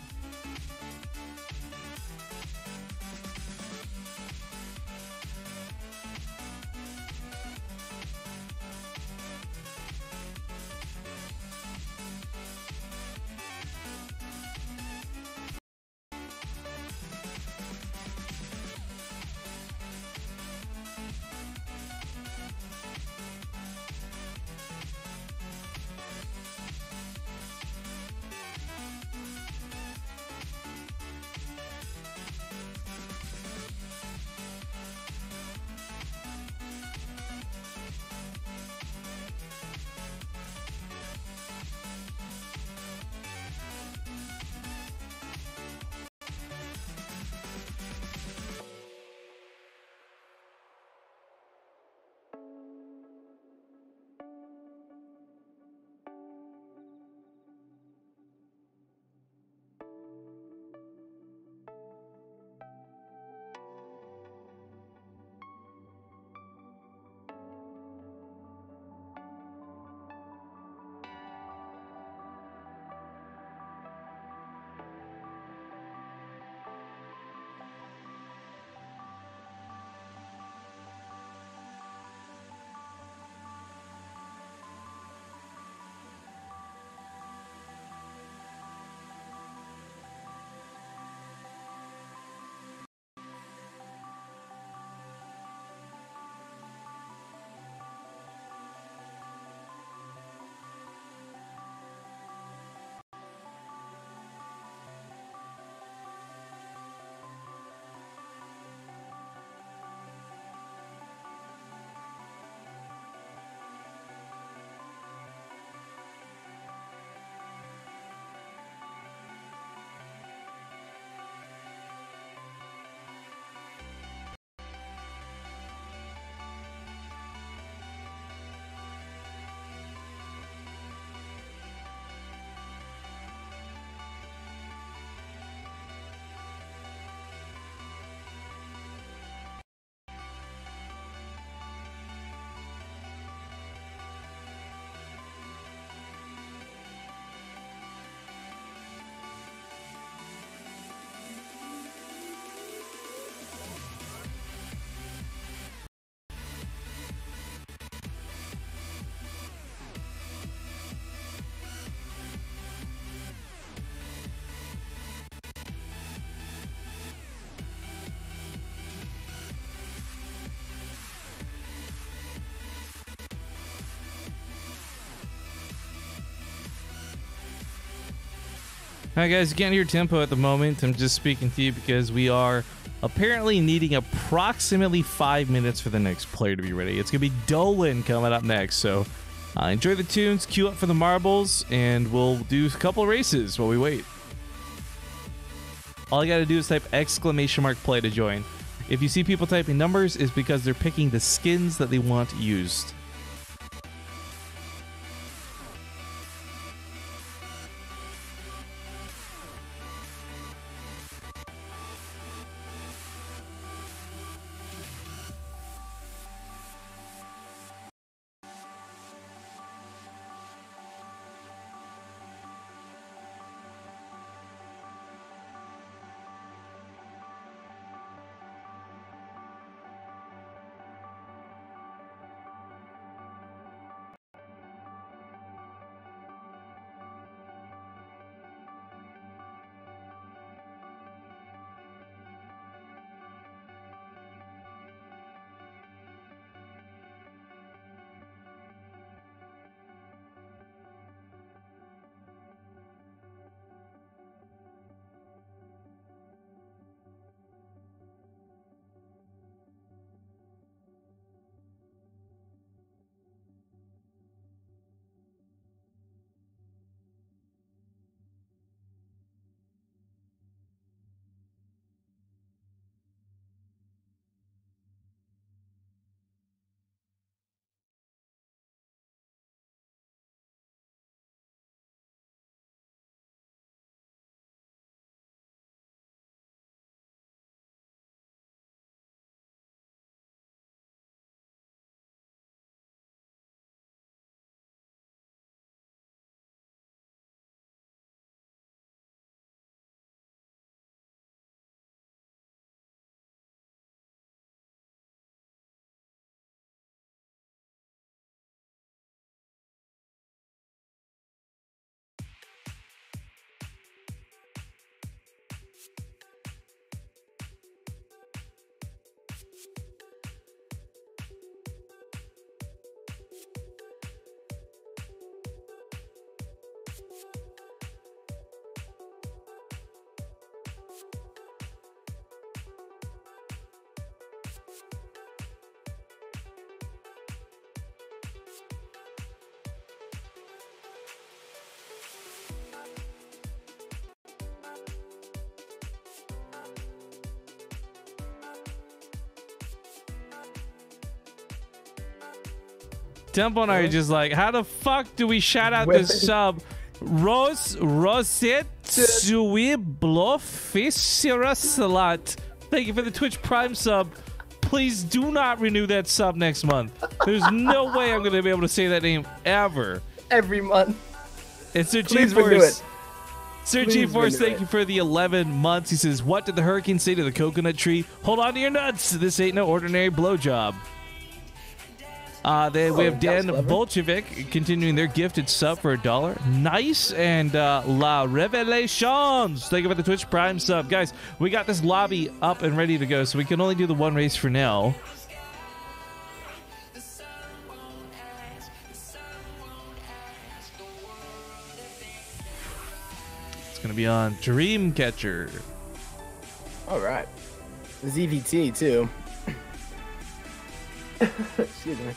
Alright guys, you can't hear Tempo at the moment. I'm just speaking to you because we are apparently needing approximately 5 minutes for the next player to be ready. It's going to be Dolan coming up next, so enjoy the tunes, queue up for the marbles, and we'll do a couple races while we wait. All you got to do is type !play to join. If you see people typing numbers, it's because they're picking the skins that they want used. Tempo and I are just like, how the fuck do we shout out this sub? Rosette Sui Bluff Salat. Thank you for the Twitch Prime sub. Please do not renew that sub next month. There's no way I'm going to be able to say that name ever. Every month. And Sir Please renew it. Sir G-Force, thank you for the 11 months. He says, what did the hurricane say to the coconut tree? Hold on to your nuts. This ain't no ordinary blowjob. Then we have Dan Bolchevik continuing their gifted sub for $1. Nice. And La Revelations. Thank you for the Twitch Prime sub. Guys, we got this lobby up and ready to go, so we can only do the one race for now. It's going to be on Dreamcatcher. All right. ZVT, too. Excuse me.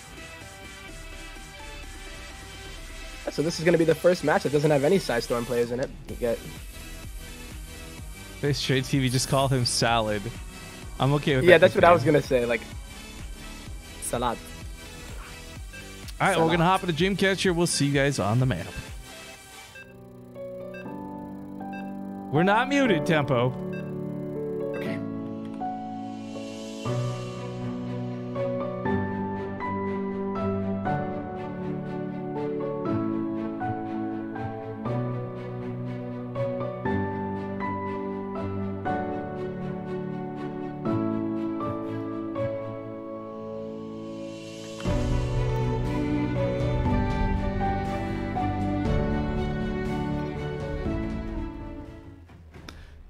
So this is going to be the first match that doesn't have any Psistorm players in it. You get BaseTradeTV, just call him Salad. I'm okay with that. Yeah, that's what I was going to say. Like, salad. All right, we're going to hop into Dreamcatcher. We'll see you guys on the map. We're not muted, Tempo. Okay.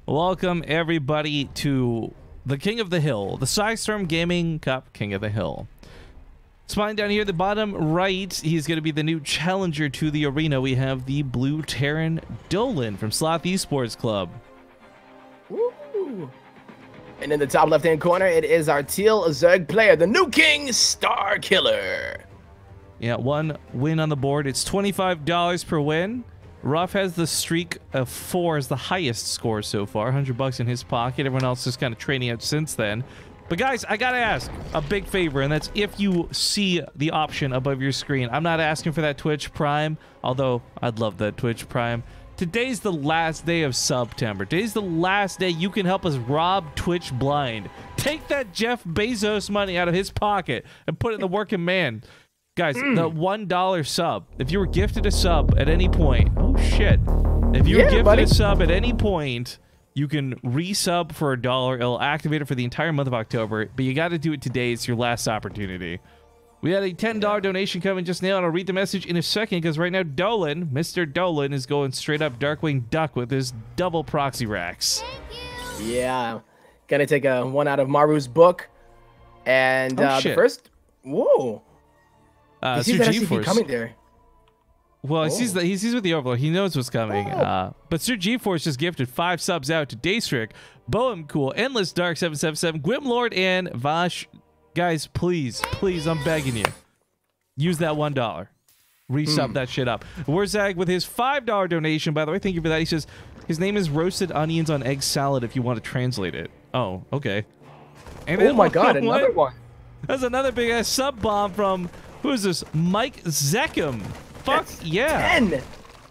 Welcome, everybody, to the King of the Hill, the Psistorm Gaming Cup King of the Hill. Spine down here at the bottom right, he's going to be the new challenger to the arena. We have the blue Terran Dolan from Sloth Esports Club. Woo. And in the top left-hand corner, it is our teal Zerg player, the new king, Star Killer. Yeah, 1 win on the board. It's $25 per win. Ruff has the streak of 4 as the highest score so far. $100 in his pocket. Everyone else is kind of trading out since then. But guys, I gotta ask a big favor, and that's if you see the option above your screen. I'm not asking for that Twitch Prime, although I'd love that Twitch Prime. Today's the last day of September. Today's the last day you can help us rob Twitch blind. Take that Jeff Bezos money out of his pocket and put it in the working man. Guys, the $1 sub. If you were gifted a sub at any point, oh shit. If you were gifted a sub at any point, you can resub for $1. It'll activate it for the entire month of October, but you got to do it today. It's your last opportunity. We had a $10 donation coming just now, and I'll read the message in a second because right now Dolan, Mr. Dolan, is going straight up Darkwing Duck with his double proxy racks. Yeah, gonna take a one out of Maru's book, and the first. Whoa. Sir GeForce coming there. Well, he sees with the Overlord. He knows what's coming. But Sir GeForce just gifted 5 subs out to Daystrick, Bohem Cool, Endless Dark 777, Gwimlord, and Vash. Guys, please, I'm begging you. Use that $1. Resub that shit up. Warzag with his $5 donation, by the way. Thank you for that. He says his name is Roasted Onions on Egg Salad if you want to translate it. Oh, okay. And oh my god, another one. That's another big ass sub bomb from, who is this? Mike Zeckham. Fuck yeah.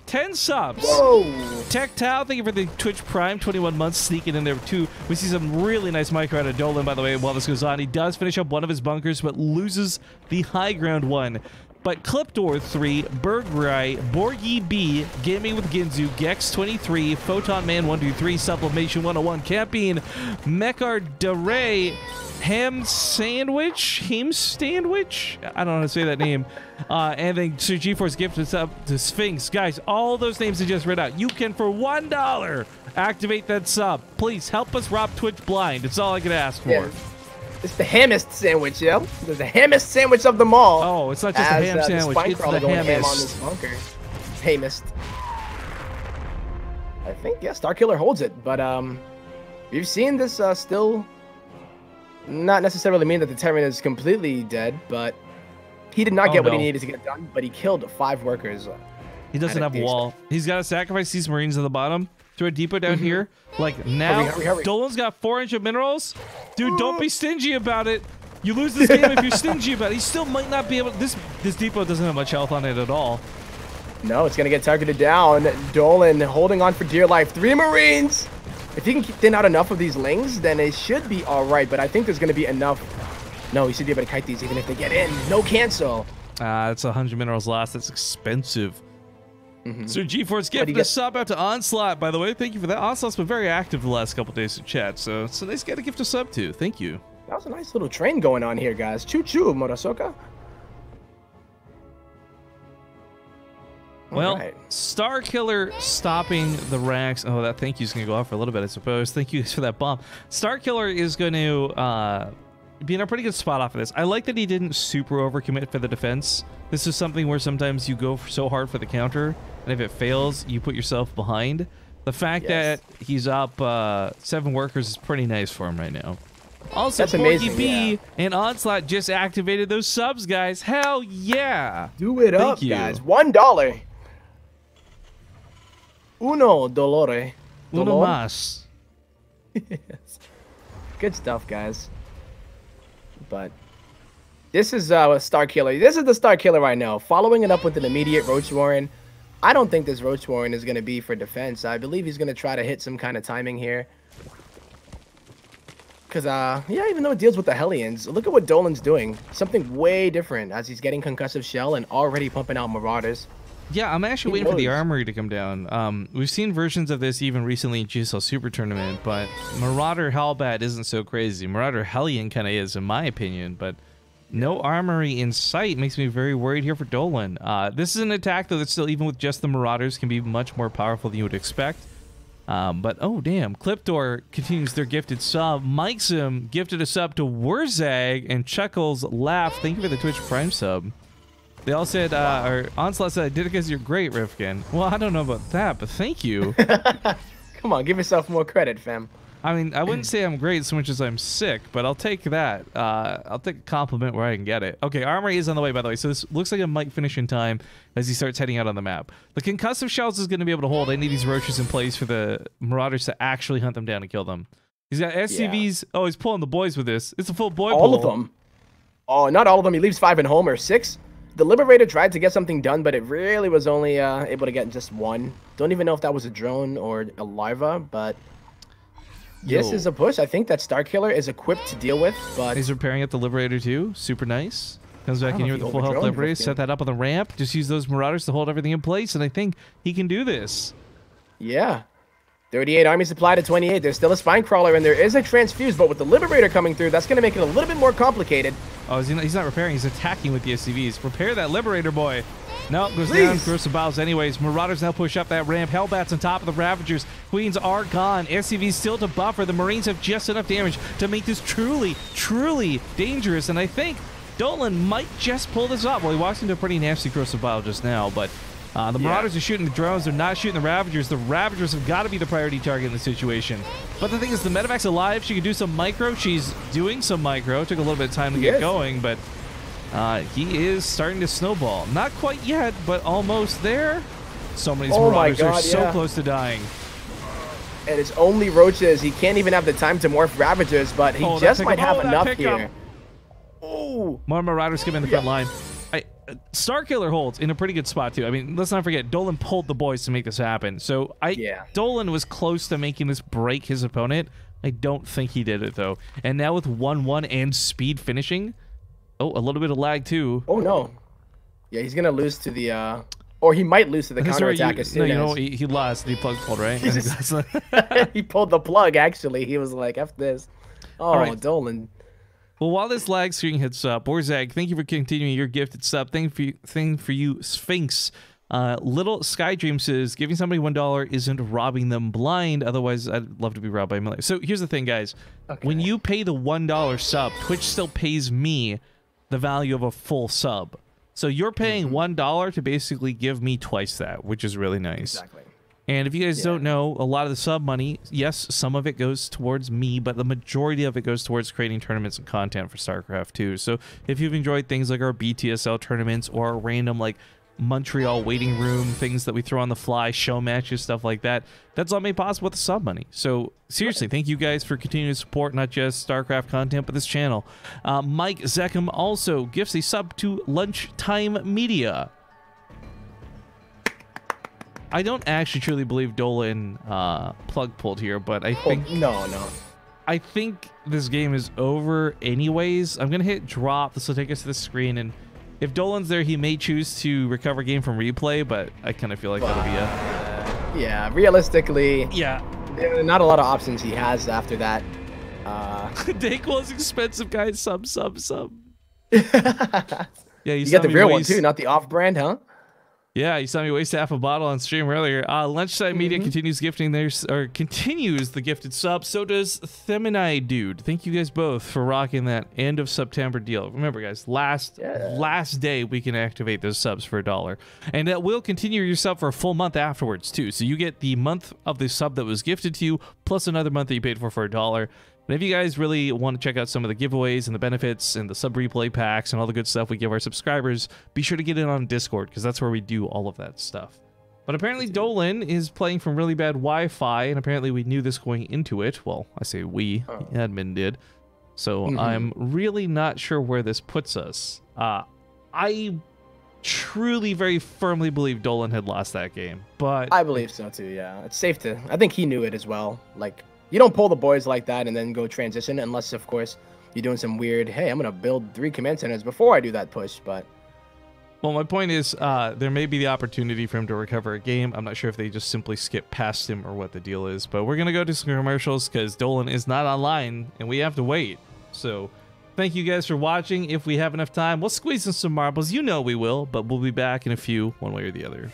10 subs. Whoa. Tech Tao, thank you for the Twitch Prime. 21 months sneaking in there too. We see some really nice micro out of Dolan, by the way, while this goes on. He does finish up one of his bunkers, but loses the high ground one. But Clipdoor 3, Bergrai, Borgie B, Gaming with Ginzu, Gex 23, Photon Man 123, Sublimation 101, Camping, Mechar DeRay, Ham Sandwich? I don't know how to say that name. And then Sir GeForce gifted up to Sphinx. Guys, all those names I just read out. You can, for $1, activate that sub. Please help us rob Twitch blind. It's all I could ask for. Yeah. It's the hammest sandwich, yo. It's the hammest sandwich of them all. Oh, it's not just a ham sandwich. It's the ham on this bunker. Hamest. I think, yeah, Starkiller holds it. But we've seen this still not necessarily mean that the Terran is completely dead, but he did not get what he needed to get done, but he killed 5 workers. He doesn't have a wall. He's got to sacrifice these Marines at the bottom. Throw a depot down here. Like now, hurry. Dolan's got 4 inch of minerals. Dude, don't be stingy about it. You lose this game if you're stingy about it. He still might not be able to. This depot doesn't have much health on it at all. No, it's going to get targeted down. Dolan holding on for dear life. 3 Marines. If he can thin out enough of these lings, then it should be all right. But I think there's going to be enough. No, he should be able to kite these even if they get in. No cancel. It's 100 minerals lost. That's expensive. So GeForce gifted a sub out to Onslaught, by the way. Thank you for that. Onslaught's been very active the last couple days of chat, so it's a nice guy to gift a sub to. Thank you. That was a nice little train going on here, guys. Choo-choo, Murasoka. Well, Starkiller stopping the racks. Oh, that thank you's going to go off for a little bit, I suppose. Thank you for that bomb. Starkiller is going to be in a pretty good spot off of this. I like that he didn't super overcommit for the defense. This is something where sometimes you go so hard for the counter, and if it fails, you put yourself behind. The fact that he's up 7 workers is pretty nice for him right now. Also, that's amazing, B and Onslaught just activated those subs, guys. Hell yeah! Do it up, guys. $1. Uno dolore. Uno más. Yes. Good stuff, guys. But this is Starkiller. This is the Starkiller right now. Following it up with an immediate Roach Warren. I don't think this Roach Warren is going to be for defense. I believe he's going to try to hit some kind of timing here. Because, yeah, even though it deals with the Hellions, look at what Dolan's doing. Something way different as he's getting Concussive Shell and already pumping out Marauders. Yeah, I'm actually waiting for the armory to come down. We've seen versions of this even recently in GSL Super Tournament, but Marauder Hellbat isn't so crazy. Marauder Hellion kind of is, in my opinion, but no armory in sight makes me very worried here for Dolan. This is an attack, though, that still, even with just the Marauders, can be much more powerful than you would expect. But oh damn, Clipdoor continues their gifted sub. Mike'sum gifted a sub to Wurzag, and Chuckles laughed. Thank you for the Twitch Prime sub. They all said, or Onslaught said, I did it because you're great, Rifkin. Well, I don't know about that, but thank you. Come on, give yourself more credit, fam. I mean, I wouldn't say I'm great so much as I'm sick, but I'll take that. I'll take a compliment where I can get it. Okay, Armory is on the way, by the way, so this looks like it might finish in time as he starts heading out on the map. The concussive shells is going to be able to hold. I need these roaches in place for the Marauders to actually hunt them down and kill them. He's got SCVs. Yeah. Oh, he's pulling the boys with this. It's a full boy pull. All of them. Oh, not all of them. He leaves 5 in home, or 6. The Liberator tried to get something done, but it really was only able to get just 1. Don't even know if that was a drone or a larva, but... This is a push. I think that Starkiller is equipped to deal with, but... He's repairing at the Liberator too. Super nice. Comes back in here with the full health Liberator. Set that up on the ramp. Just use those Marauders to hold everything in place, and I think he can do this. Yeah. 38 army supply to 28. There's still a Spine Crawler, and there is a Transfuse, but with the Liberator coming through, that's going to make it a little bit more complicated. Oh, he's not repairing. He's attacking with the SCVs. Repair that Liberator, boy. Nope, goes down. Corrosive Bows anyways. Marauders now push up that ramp. Hellbats on top of the Ravagers. Queens are gone. SCVs still to buffer. The Marines have just enough damage to make this truly, truly dangerous. And I think Dolan might just pull this up. Well, he walks into a pretty nasty Corrosive Bow just now, but the Marauders are shooting the drones. They're not shooting the Ravagers. The Ravagers have got to be the priority target in this situation. But the thing is, the Medevac's alive. She can do some micro. She's doing some micro. Took a little bit of time to get going, but... he is starting to snowball. Not quite yet, but almost there. So many Marauders are so close to dying. And it's only roaches. He can't even have the time to morph Ravagers, but he just might have enough here. Oh, more Marauders come in the front line. Starkiller holds in a pretty good spot too. I mean, let's not forget, Dolan pulled the boys to make this happen. So Dolan was close to making this break his opponent. I don't think he did it though. And now with 1-1 and speed finishing. Oh, a little bit of lag too. Oh no. Yeah, he's gonna lose to the or he might lose to the counterattack as soon as... No, you know, he lost. He pulled, right? He pulled the plug, actually. He was like, F this. Oh, right. Dolan. Well, while this lag screen hits up, Borzag, thank you for continuing your gifted sub. Thing for you, Sphinx. Little Skydream says, giving somebody $1 isn't robbing them blind. Otherwise, I'd love to be robbed by a million. So here's the thing, guys. Okay. When you pay the $1 sub, Twitch still pays me the value of a full sub. So you're paying $1 to basically give me twice that, which is really nice. Exactly. And if you guys don't know, a lot of the sub money, yes, some of it goes towards me, but the majority of it goes towards creating tournaments and content for StarCraft 2. So if you've enjoyed things like our BTSL tournaments or random like Montreal waiting room things that we throw on the fly, show matches, stuff like that, that's all made possible with the sub money. So seriously, thank you guys for continuing to support not just StarCraft content but this channel. Mike Zeckham also gifts a sub to Lunchtime Media. I don't actually truly believe Dolan plug pulled here, but I think no. I think this game is over anyways. I'm gonna hit drop. This will take us to the screen, and if Dolan's there, he may choose to recover game from replay, but I kind of feel like that'll be a... Yeah, realistically... Yeah. Not a lot of options he has after that. Dayquil's expensive, guys. Sub. Yeah, you get the real one, too, not the off-brand, huh? Yeah, you saw me waste half a bottle on stream earlier. Lunchtime Media continues gifting continues the gifted sub. So does Theminide Dude. Thank you guys both for rocking that end of September deal. Remember, guys, last day we can activate those subs for $1, and that will continue your sub for a full month afterwards too. So you get the month of the sub that was gifted to you, plus another month that you paid for $1. And if you guys really want to check out some of the giveaways and the benefits and the sub replay packs and all the good stuff we give our subscribers, be sure to get in on Discord, because that's where we do all of that stuff. But apparently Dolan is playing from really bad Wi-Fi, and apparently we knew this going into it. Well, I say we, the admin did. So I'm really not sure where this puts us. I truly very firmly believe Dolan had lost that game, but... I believe so too, yeah. It's safe to... I think he knew it as well. Like... You don't pull the boys like that and then go transition, unless, of course, you're doing some weird, hey, I'm going to build 3 command centers before I do that push, but... Well, my point is, there may be the opportunity for him to recover a game. I'm not sure if they just simply skip past him or what the deal is, but we're going to go to some commercials because Dolan is not online, and we have to wait. So, thank you guys for watching. If we have enough time, we'll squeeze in some marbles. You know we will, but we'll be back in a few, one way or the other.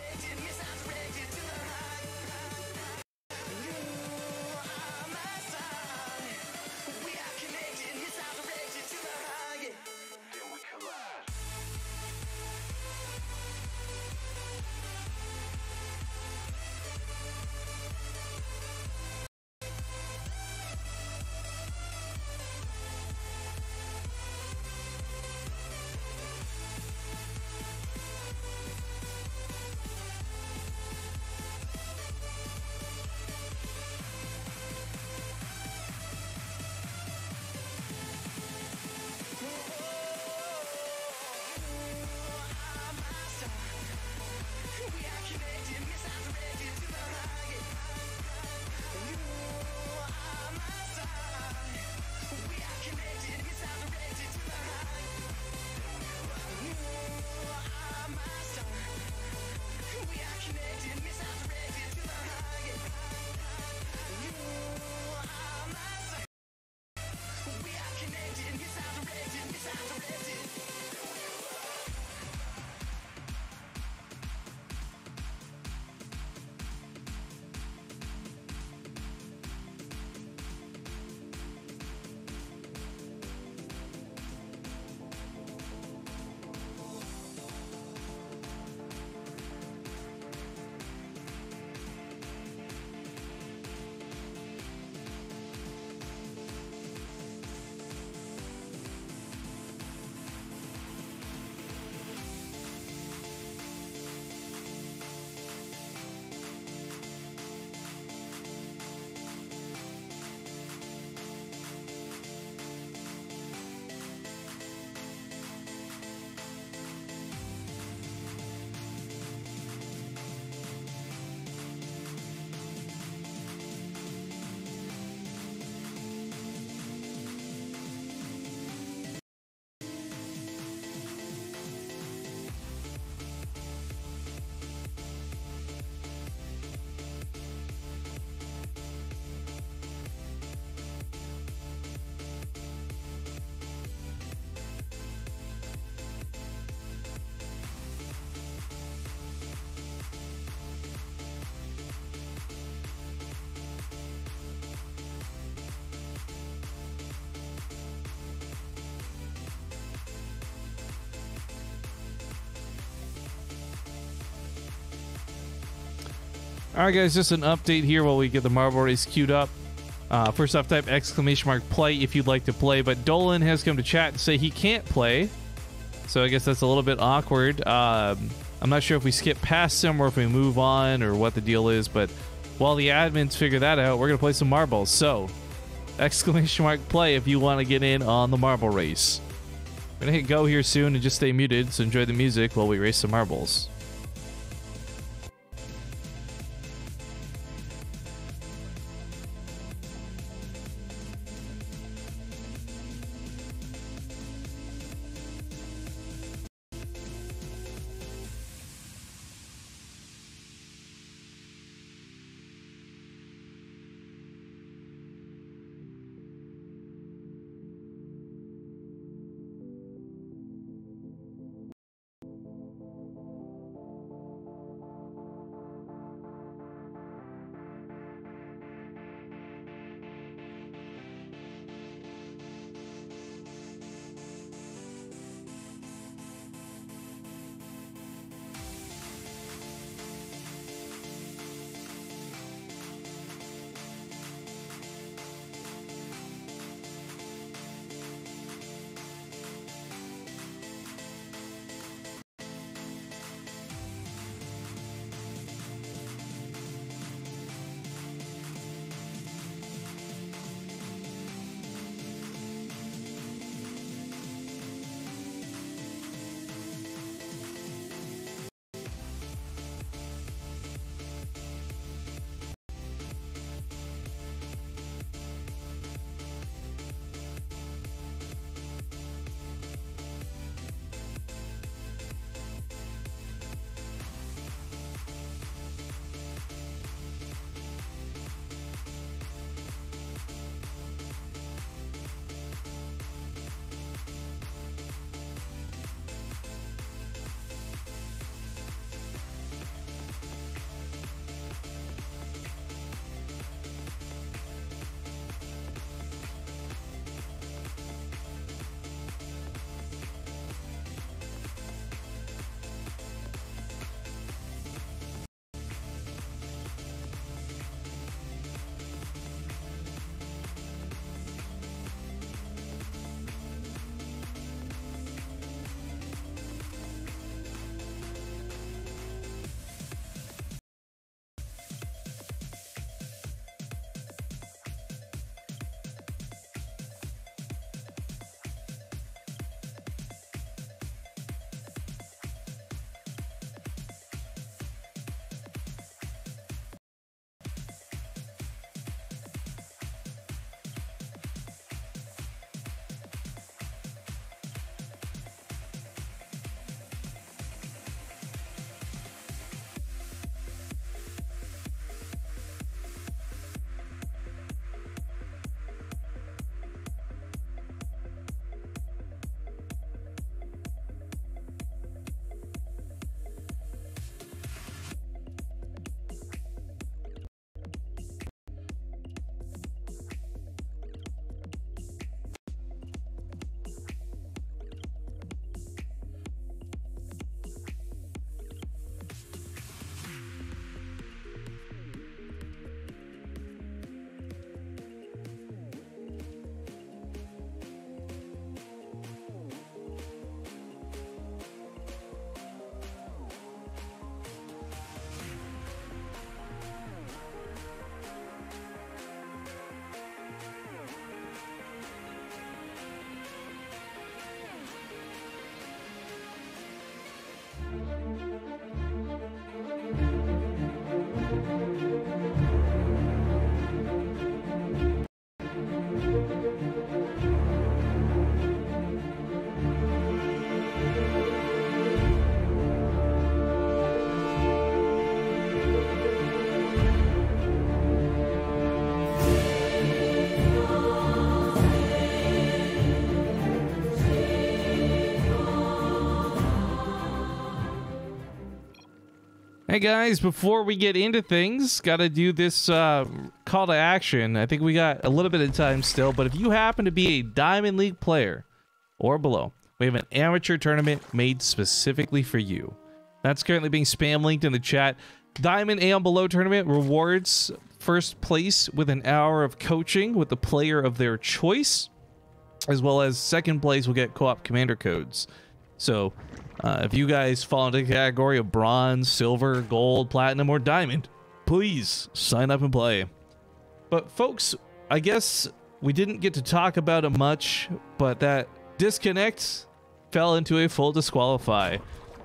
All right, guys, just an update here while we get the marble race queued up. First off, type !play if you'd like to play, but Dolan has come to chat and say he can't play. So I guess that's a little bit awkward. I'm not sure if we skip past him or if we move on or what the deal is, but while the admins figure that out, we're going to play some marbles. So, !play if you want to get in on the marble race. We're going to hit go here soon and just stay muted, so enjoy the music while we race some marbles. Hey guys, before we get into things, gotta do this call to action. I think we got a little bit of time still, but if you happen to be a Diamond League player or below, we have an amateur tournament made specifically for you. That's currently being spam linked in the chat. Diamond A on below tournament rewards first place with an hour of coaching with the player of their choice, as well as second place will get co-op commander codes. So if you guys fall into the category of bronze, silver, gold, platinum, or diamond, please sign up and play. But folks, I guess we didn't get to talk about it much, but that disconnect fell into a full disqualify.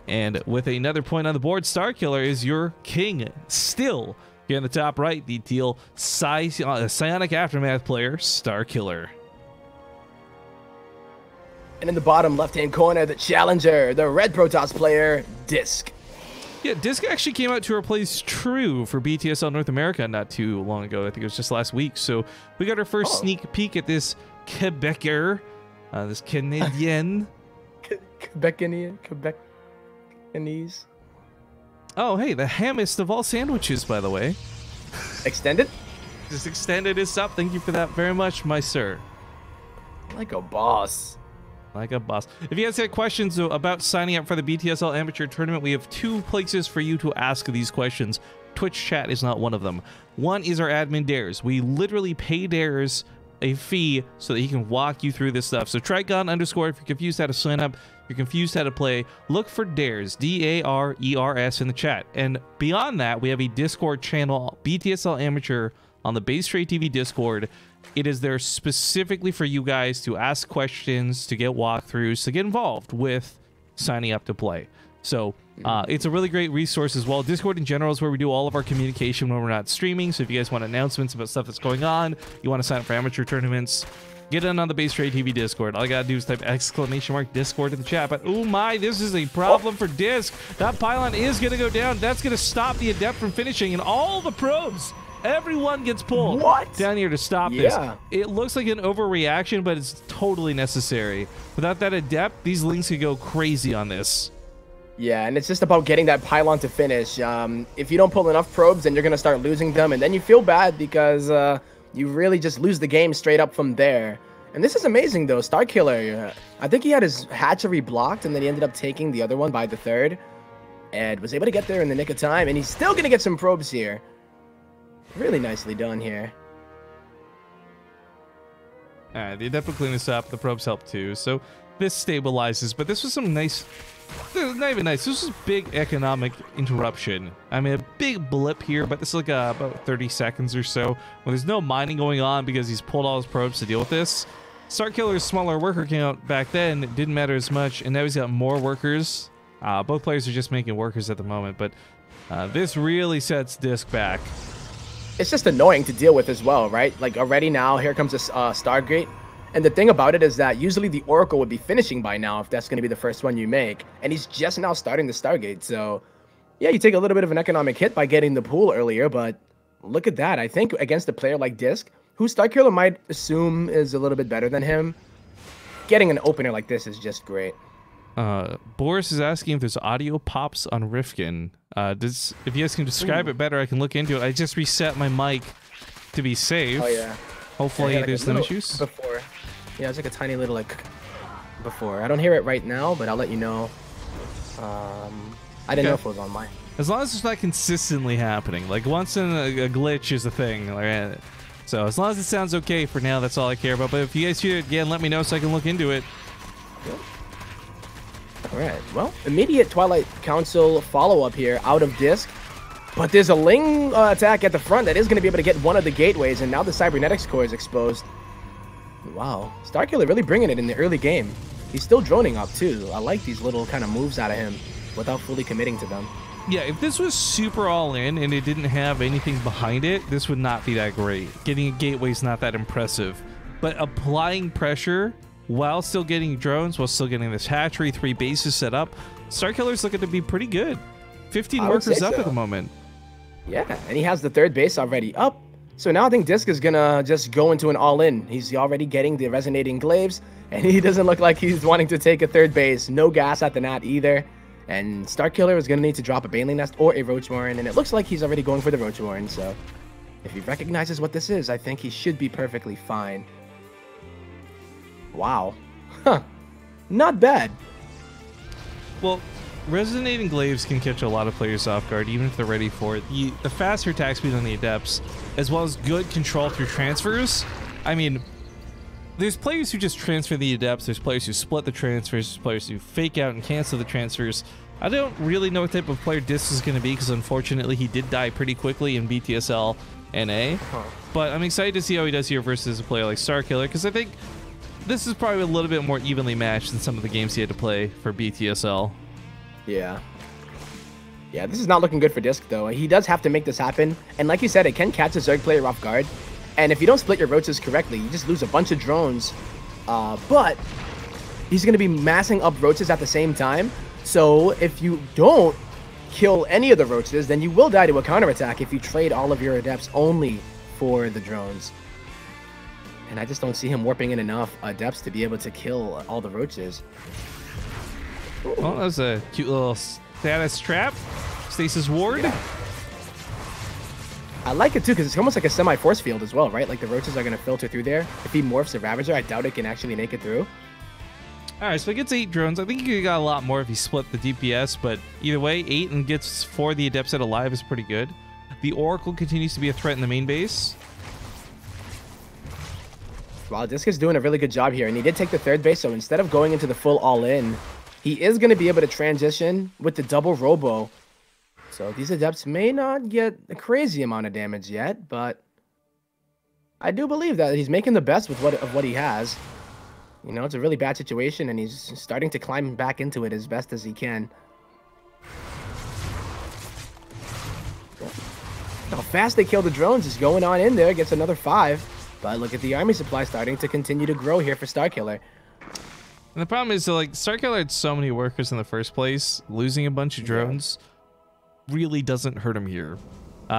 And with another point on the board, Starkiller is your king still. Here in the top right, the teal Psionic Aftermath player, Starkiller. And in the bottom left-hand corner, the challenger, the red Protoss player, Disc. Yeah, Disc actually came out to replace True for BTSL North America not too long ago. I think it was just last week. So we got our first sneak peek at this Quebecer, this Canadian. Quebecanese. Oh, hey, the hammest of all sandwiches, by the way. Extended? Just extended is up. Thank you for that very much, my sir. Like a boss. Like a boss. If you guys have questions about signing up for the BTSL Amateur Tournament, we have 2 places for you to ask these questions. Twitch chat is not one of them. One is our admin Dares. We literally pay Dares a fee so that he can walk you through this stuff. So Trigon_, if you're confused how to sign up, you're confused how to play, look for Dares, D-A-R-E-R-S in the chat. And beyond that, we have a Discord channel, BTSL Amateur, on the BaseTradeTV Discord. It is there specifically for you guys to ask questions, to get walkthroughs, to get involved with signing up to play. So it's a really great resource as well. Discord in general is where we do all of our communication when we're not streaming. So if you guys want announcements about stuff that's going on, you want to sign up for amateur tournaments, get in on the BaseTradeTV Discord. All you gotta do is type !Discord in the chat. But oh my, this is a problem for Disc. That pylon is gonna go down. That's gonna stop the Adept from finishing, and all the probes, everyone gets pulled down here to stop this. It looks like an overreaction, but it's totally necessary. Without that Adept, these Lings could go crazy on this. Yeah, and it's just about getting that pylon to finish. If you don't pull enough probes, then you're going to start losing them, and then you feel bad because you really just lose the game straight up from there. And this is amazing, though. Starkiller, I think he had his hatchery blocked, and then he ended up taking the other one by the third, and was able to get there in the nick of time, and he's still going to get some probes here. Really nicely done here. Alright, the Adept will clean this up. The probes help too. So this stabilizes, but this was some nice... Not even nice. This was a big economic interruption. I mean, a big blip here, but this is like about 30 seconds or so. When there's no mining going on because he's pulled all his probes to deal with this. Starkiller's smaller worker count back then didn't matter as much, and now he's got more workers. Both players are just making workers at the moment, but this really sets Disc back. It's just annoying to deal with as well, right? Like already now, here comes a Stargate. And the thing about it is that usually the Oracle would be finishing by now if that's going to be the first one you make. And he's just now starting the Stargate. So, yeah, you take a little bit of an economic hit by getting the pool earlier. But look at that. I think against a player like Disc, who Starkiller might assume is a little bit better than him, getting an opener like this is just great. Boris is asking if there's audio pops on Rifkin. If you guys can describe it better, I can look into it. I just reset my mic to be safe. Oh, yeah. Hopefully yeah, like there's no issues. Before. Yeah, it's like a tiny little, like, before. I don't hear it right now, but I'll let you know. I didn't know if it was on mine. As long as it's not consistently happening. Like, once in a glitch is a thing. So, as long as it sounds okay for now, that's all I care about. But if you guys hear it again, let me know so I can look into it. Yep. Alright, well, immediate Twilight Council follow-up here out of Disc. But there's a Ling attack at the front that is going to be able to get one of the gateways, and now the Cybernetics core is exposed. Wow, Starkiller really bringing it in the early game. He's still droning up too. I like these little kind of moves out of him without fully committing to them. Yeah, if this was super all-in and it didn't have anything behind it, this would not be that great. Getting a gateway is not that impressive. But applying pressure while still getting drones, while still getting this hatchery, 3 bases set up, Starkiller's looking to be pretty good. 15 workers up at the moment. Yeah, and he has the 3rd base already up. So now I think Disc is gonna just go into an all-in. He's already getting the resonating glaives, and he doesn't look like he's wanting to take a 3rd base. No gas at the Nat either. And Starkiller is gonna need to drop a Baneling Nest or a Roach Warren, and it looks like he's already going for the Roach Warren. So if he recognizes what this is, I think he should be perfectly fine. Wow. Huh. Not bad. Well, Resonating Glaives can catch a lot of players off guard, even if they're ready for it. The faster attack speed on the Adepts, as well as good control through transfers. I mean, there's players who just transfer the Adepts, there's players who split the transfers, there's players who fake out and cancel the transfers. I don't really know what type of player Disc is going to be, because unfortunately he did die pretty quickly in BTSL NA. But I'm excited to see how he does here versus a player like Starkiller, because I think this is probably a little bit more evenly matched than some of the games he had to play for BTSL. Yeah. Yeah, this is not looking good for Disc, though. He does have to make this happen. And like you said, it can catch a Zerg player off guard. And if you don't split your roaches correctly, you just lose a bunch of drones. But he's going to be massing up roaches at the same time. So if you don't kill any of the roaches, then you will die to a counterattack if you trade all of your Adepts only for the drones. And I just don't see him warping in enough Adepts to be able to kill all the roaches. Well, that was a cute little status trap. Stasis ward. Yeah. I like it too, because it's almost like a semi-force field as well, right? Like the roaches are going to filter through there. If he morphs a Ravager, I doubt it can actually make it through. Alright, so he gets 8 drones. I think he got a lot more if he split the DPS, but either way, 8 and gets 4 the Adepts at alive is pretty good. The Oracle continues to be a threat in the main base. Wow, Disc is doing a really good job here, and he did take the 3rd base, so instead of going into the full all-in, he is going to be able to transition with the double Robo. So these Adepts may not get a crazy amount of damage yet, but I do believe that he's making the best with what he has. You know, it's a really bad situation, and he's starting to climb back into it as best as he can. How fast they kill the drones is going on in there, gets another 5. But look at the army supply starting to continue to grow here for Starkiller. And the problem is, so, like, Starkiller had so many workers in the first place, losing a bunch of drones really doesn't hurt him here.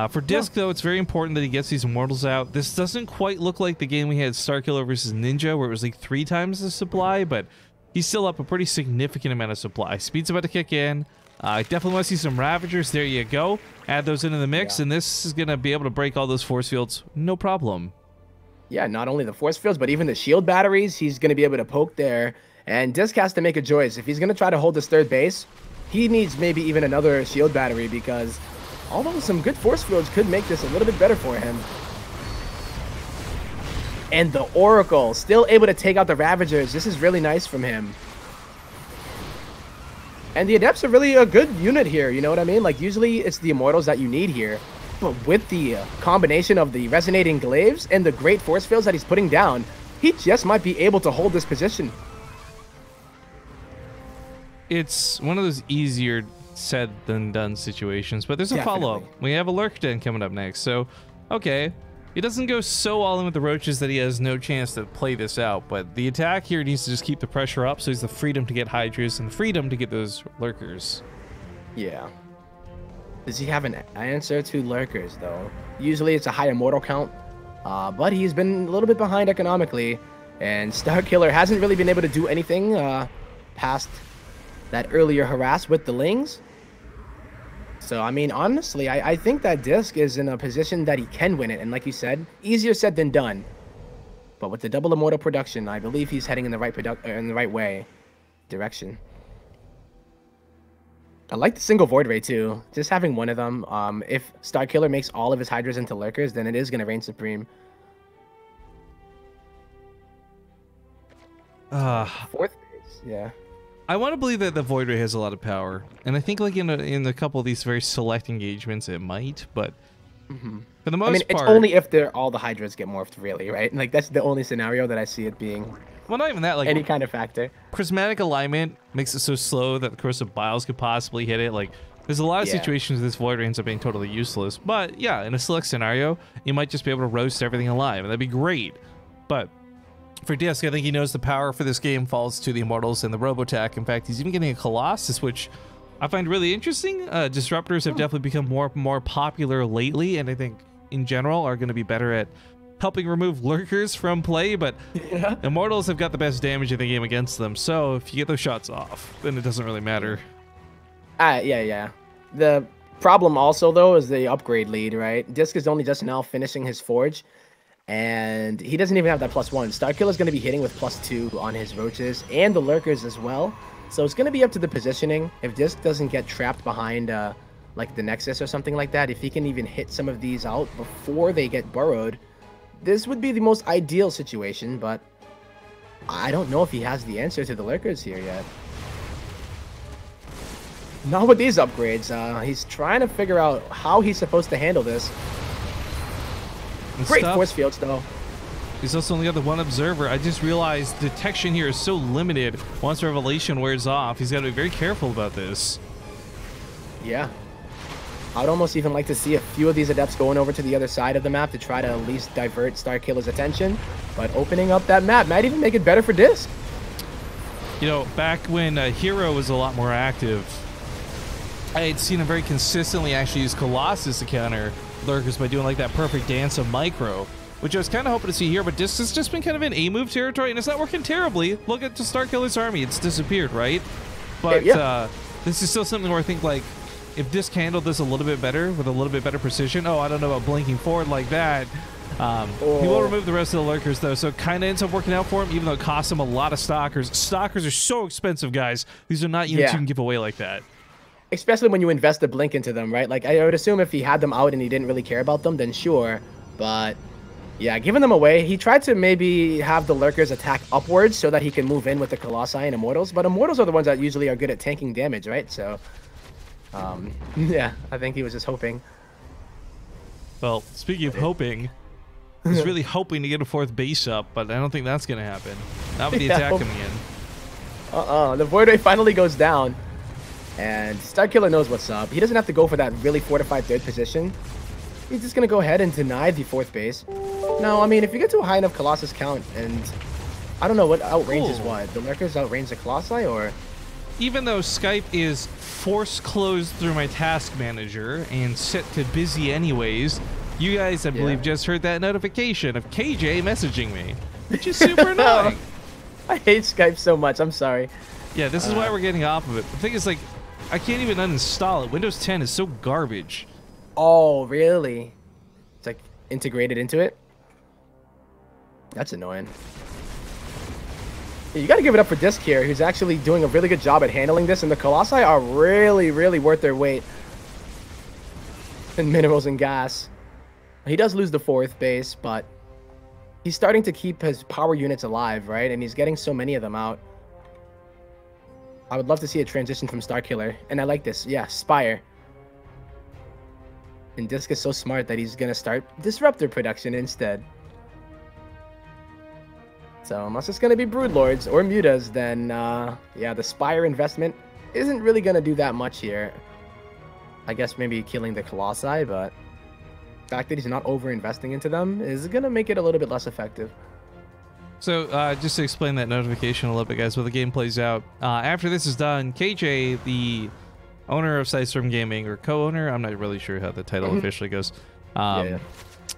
For Disc, though, it's very important that he gets these Immortals out. This doesn't quite look like the game we had Starkiller versus Ninja, where it was like 3 times the supply, but he's still up a pretty significant amount of supply. Speed's about to kick in. I definitely want to see some Ravagers. There you go. Add those into the mix, and this is going to be able to break all those force fields, no problem. Yeah, not only the force fields, but even the shield batteries, he's going to be able to poke there. And Disc has to make a choice. If he's going to try to hold this 3rd base, he needs maybe even another shield battery, because although some good force fields could make this a little bit better for him. And the Oracle, still able to take out the Ravagers. This is really nice from him. And the Adepts are really a good unit here, you know what I mean? Like, usually it's the Immortals that you need here. But with the combination of the Resonating Glaives and the great force fields that he's putting down, he just might be able to hold this position. It's one of those easier said than done situations, but there's a follow-up. We have a Lurk Den coming up next, so okay. He doesn't go so all in with the roaches that he has no chance to play this out, but the attack here needs to just keep the pressure up, so he's the freedom to get Hydras and the freedom to get those Lurkers. Yeah. Does he have an answer to Lurkers, though? Usually it's a high Immortal count, but he's been a little bit behind economically, and Starkiller hasn't really been able to do anything past that earlier harass with the Lings. So, I mean, honestly, I think that Disc is in a position that he can win it. And like you said, easier said than done. But with the double Immortal production, I believe he's heading in the right direction. I like the single Void Ray too. Just having one of them. If Starkiller makes all of his Hydras into Lurkers, then it is going to reign supreme. 4th base, yeah. I want to believe that the Void Ray has a lot of power, and I think like in a couple of these very select engagements it might, but for the most part, it's only if all the Hydras get morphed, really, right? Like that's the only scenario that I see it being. Well, not even that, like any kind of factor. Prismatic alignment makes it so slow that the Corrosive Biles could possibly hit it. Like there's a lot of situations where this Void Ray ends up being totally useless, but yeah, in a select scenario, you might just be able to roast everything alive, and that'd be great. But for Disc, I think he knows the power for this game falls to the Immortals and the Robotech. In fact, he's even getting a Colossus, which I find really interesting. Disruptors have definitely become more popular lately, and I think in general are going to be better at helping remove Lurkers from play, but Immortals have got the best damage in the game against them, so if you get those shots off, then it doesn't really matter. Yeah. The problem also, though, is the upgrade lead, right? Disc is only just now finishing his Forge, and he doesn't even have that +1. Starkiller is going to be hitting with +2 on his Roaches and the Lurkers as well. So it's going to be up to the positioning. If Disc doesn't get trapped behind like the Nexus or something like that, if he can even hit some of these out before they get burrowed, this would be the most ideal situation, but I don't know if he has the answer to the Lurkers here yet. Not with these upgrades. He's trying to figure out how he's supposed to handle this. Great force fields, though. He's also only got the one observer. I just realized detection here is so limited. Once Revelation wears off, he's got to be very careful about this. Yeah. I'd almost even like to see a few of these adepts going over to the other side of the map to try to at least divert Starkiller's attention. But opening up that map might even make it better for Disc. You know, back when Hero was a lot more active, I had seen him very consistently actually use Colossus to counter Lurkers by doing like that perfect dance of micro, which I was kind of hoping to see here, but Disc has just been kind of in A-move territory, and it's not working terribly. Look at the Starkiller's army. It's disappeared, right? But this is still something where I think, like, if Disc handled this a little bit better, with a little bit better precision, I don't know about blinking forward like that. He will remove the rest of the Lurkers, though, so it kind of ends up working out for him, even though it costs him a lot of Stalkers. Stalkers are so expensive, guys. These are not units you can give away like that. Especially when you invest a blink into them, right? Like, I would assume if he had them out and he didn't really care about them, then sure. But, yeah, giving them away, he tried to maybe have the Lurkers attack upwards so that he can move in with the Colossi and Immortals. But Immortals are the ones that usually are good at tanking damage, right? So, yeah, I think he was just hoping. Well, speaking of hoping, he's really hoping to get a 4th base up, but I don't think that's going to happen. Not with the attack coming in. The Void Ray finally goes down. And Starkiller knows what's up. He doesn't have to go for that really fortified 3rd position. He's just going to go ahead and deny the 4th base. No, I mean, if you get to a high enough Colossus count, and I don't know what outranges what. The Lurkers outrange the Colossi, or? Even though Skype is force closed through my task manager and set to busy anyways, you guys, I believe, just heard that notification of KJ messaging me, which is super annoying. I hate Skype so much. I'm sorry. Yeah, this is why we're getting off of it. The thing is, like, I can't even uninstall it. Windows 10 is so garbage. Oh, really? It's like integrated into it? That's annoying. Yeah, you got to give it up for Disc here, who's actually doing a really good job at handling this, and the Colossi are really, really worth their weight in minerals and gas. He does lose the 4th base, but he's starting to keep his power units alive, right? And he's getting so many of them out. I would love to see a transition from Starkiller, and I like this. Yeah, Spire. And Disc is so smart that he's going to start Disruptor production instead. So unless it's going to be Broodlords or Mutas, then yeah, the Spire investment isn't really going to do that much here. I guess maybe killing the Colossi, but the fact that he's not over-investing into them is going to make it a little bit less effective. So, just to explain that notification a little bit, guys, while the game plays out, after this is done, KJ, the owner of Psistorm Gaming, or co-owner, I'm not really sure how the title officially goes,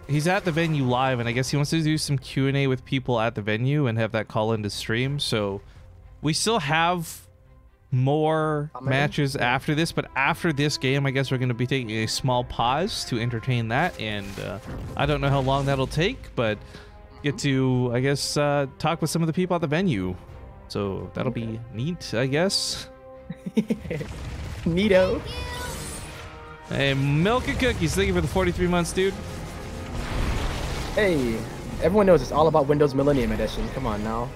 he's at the venue live, and I guess he wants to do some Q&A with people at the venue and have that call into stream, so we still have more matches after this, but after this game, I guess we're going to be taking a small pause to entertain that, and I don't know how long that'll take, but get to, I guess, talk with some of the people at the venue. So that'll be neat, I guess. Neato. Hey, Milk and Cookies, thank you for the 43 months, dude. Hey, everyone knows it's all about Windows Millennium Edition. Come on now.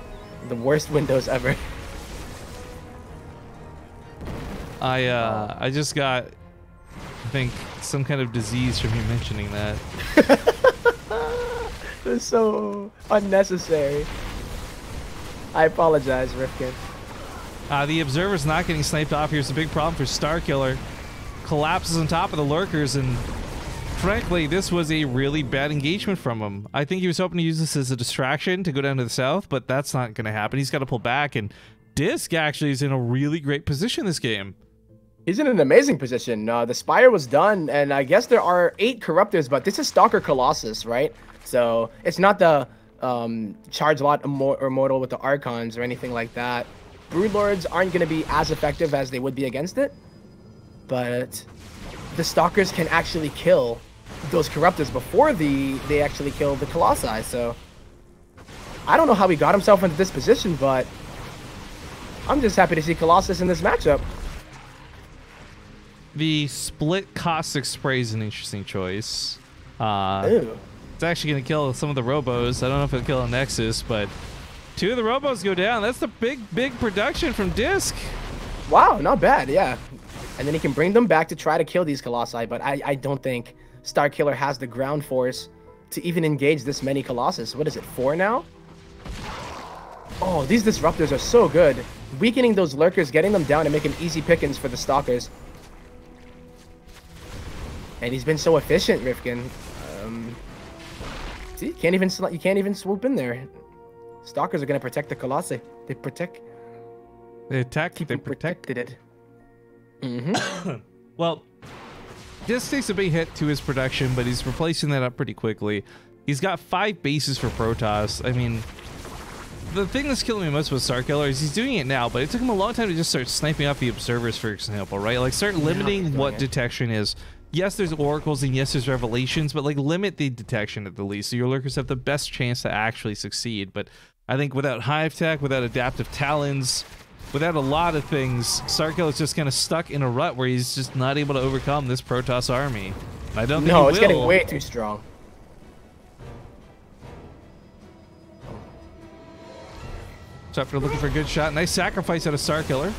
The worst Windows ever. I just got, I think, some kind of disease from you mentioning that. It's so unnecessary. I apologize, Rifkin. The Observer's not getting sniped off. Here's a big problem for Starkiller. Collapses on top of the Lurkers, and frankly, this was a really bad engagement from him. I think he was hoping to use this as a distraction to go down to the south, but that's not going to happen. He's got to pull back, and Disc actually is in a really great position this game. He's in an amazing position. The Spire was done, and I guess there are 8 Corruptors, but this is Stalker Colossus, right? So it's not the Charge Lot Immortal with the Archons or anything like that. Broodlords aren't going to be as effective as they would be against it, but the Stalkers can actually kill those Corruptors before they actually kill the Colossi. So I don't know how he got himself into this position, but I'm just happy to see Colossus in this matchup. The split caustic spray is an interesting choice. Ew. It's actually going to kill some of the Robos. I don't know if it'll kill a Nexus, but 2 of the Robos go down. That's the big production from Disc. Wow, not bad, yeah. And then he can bring them back to try to kill these Colossi, but I don't think Starkiller has the ground force to even engage this many Colossus. What is it, 4 now? Oh, these Disruptors are so good. Weakening those Lurkers, getting them down, and making easy pickings for the Stalkers. And he's been so efficient, Rifkin. See, you can't even swoop in there. Stalkers are gonna protect the Colossi. They protect. They attack. Keep they them protect. protected it. Well, this takes a big hit to his production, but he's replacing that up pretty quickly. He's got 5 bases for Protoss. I mean, the thing that's killing me most with Starkiller is he's doing it now, but it took him a long time to just start sniping off the observers, for example, right? Like, start limiting what detection is. Yes, there's oracles and yes, there's revelations, but like limit the detection at the least, so your lurkers have the best chance to actually succeed. But I think without hive tech, without adaptive talons, without a lot of things, Starkiller is just kind of stuck in a rut where he's just not able to overcome this Protoss army. I don't think he will. It's getting way too strong. So after looking for a good shot, nice sacrifice out of Starkiller.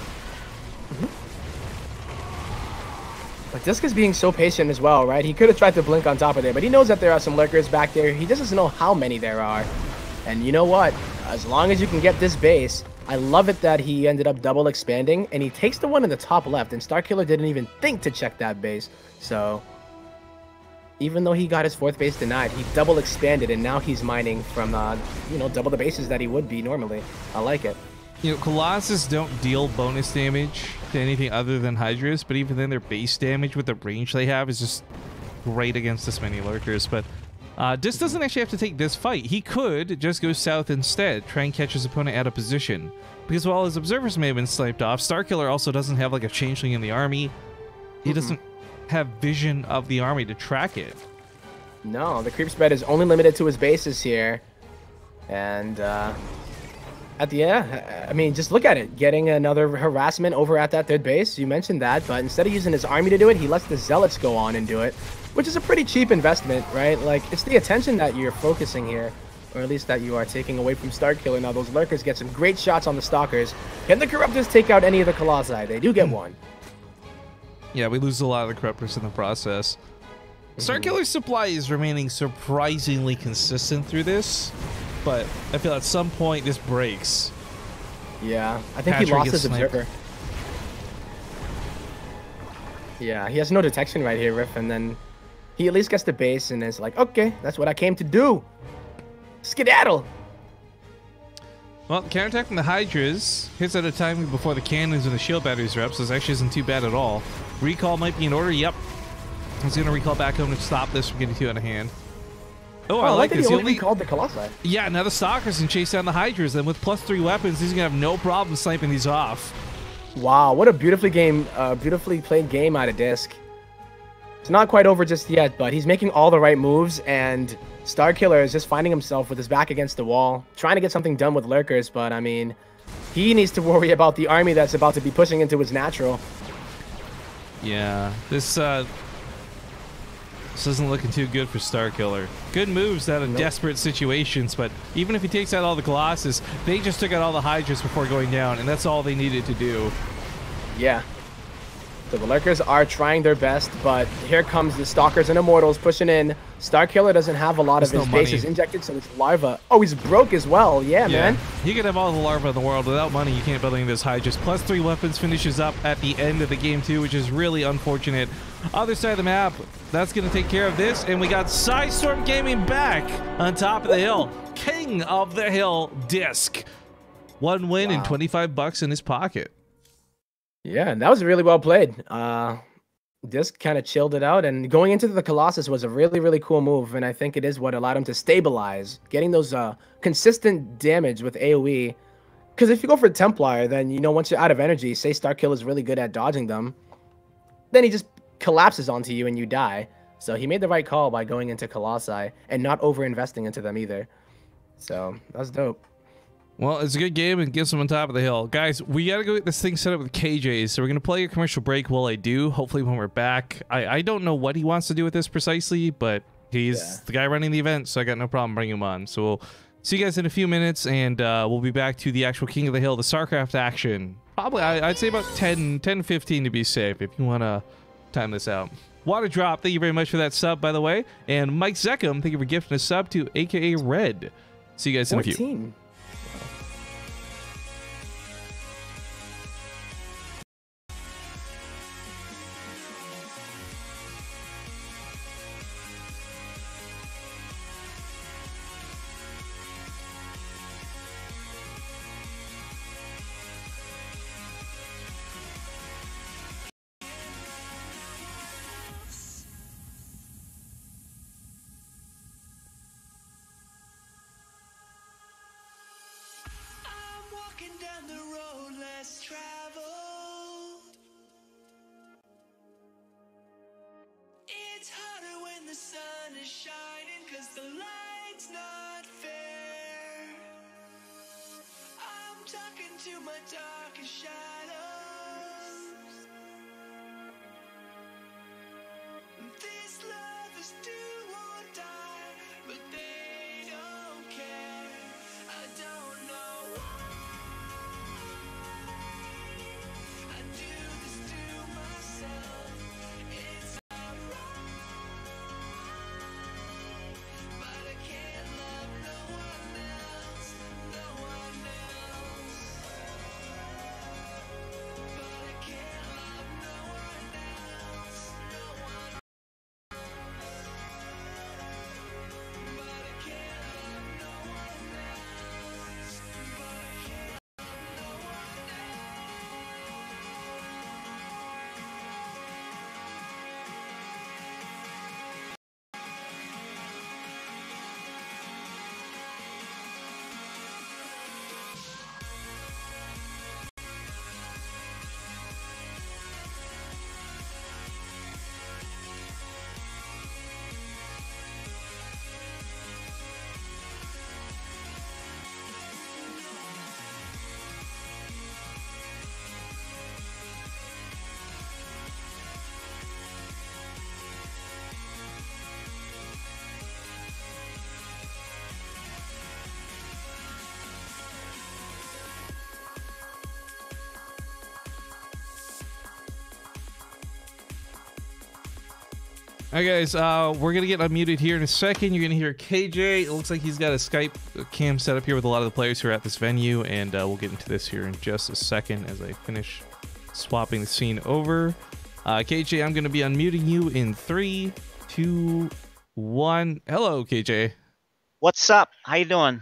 But Disc is being so patient as well, right? He could have tried to blink on top of there, but he knows that there are some lurkers back there. He just doesn't know how many there are. And you know what? As long as you can get this base, I love it that he ended up double expanding, and he takes the one in the top left, and Starkiller didn't even think to check that base. So even though he got his 4th base denied, he double expanded, and now he's mining from, you know, double the bases that he would be normally. I like it. You know, Colossus don't deal bonus damage to anything other than Hydras, but even then their base damage with the range they have is just great against this many lurkers. But Disc doesn't actually have to take this fight. He could just go south instead, try and catch his opponent out of position. Because while his observers may have been sniped off, Starkiller also doesn't have like a changeling in the army. He doesn't have vision of the army to track it. No, the creep spread is only limited to his bases here. And at the end, I mean, just look at it. Getting another harassment over at that 3rd base. You mentioned that, but instead of using his army to do it, he lets the Zealots go on and do it, which is a pretty cheap investment, right? Like, it's the attention that you're focusing here, or at least that you are taking away from Starkiller. Now, those Lurkers get some great shots on the Stalkers. Can the Corruptors take out any of the Colossi? They do get one. Yeah, we lose a lot of the Corruptors in the process. Starkiller's supply is remaining surprisingly consistent through this, but I feel at some point this breaks. Yeah, I think he lost his observer. Yeah, he has no detection right here, Riff, and then he at least gets the base and is like, okay, that's what I came to do. Skedaddle! Well, counterattack from the Hydras hits at a time before the cannons and the shield batteries are up, so this actually isn't too bad at all. Recall might be in order, yep. He's going to recall back home to stop this from getting too out of hand. Oh, I like this. He only recalled the Colossi. Yeah, now the Stalkers can chase down the Hydras, and with +3 weapons, he's going to have no problem sniping these off. Wow, what a beautifully played game out of Disc. It's not quite over just yet, but he's making all the right moves, and Starkiller is just finding himself with his back against the wall, trying to get something done with lurkers, but I mean, he needs to worry about the army that's about to be pushing into his natural. Yeah, this isn't looking too good for Starkiller. Good moves out of desperate situations, but even if he takes out all the Colossus, they just took out all the Hydras before going down, and that's all they needed to do. Yeah. So the Lurkers are trying their best, but here comes the Stalkers and Immortals pushing in. Starkiller doesn't have a lot of his bases injected, so his larva... Oh, he's broke as well. Yeah, man. You can have all the larva in the world. Without money, you can't build any of those Hydras. +3 weapons finishes up at the end of the game, too, which is really unfortunate. Other side of the map, that's going to take care of this, and we got Psistorm Gaming back on top of the hill. King of the Hill Disc. 1 win and $25 in his pocket. Yeah, and that was really well played. Disc kind of chilled it out, and going into the Colossus was a really, really cool move, and I think it is what allowed him to stabilize, getting those consistent damage with AoE. Because if you go for Templar, then, you know, once you're out of energy, say Starkiller is really good at dodging them, then he just collapses onto you and you die. So he made the right call by going into Colossi and not over-investing into them either. So, that's dope. Well, it's a good game and gets them on top of the hill. Guys, we got to go get this thing set up with KJ, so we're going to play a commercial break while I do. Hopefully when we're back. I don't know what he wants to do with this precisely, but he's the guy running the event, so I got no problem bringing him on. So we'll see you guys in a few minutes, and we'll be back to the actual King of the Hill, the StarCraft action. Probably, I'd say about 10-15 to be safe, if you want to time this out. Water Drop, thank you very much for that sub, by the way. And Mike Zeckham, thank you for gifting a sub to AKA Red. See you guys in a few. 14. Down the road less traveled. It's harder when the sun is shining, 'cause the light's not fair. I'm talking to my darkest shadows. This love is do or die, but they don't care. I don't know why. All right, guys, we're going to get unmuted here in a second. You're going to hear KJ. It looks like he's got a Skype cam set up here with a lot of the players who are at this venue, and we'll get into this here in just a second as I finish swapping the scene over. KJ, I'm going to be unmuting you in 3, 2, 1. Hello, KJ. What's up? How you doing?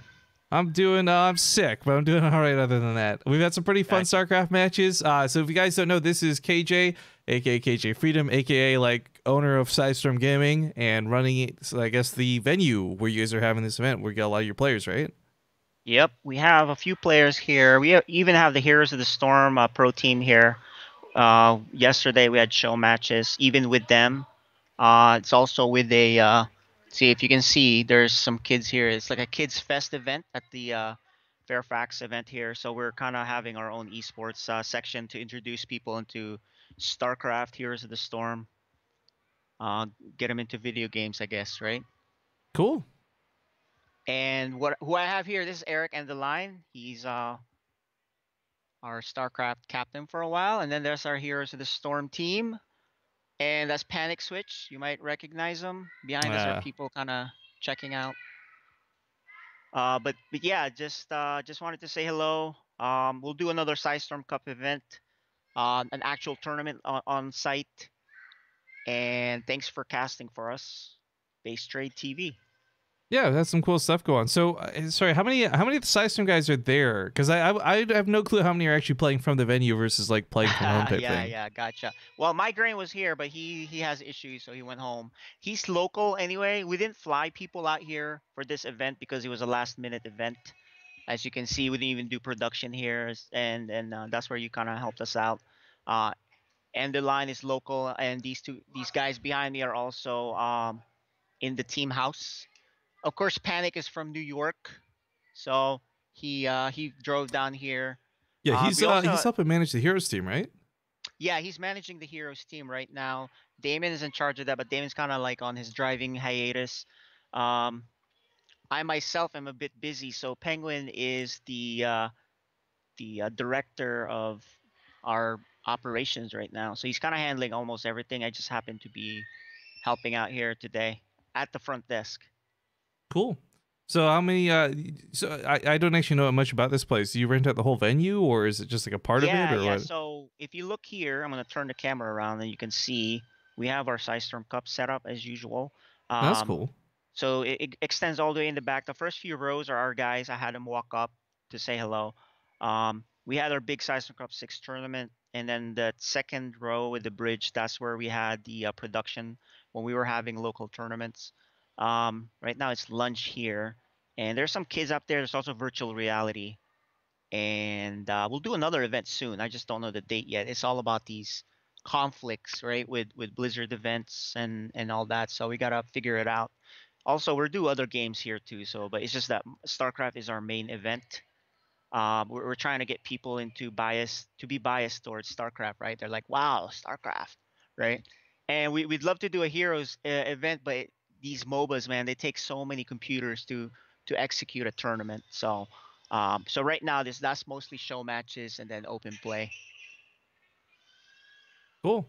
I'm sick, but I'm doing all right other than that. We've had some pretty fun StarCraft matches. So if you guys don't know, this is KJ, aka KJ Freedom, aka like owner of Psistorm Gaming and running, I guess, the venue where you guys are having this event where you got a lot of your players, right? Yep, we have a few players here. Even have the Heroes of the Storm pro team here. Yesterday we had show matches, even with them. It's also with a, see if you can see, there's some kids here. It's like a kids fest event at the Fairfax event here. So we're kind of having our own esports section to introduce people into StarCraft, Heroes of the Storm. Get them into video games, I guess, right? Cool. And who I have here, this is Eric and the line. He's our StarCraft captain for a while. And then there's our Heroes of the Storm team. And that's Panic Switch. You might recognize them. Behind us are people kind of checking out. But yeah, just wanted to say hello. We'll do another Psistorm Cup event, an actual tournament on site. And thanks for casting for us, BaseTradeTV. Yeah, that's some cool stuff going on. So, sorry, how many of the Psistorm guys are there? Because I have no clue how many are actually playing from the venue versus like playing from home type thing. Yeah, gotcha. Well, Migraine was here, but he has issues, so he went home. He's local anyway. We didn't fly people out here for this event because it was a last-minute event. As you can see, we didn't even do production here, and that's where you kind of helped us out. And the line is local, and these guys behind me are also in the team house. Of course, Panic is from New York, so He drove down here. Yeah, We also he's helping manage the Heroes team, right? Yeah, he's managing the Heroes team right now. Damon is in charge of that, but Damon's kind of like on his driving hiatus. Um, I myself am a bit busy, so Penguin is the director of our operations right now. So he's kind of handling almost everything. I just happen to be helping out here today at the front desk. Cool. So how many? So I don't actually know much about this place. Do you rent out the whole venue, or is it just like a part of it, Yeah, or yeah. what? So if you look here, I'm gonna turn the camera around and you can see we have our Psistorm Cup set up as usual. That's Um, cool. so it extends all the way in the back. The first few rows are our guys. I had them walk up to say hello. We had our big Psistorm Cup 6 tournament, and then the second row with the bridge, that's where we had the production when we were having local tournaments. Right now it's lunch here, and there's some kids up there. There's also virtual reality, and we'll do another event soon. I just don't know the date yet. It's all about these conflicts, right, with Blizzard events and all that. So we gotta figure it out. Also, we'll do other games here too. So, but it's just that StarCraft is our main event. We're trying to get people to be biased towards StarCraft, right? They're like, wow, StarCraft, right? And we'd love to do a Heroes event, but these MOBAs, man, they take so many computers to execute a tournament. So, so right now that's mostly show matches and then open play. Cool.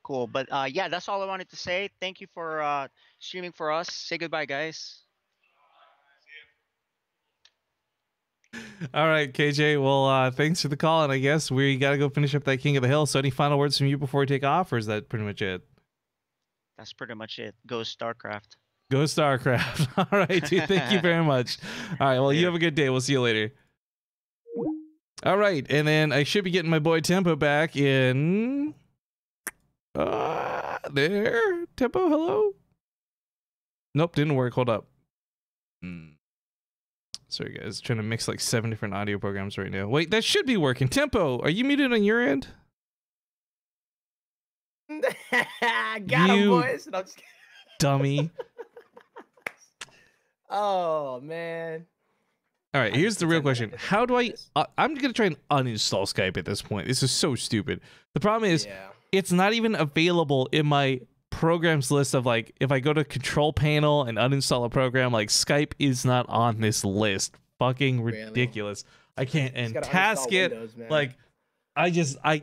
Cool, but yeah, that's all I wanted to say. Thank you for streaming for us. Say goodbye, guys. All right, KJ. Well, thanks for the call, and I guess we got to go finish up that King of the Hill. So, any final words from you before we take off, or is that pretty much it? That's pretty much it. Go StarCraft. Go StarCraft. All right, dude. Thank you very much. All right. Well, you Later. have a good day. We'll see you later. All right, and then I should be getting my boy Tempo back in. There, Tempo. Hello. Nope, didn't work. Hold up. Sorry, guys. Trying to mix like 7 different audio programs right now. Wait, that should be working. Tempo, are you muted on your end? Got him, You- boys. No, I'm just kidding. Dummy. Oh man. All right, I here's just the real pretend that question. I How do I... this. I'm going to try and uninstall Skype at this point. This is so stupid. The problem is, Yeah. it's not even available in my programs list of like, if I go to control panel and uninstall a program, like Skype is not on this list. Fucking Really? ridiculous. I can't Just and gotta task uninstall it. Windows, man. Like, I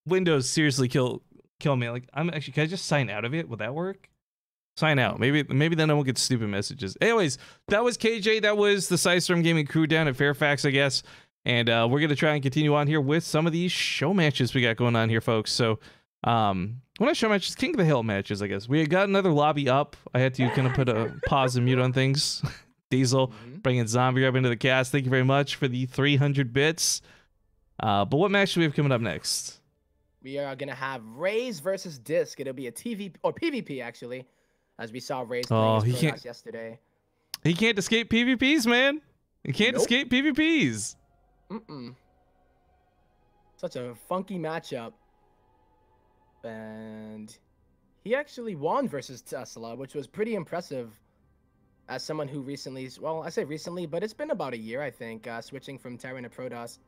Windows seriously kill me. Like, I'm actually, can I just sign out of it? Will that work? Sign out. Maybe then I won't get stupid messages. Anyways, that was KJ. That was the Psistorm Gaming crew down at Fairfax, I guess. And we're gonna try and continue on here with some of these show matches we got going on here, folks. So, well, not show matches, King of the Hill matches, I guess. We got another lobby up. I had to kind of put a pause and mute on things. Diesel bringing Zombie up into the cast. Thank you very much for the 300 bits. But what match do we have coming up next? We are gonna have Raze versus Disc. It'll be a TV or PvP actually, as we saw Raze Oh, playing he his can't- Protoss yesterday. He can't escape PvPs, man. He can't Nope. escape PvPs. Such a funky matchup. And he actually won versus Tesla, which was pretty impressive. As someone who recently, well, I say recently, but it's been about a year, I think, switching from Terran to Protoss.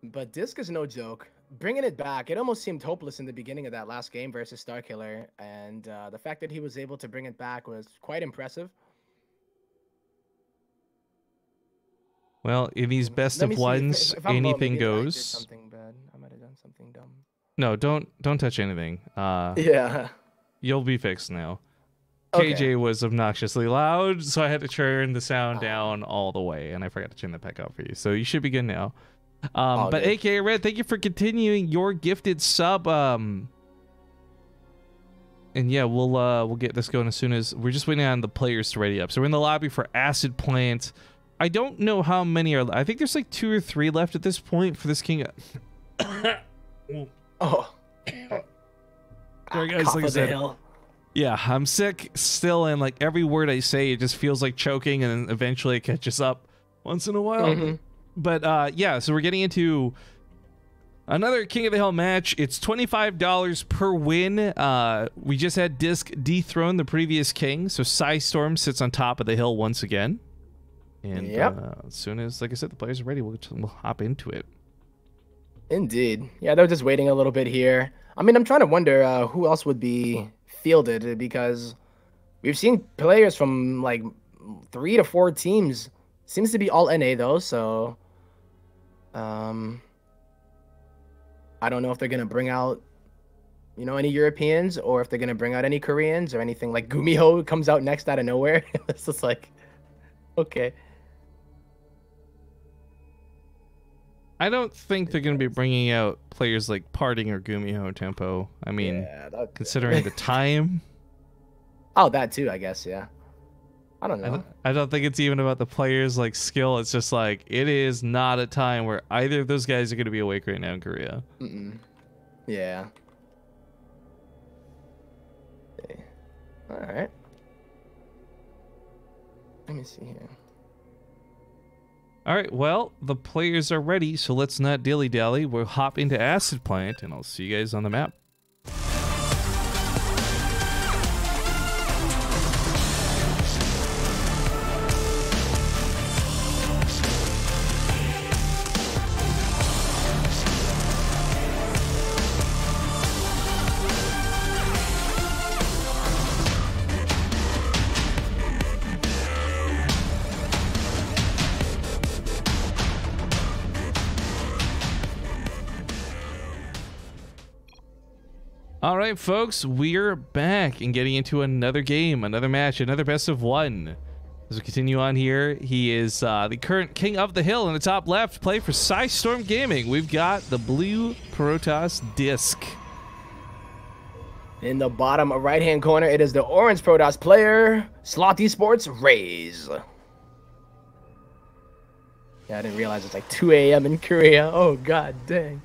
But Disc is no joke. Bringing it back, it almost seemed hopeless in the beginning of that last game versus Starkiller, and the fact that he was able to bring it back was quite impressive. Well, in these best Let me of see, ones, if I'm low, anything maybe I did goes. something bad. I might have done something dumb. No, don't touch anything. Yeah. You'll be fixed now. Okay. KJ was obnoxiously loud, so I had to turn the sound down all the way, and I forgot to turn that back up for you. So you should be good now. But good. AKA Red, thank you for continuing your gifted sub. And yeah, we'll get this going as soon as we're just waiting on the players to ready up. So we're in the lobby for Acid Plant. I don't know how many are. I think there's like 2 or 3 left at this point for this king. Oh. Sorry guys, Cough like I of the said, hill. yeah, I'm sick still, and like every word I say, it just feels like choking, and then eventually it catches up once in a while. Mhm. But yeah, so we're getting into Another King of the Hill match. It's $25 per win. We just had Disc dethrone the previous king, so Psistorm sits on top of the hill once again. And as soon as, like I said, the players are ready, we'll hop into it. Indeed. Yeah, they're just waiting a little bit here. I mean, I'm trying to wonder who else would be fielded, because we've seen players from like 3 to 4 teams. Seems to be all NA though, so I don't know if they're gonna bring out, you know, any Europeans, or if they're gonna bring out any Koreans or anything. Like Gumiho comes out next out of nowhere. It's just like, okay. I don't think they're going to be bringing out players like Parting or Gumiho Temp0. I mean, yeah, considering the time. Oh, that too, I guess, yeah. I don't know. I don't think it's even about the players' like skill. It's just like, it is not a time where either of those guys are going to be awake right now in Korea. Yeah. Okay. All right. Let me see here. All right, well, the players are ready, so let's not dilly-dally. We'll hop into Acid Plant, and I'll see you guys on the map. All right, folks, we're back and getting into another game, another match, another best of one. As we continue on here, he is the current king of the hill in the top left. Play for Psistorm Gaming. We've got the blue Protoss Disc. In the bottom right-hand corner, it is the orange Protoss player, Sloth Esports Raze. Yeah, I didn't realize it's like 2 a.m. in Korea. Oh, god dang.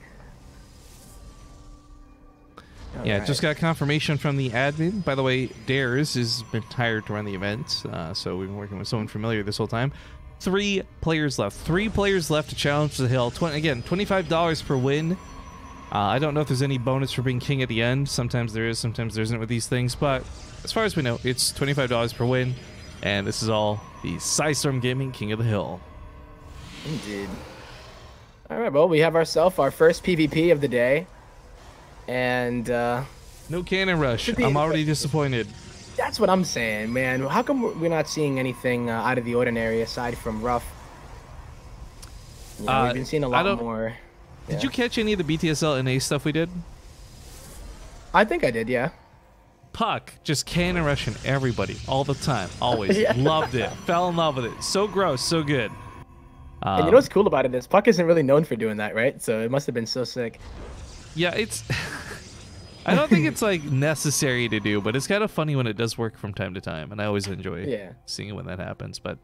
Yeah, just got confirmation from the admin. By the way, Dares has been hired to run the event, so we've been working with someone familiar this whole time. 3 players left. 3 players left to challenge the hill. Again, $25 per win. I don't know if there's any bonus for being king at the end. Sometimes there is, sometimes there isn't with these things. But as far as we know, it's $25 per win. And this is all the Psistorm Gaming King of the Hill. Indeed. All right, well, we have ourselves our first PvP of the day. And no cannon rush. I'm already disappointed. That's what I'm saying, man. How come we're not seeing anything out of the ordinary aside from Ruff? You know, we've been seeing a lot more. Did you catch any of the BTSL NA stuff we did? I think I did, yeah. Puck just cannon rushing everybody all the time, always. Yeah. Loved it. Fell in love with it. So gross, so good. And you know what's cool about it is Puck isn't really known for doing that, right? So it must have been so sick. Yeah, it's... I don't think it's like necessary to do, but it's kind of funny when it does work from time to time, and I always enjoy seeing it when that happens. But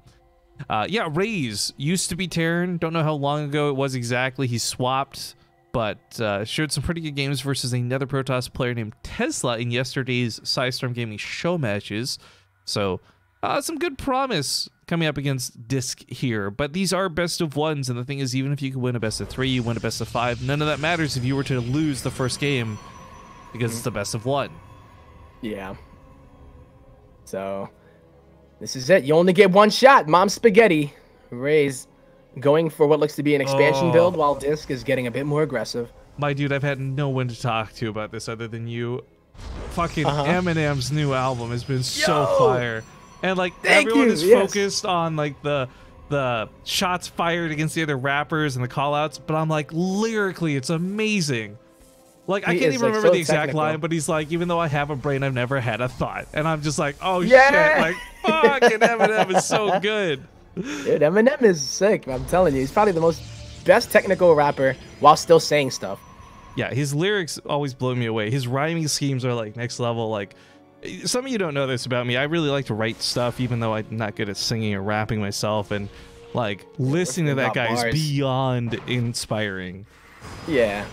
yeah, Raze used to be Terran. Don't know how long ago it was exactly. He swapped, but showed some pretty good games versus another Protoss player named Tesla in yesterday's Psistorm Gaming Showmatches. So some good promise coming up against Disc here. But these are best of ones, and the thing is, even if you can win a best of 3, you win a best of 5, none of that matters if you were to lose the first game, because it's the best of 1. Yeah. So, this is it. You only get one shot. Mom Spaghetti. Raze going for what looks to be an expansion build, while Disc is getting a bit more aggressive. My dude, I've had no one to talk to about this other than you. Fucking Eminem's new album has been so fire. And like everyone is focused on like the shots fired against the other rappers and the call-outs, but I'm like, lyrically, it's amazing. Like, I can't even remember the exact line, but he's like, even though I have a brain, I've never had a thought. And I'm just like, oh shit, like, fucking Eminem is so good. Dude, Eminem is sick, I'm telling you. He's probably the best technical rapper while still saying stuff. Yeah, his lyrics always blow me away. His rhyming schemes are like next level. Like, some of you don't know this about me. I really like to write stuff, even though I'm not good at singing or rapping myself. And like, listening to that guy is beyond inspiring. Yeah.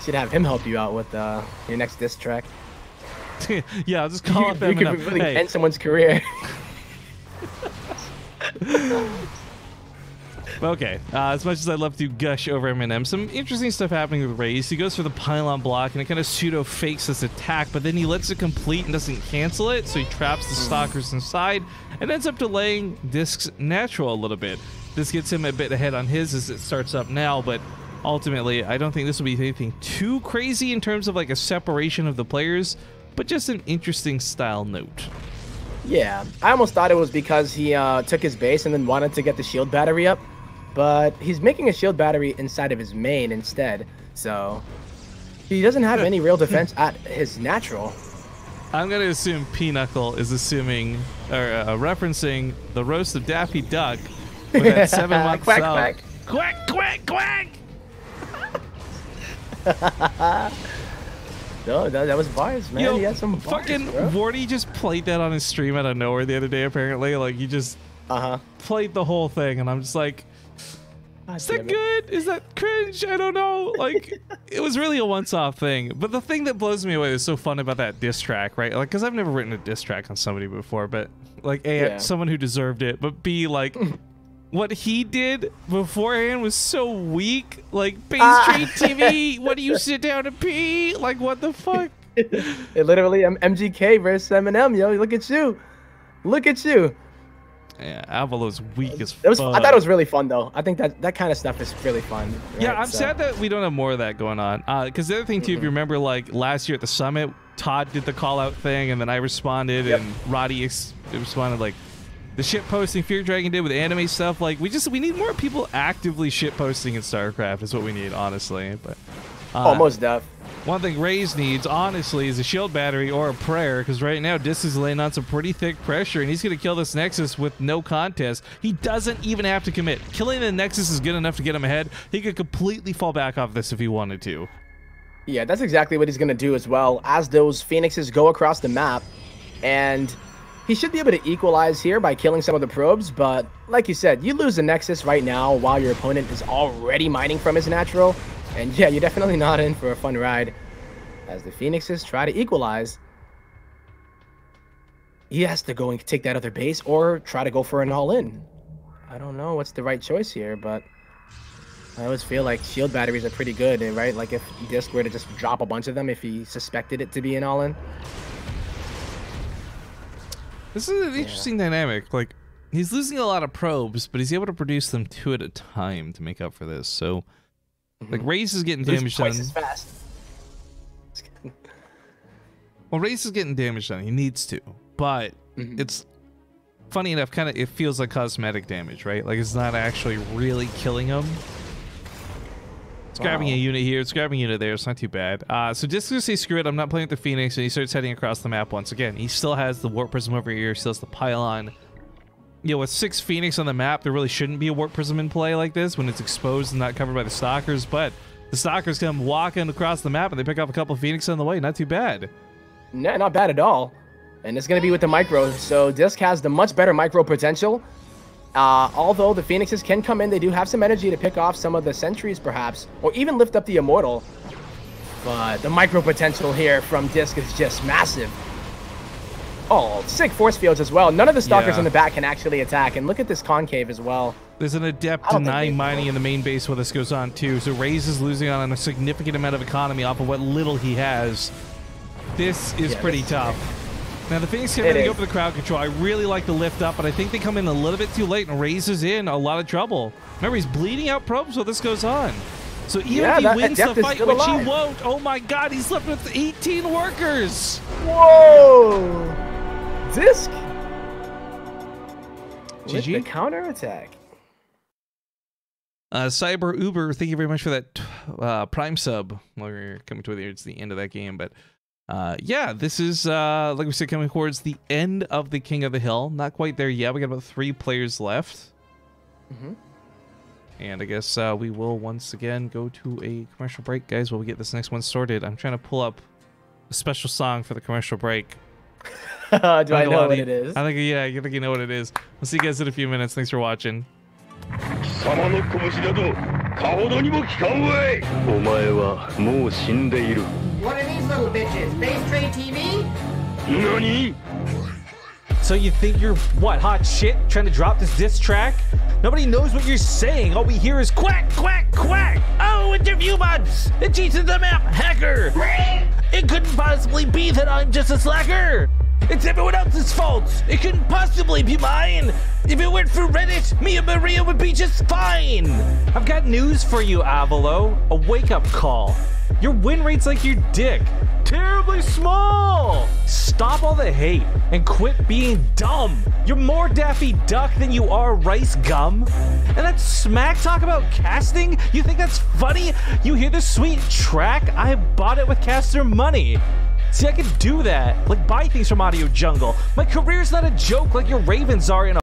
Should have him help you out with your next diss track. Yeah, I'll just call up Eminem. You could really end someone's career. Okay, as much as I'd love to gush over Eminem, some interesting stuff happening with Raze. He goes for the pylon block, and it kind of pseudo-fakes this attack, but then he lets it complete and doesn't cancel it, so he traps the Stalkers inside, and ends up delaying Disc's natural a little bit. This gets him a bit ahead on his as it starts up now, but ultimately, I don't think this will be anything too crazy in terms of like a separation of the players, but just an interesting style note. Yeah, I almost thought it was because he took his base and then wanted to get the shield battery up. But he's making a shield battery inside of his main instead, so he doesn't have any real defense at his natural. I'm going to assume Pinochle is assuming, or referencing the roast of Daffy Duck with that 7-month quack, sub. quack. Quack, quack, quack! No, that was bars, man. Yo, he had some bars, fucking bro. Wardy just played that on his stream out of nowhere the other day, apparently. Like, he just played the whole thing, and I'm just like, is that good? Is that cringe? I don't know. Like, it was really a once-off thing. But the thing that blows me away is so fun about that diss track, right? Like, because I've never written a diss track on somebody before, but, like, A, someone who deserved it, but B, like, what he did beforehand was so weak. Like, BaseTradeTV, what do you sit down and pee? Like, what the fuck? It literally, MGK versus Eminem, yo. Look at you. Look at you. Yeah, Avalo's weak as fuck. I thought it was really fun, though. I think that kind of stuff is really fun. Right? Yeah, I'm sad that we don't have more of that going on. Because the other thing, too, if you remember, like, last year at the Summit, Todd did the call-out thing, and then I responded, and Roddy responded, like, the shit posting Fear Dragon did with anime stuff. Like, we need more people actively shit posting in StarCraft is what we need, honestly. But almost def. One thing Raze needs, honestly, is a shield battery or a prayer, because right now Disc is laying on some pretty thick pressure, and he's going to kill this Nexus with no contest. He doesn't even have to commit. Killing the Nexus is good enough to get him ahead. He could completely fall back off this if he wanted to. Yeah, that's exactly what he's going to do as well, as those Phoenixes go across the map, and he should be able to equalize here by killing some of the probes, but like you said, you lose the Nexus right now while your opponent is already mining from his natural. And yeah, you're definitely not in for a fun ride. As the Phoenixes try to equalize, he has to go and take that other base or try to go for an all-in. I don't know what's the right choice here, but I always feel like shield batteries are pretty good, right? Like if Disc were to just drop a bunch of them if he suspected it to be an all-in. This is an interesting dynamic. Like, he's losing a lot of probes, but he's able to produce them 2 at a time to make up for this, so... Like, Raze is getting damage done. Twice as fast. Well, Raze is getting damage done. He needs to. But it's funny enough, kind of, it feels like cosmetic damage, right? Like, it's not actually really killing him. It's grabbing a unit here. It's grabbing a unit there. It's not too bad. So Disc is going to say, screw it. I'm not playing with the Phoenix. And he starts heading across the map once again. He still has the Warp Prism over here. He still has the Pylon. You know, with 6 Phoenix on the map, there really shouldn't be a Warp Prism in play like this when it's exposed and not covered by the Stalkers, but the Stalkers come walking across the map and they pick up a couple of Phoenix on the way. Not too bad. No, not bad at all. And it's going to be with the micro, so Disc has the much better micro potential. Although the Phoenixes can come in, they do have some energy to pick off some of the sentries perhaps, or even lift up the Immortal. But the micro potential here from Disc is just massive. Oh, sick force fields as well. None of the Stalkers in the back can actually attack. And look at this concave as well. There's an Adept denying mining in the main base while this goes on, too. So Raze is losing on a significant amount of economy off of what little he has. This is pretty tough. Now, the Phoenix can really go for the crowd control. I really like the lift up, but I think they come in a little bit too late, and Raze is in a lot of trouble. Remember, he's bleeding out probes while this goes on. So even if he wins the fight, which he won't, oh my god, he's left with 18 workers! Whoa! Disc with the counterattack. Cyber Uber, thank you very much for that Prime sub. Well, we're coming towards the end of that game, but yeah, this is like we said, coming towards the end of the King of the Hill. Not quite there yet. We got about 3 players left, and I guess we will once again go to a commercial break, guys. While we get this next one sorted, I'm trying to pull up a special song for the commercial break. Do I know what it is? I think, yeah, I think you know what it is. We'll see you guys in a few minutes. Thanks for watching. What are these little bitches? BaseTradeTV? NANI? So you think you're, what, hot shit? Trying to drop this diss track? Nobody knows what you're saying. All we hear is quack, quack, quack. Oh, interview bots. It cheated the map. Hacker. It couldn't possibly be that I'm just a slacker. It's everyone else's fault. It couldn't possibly be mine. If it weren't for Reddit, me and Maria would be just fine. I've got news for you, Avalo. A wake-up call. Your win rate's like your dick. Terribly small. Stop all the hate and quit being dumb. You're more Daffy Duck than you are Rice Gum. And that smack talk about casting? You think that's funny? You hear the sweet track? I bought it with caster money. See, I can do that. Like buy things from Audio Jungle. My career's not a joke like your Ravens are in a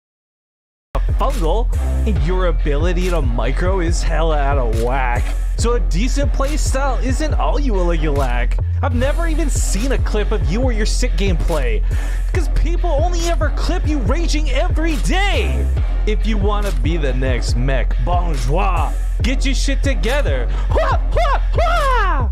fungal. And your ability to micro is hella out of whack. So a decent play style isn't all you lack. I've never even seen a clip of you or your sick gameplay. Because people only ever clip you raging every day. If you want to be the next mech bonjour, get your shit together. Hua, hua, hua!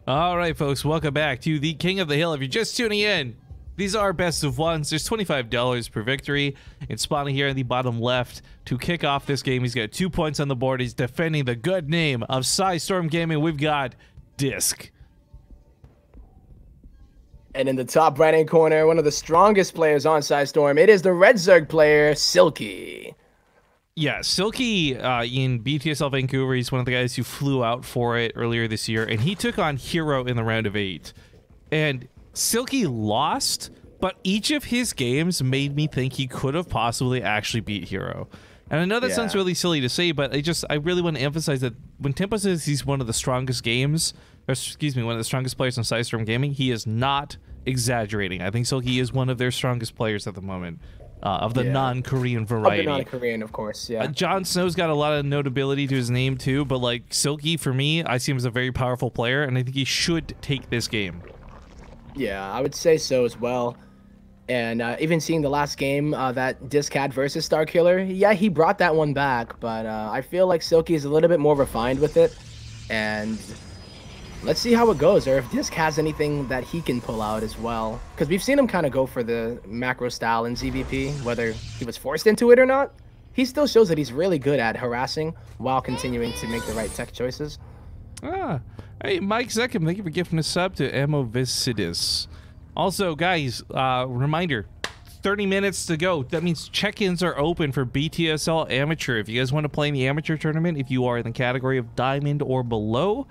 All right, folks, welcome back to the King of the Hill. If you're just tuning in, these are best of ones. There's $25 per victory. It's spawning here in the bottom left to kick off this game. He's got 2 points on the board. He's defending the good name of Psistorm Gaming. We've got Disc. And in the top right-hand corner, one of the strongest players on Psistorm, it is the Red Zerg player, Silky. Yeah, Silky in BTSL Vancouver, he's one of the guys who flew out for it earlier this year, and he took on Hero in the round of 8. And Silky lost, but each of his games made me think he could have possibly actually beat Hero. And I know that sounds really silly to say, but I really want to emphasize that when Temp0 says he's one of the strongest games, or excuse me, one of the strongest players in Psistorm Gaming, he is not exaggerating. I think Silky is one of their strongest players at the moment. Of the non-Korean variety. Of the non-Korean, of course, yeah. Jon Snow's got a lot of notability to his name, too, but, like, Silky, for me, I see him as a very powerful player, and I think he should take this game. Yeah, I would say so as well. And even seeing the last game that Disc had versus Starkiller, yeah, he brought that one back, but I feel like Silky is a little bit more refined with it. And let's see how it goes, or if Disc has anything that he can pull out as well. Because we've seen him kind of go for the macro style in ZVP, whether he was forced into it or not. He still shows that he's really good at harassing while continuing to make the right tech choices. Hey, Mike Zeckham, thank you for gifting a sub to Amovicidus. Also, guys, reminder, 30 minutes to go. That means check-ins are open for BTSL Amateur. If you guys want to play in the Amateur tournament, if you are in the category of Diamond or below,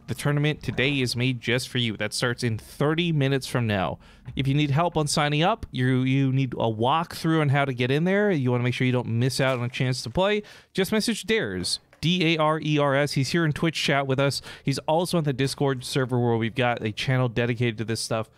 The tournament today is made just for you. That starts in 30 minutes from now. If you need help on signing up, you need a walkthrough on how to get in there, you want to make sure you don't miss out on a chance to play, just message Dares. Dares. He's here in Twitch chat with us. He's also on the Discord server where we've got a channel dedicated to this stuff.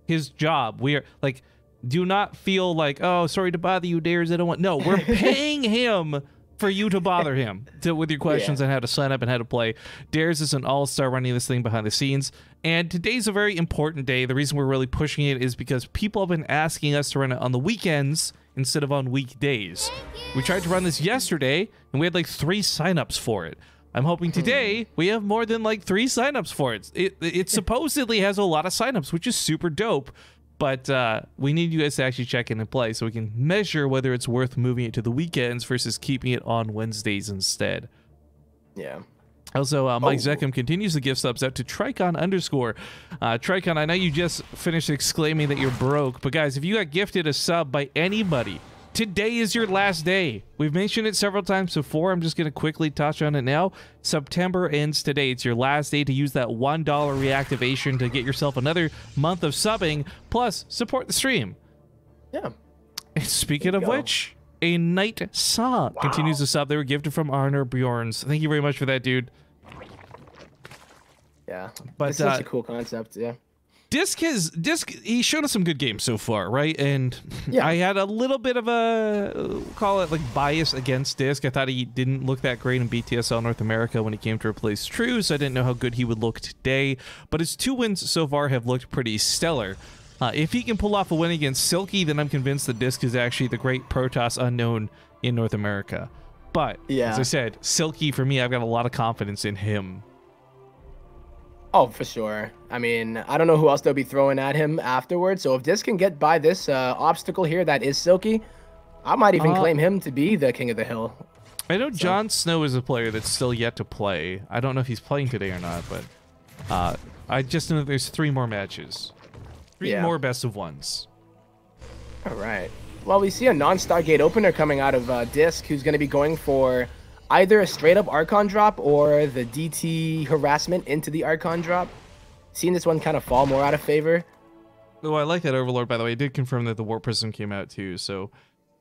His job, we are like, do not feel like, oh, sorry to bother you, Dares. I don't want. No, we're paying him for you to bother him with your questions on how to sign up and how to play. Dares is an all-star running this thing behind the scenes. And today's a very important day. The reason we're really pushing it is because people have been asking us to run it on the weekends instead of on weekdays. We tried to run this yesterday, and we had like 3 signups for it. I'm hoping today we have more than like 3 signups for it. It supposedly has a lot of signups, which is super dope. But we need you guys to actually check in and play so we can measure whether it's worth moving it to the weekends versus keeping it on Wednesdays instead. Yeah. Also, Mike Zeckham continues to give subs out to Tricon_. Tricon, I know you just finished exclaiming that you're broke, but guys, if you got gifted a sub by anybody, today is your last day. We've mentioned it several times before. I'm just going to quickly touch on it now. September ends today. It's your last day to use that $1 reactivation to get yourself another month of subbing, plus support the stream. Yeah. Speaking of which, a Night Saw continues to sub. They were gifted from Arner Bjorns. Thank you very much for that, dude. Yeah. But it's such a cool concept, yeah. Disc, he showed us some good games so far, right? And yeah. I had a little bit of a, call it like bias against Disc. I thought he didn't look that great in BTSL North America when he came to replace True, so I didn't know how good he would look today. But his 2 wins so far have looked pretty stellar. If he can pull off a win against Silky, then I'm convinced that Disc is actually the great Protoss unknown in North America. But, as I said, Silky, for me, I've got a lot of confidence in him. Oh, for sure. I mean, I don't know who else they'll be throwing at him afterwards. So if Disc can get by this obstacle here that is Silky, I might even claim him to be the king of the hill. I know Jon Snow is a player that's still yet to play. I don't know if he's playing today or not, but I just know that there's 3 more matches. 3 more best of ones. All right. Well, we see a non-Stargate opener coming out of Disc, who's going to be going for either a straight-up Archon drop or the DT harassment into the Archon drop. Seeing this one kind of fall more out of favor. Oh, I like that Overlord, by the way. I did confirm that the Warp Prism came out, too. So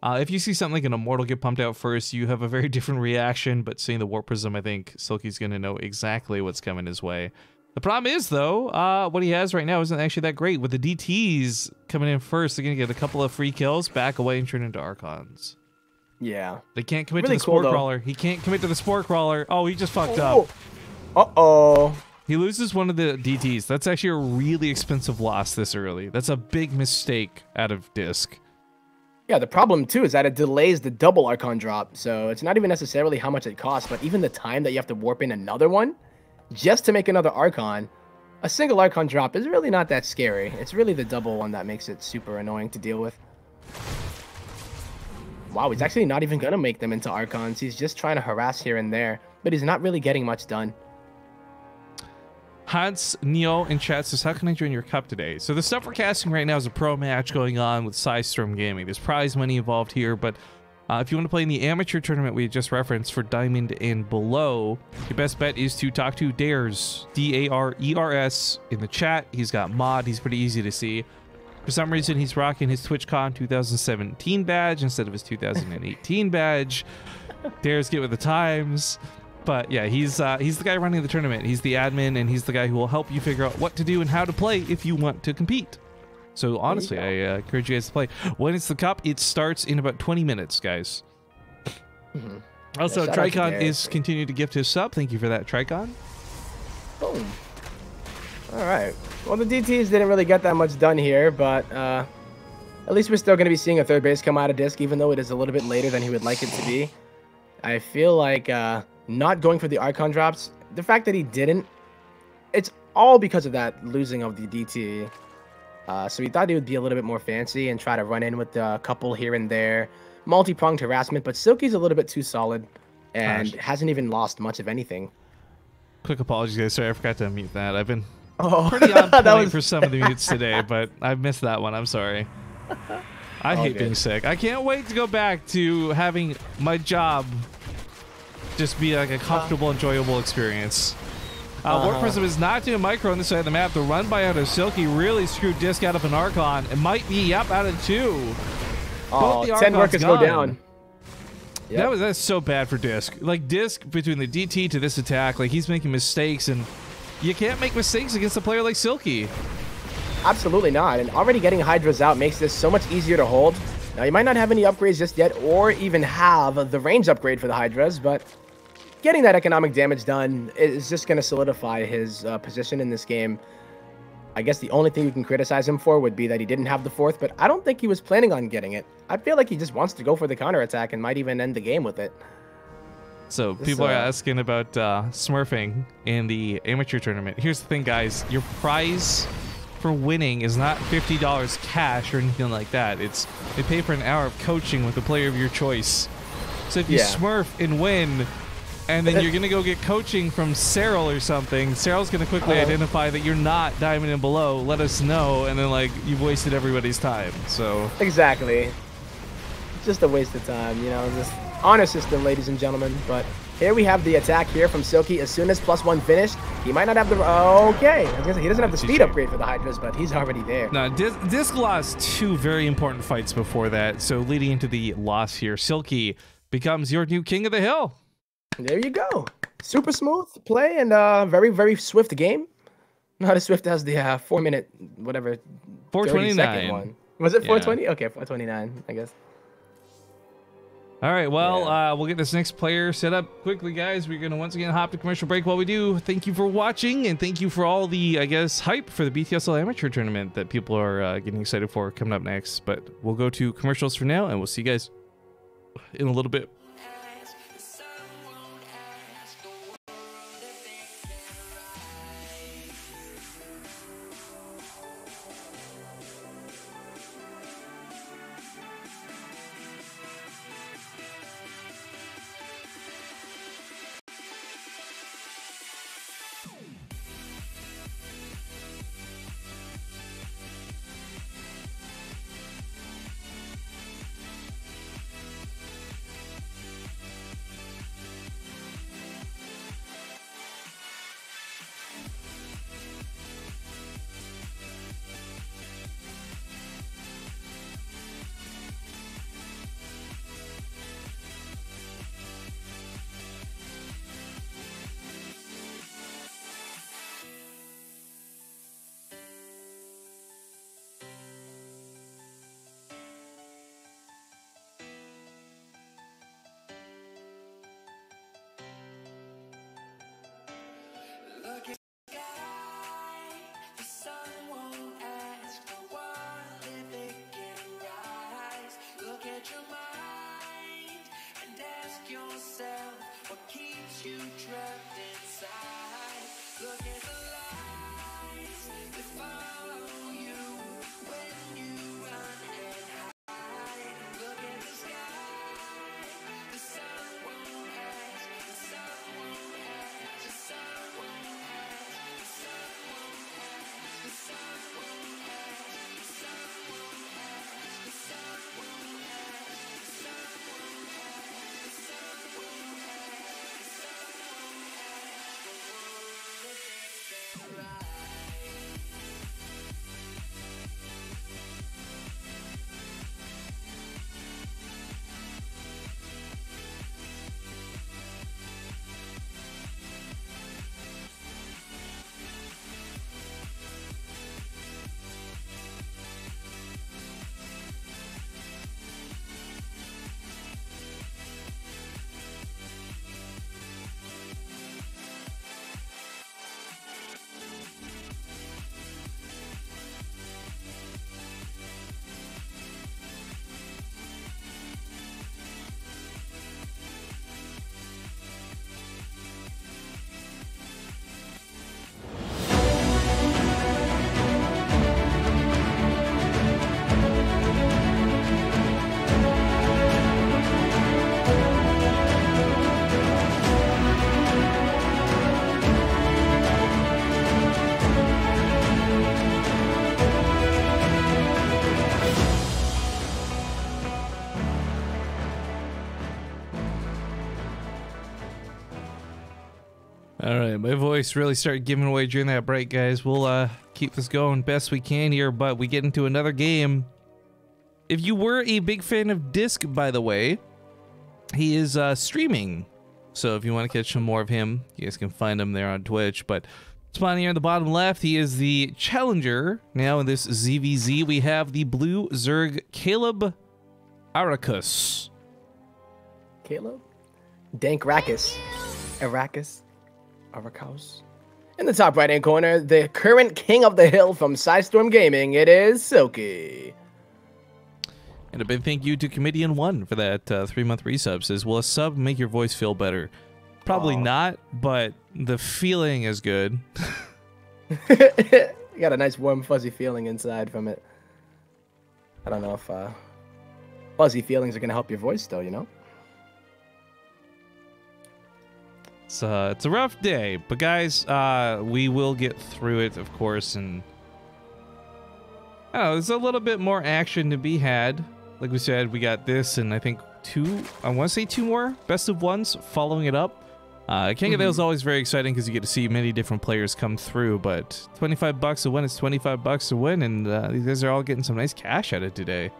if you see something like an Immortal get pumped out first, you have a very different reaction. But seeing the Warp Prism, I think Silky's going to know exactly what's coming his way. The problem is, though, what he has right now isn't actually that great. With the DTs coming in first, they're going to get a couple of free kills, back away, and turn into Archons. Yeah. They can't commit to the Spore Crawler. He can't commit to the Spore Crawler. Oh, he just fucked up. Uh-oh. He loses one of the DTs. That's actually a really expensive loss this early. That's a big mistake out of Disc. Yeah, the problem, too, is that it delays the double Archon drop. So it's not even necessarily how much it costs, but even the time that you have to warp in another one just to make another Archon. A single Archon drop is really not that scary. It's really the double one that makes it super annoying to deal with. Wow, he's actually not even going to make them into Archons. He's just trying to harass here and there, but he's not really getting much done. Hans Neo in chat says, how can I join your cup today? So the stuff we're casting right now is a pro match going on with Psistorm Gaming. There's prize money involved here, but if you want to play in the amateur tournament we just referenced for Diamond and below, your best bet is to talk to Dares, D-A-R-E-R-S, in the chat. He's got mod. He's pretty easy to see. For some reason, he's rocking his TwitchCon 2017 badge instead of his 2018 badge. Dares get with the times. But yeah, he's the guy running the tournament. He's the admin, and he's the guy who will help you figure out what to do and how to play if you want to compete. So honestly, I encourage you guys to play. When it's the cup, it starts in about 20 minutes, guys. Also, Tricon is continuing to gift his sub. Thank you for that, Tricon. Boom. All right. Well, the DTs didn't really get that much done here, but at least we're still going to be seeing a third base come out of Disc, even though it is a little bit later than he would like it to be. I feel like not going for the Archon drops, the fact that he didn't, it's all because of that losing of the DT. So he thought he would be a little bit more fancy and try to run in with a couple here and there. Multi-pronged harassment, but Silky's a little bit too solid and hasn't even lost much of anything. Quick apologies, guys. Sorry, I forgot to mute that. I've been pretty on point for some of the mutes today, but I missed that one. I'm sorry. I hate being sick. I can't wait to go back to having my job just be like a comfortable, enjoyable experience. Warp Prism is not doing micro on this side of the map. The run by out of Silky really screwed Disc out of an Archon. It might be, yep, out of 2. Oh, 10 workers go down. Yep. That's so bad for Disc. Like, Disc, between the DT to this attack, like, he's making mistakes, and you can't make mistakes against a player like Silky. Absolutely not. And already getting Hydras out makes this so much easier to hold. Now, you might not have any upgrades just yet, or even have the range upgrade for the Hydras, but getting that economic damage done is just going to solidify his position in this game. I guess the only thing you can criticize him for would be that he didn't have the 4th, but I don't think he was planning on getting it. I feel like he just wants to go for the counterattack and might even end the game with it. So people are asking about smurfing in the amateur tournament. Here's the thing, guys. Your prize for winning is not $50 cash or anything like that. It's they pay for an hour of coaching with a player of your choice. So if you smurf and win, and then you're going to go get coaching from Cyril or something, Cyril's going to quickly identify that you're not diamond and below, let us know, and then, like, you've wasted everybody's time. So exactly. Just a waste of time, you know, this honor system, ladies and gentlemen. But here we have the attack here from Silky. As soon as +1 finished, he might not have the... Okay. I was gonna say, he doesn't have the speed upgrade for the Hydras, but he's already there. No, Disc lost 2 very important fights before that, so leading into the loss here, Silky becomes your new king of the hill. There you go. Super smooth play and very, very swift game. Not as swift as the 4-minute, whatever, 4:29 one. Was it 4:20? Okay, 4:29, I guess. All right, well, we'll get this next player set up quickly, guys. We're going to once again hop to commercial break. While we do, thank you for watching, and thank you for all the, I guess, hype for the BTSL Amateur Tournament that people are getting excited for coming up next. But we'll go to commercials for now, and we'll see you guys in a little bit. All right, my voice really started giving away during that break, guys. We'll keep this going best we can here, but we get into another game. If you were a big fan of Disc, by the way, he is streaming. So if you want to catch some more of him, you guys can find him there on Twitch. But spawning here in the bottom left, he is the challenger. Now in this ZVZ, we have the blue Zerg Caleb Aracus. Caleb? Dank Rackus. Arakaus. In the top right-hand corner, the current king of the hill from Psistorm Gaming, it is Silky. And a big thank you to Comedian1 for that 3-month resub. Says, will a sub make your voice feel better? Probably not, but the feeling is good. You got a nice warm fuzzy feeling inside from it. I don't know if fuzzy feelings are going to help your voice though, you know? It's a rough day, but guys, we will get through it, of course, and I don't know, there's a little bit more action to be had. Like we said, we got this, and I think I want to say two more best of ones following it up. King of the Hill is always very exciting because you get to see many different players come through, but $25 a win is $25 a win, and these guys are all getting some nice cash out of it today.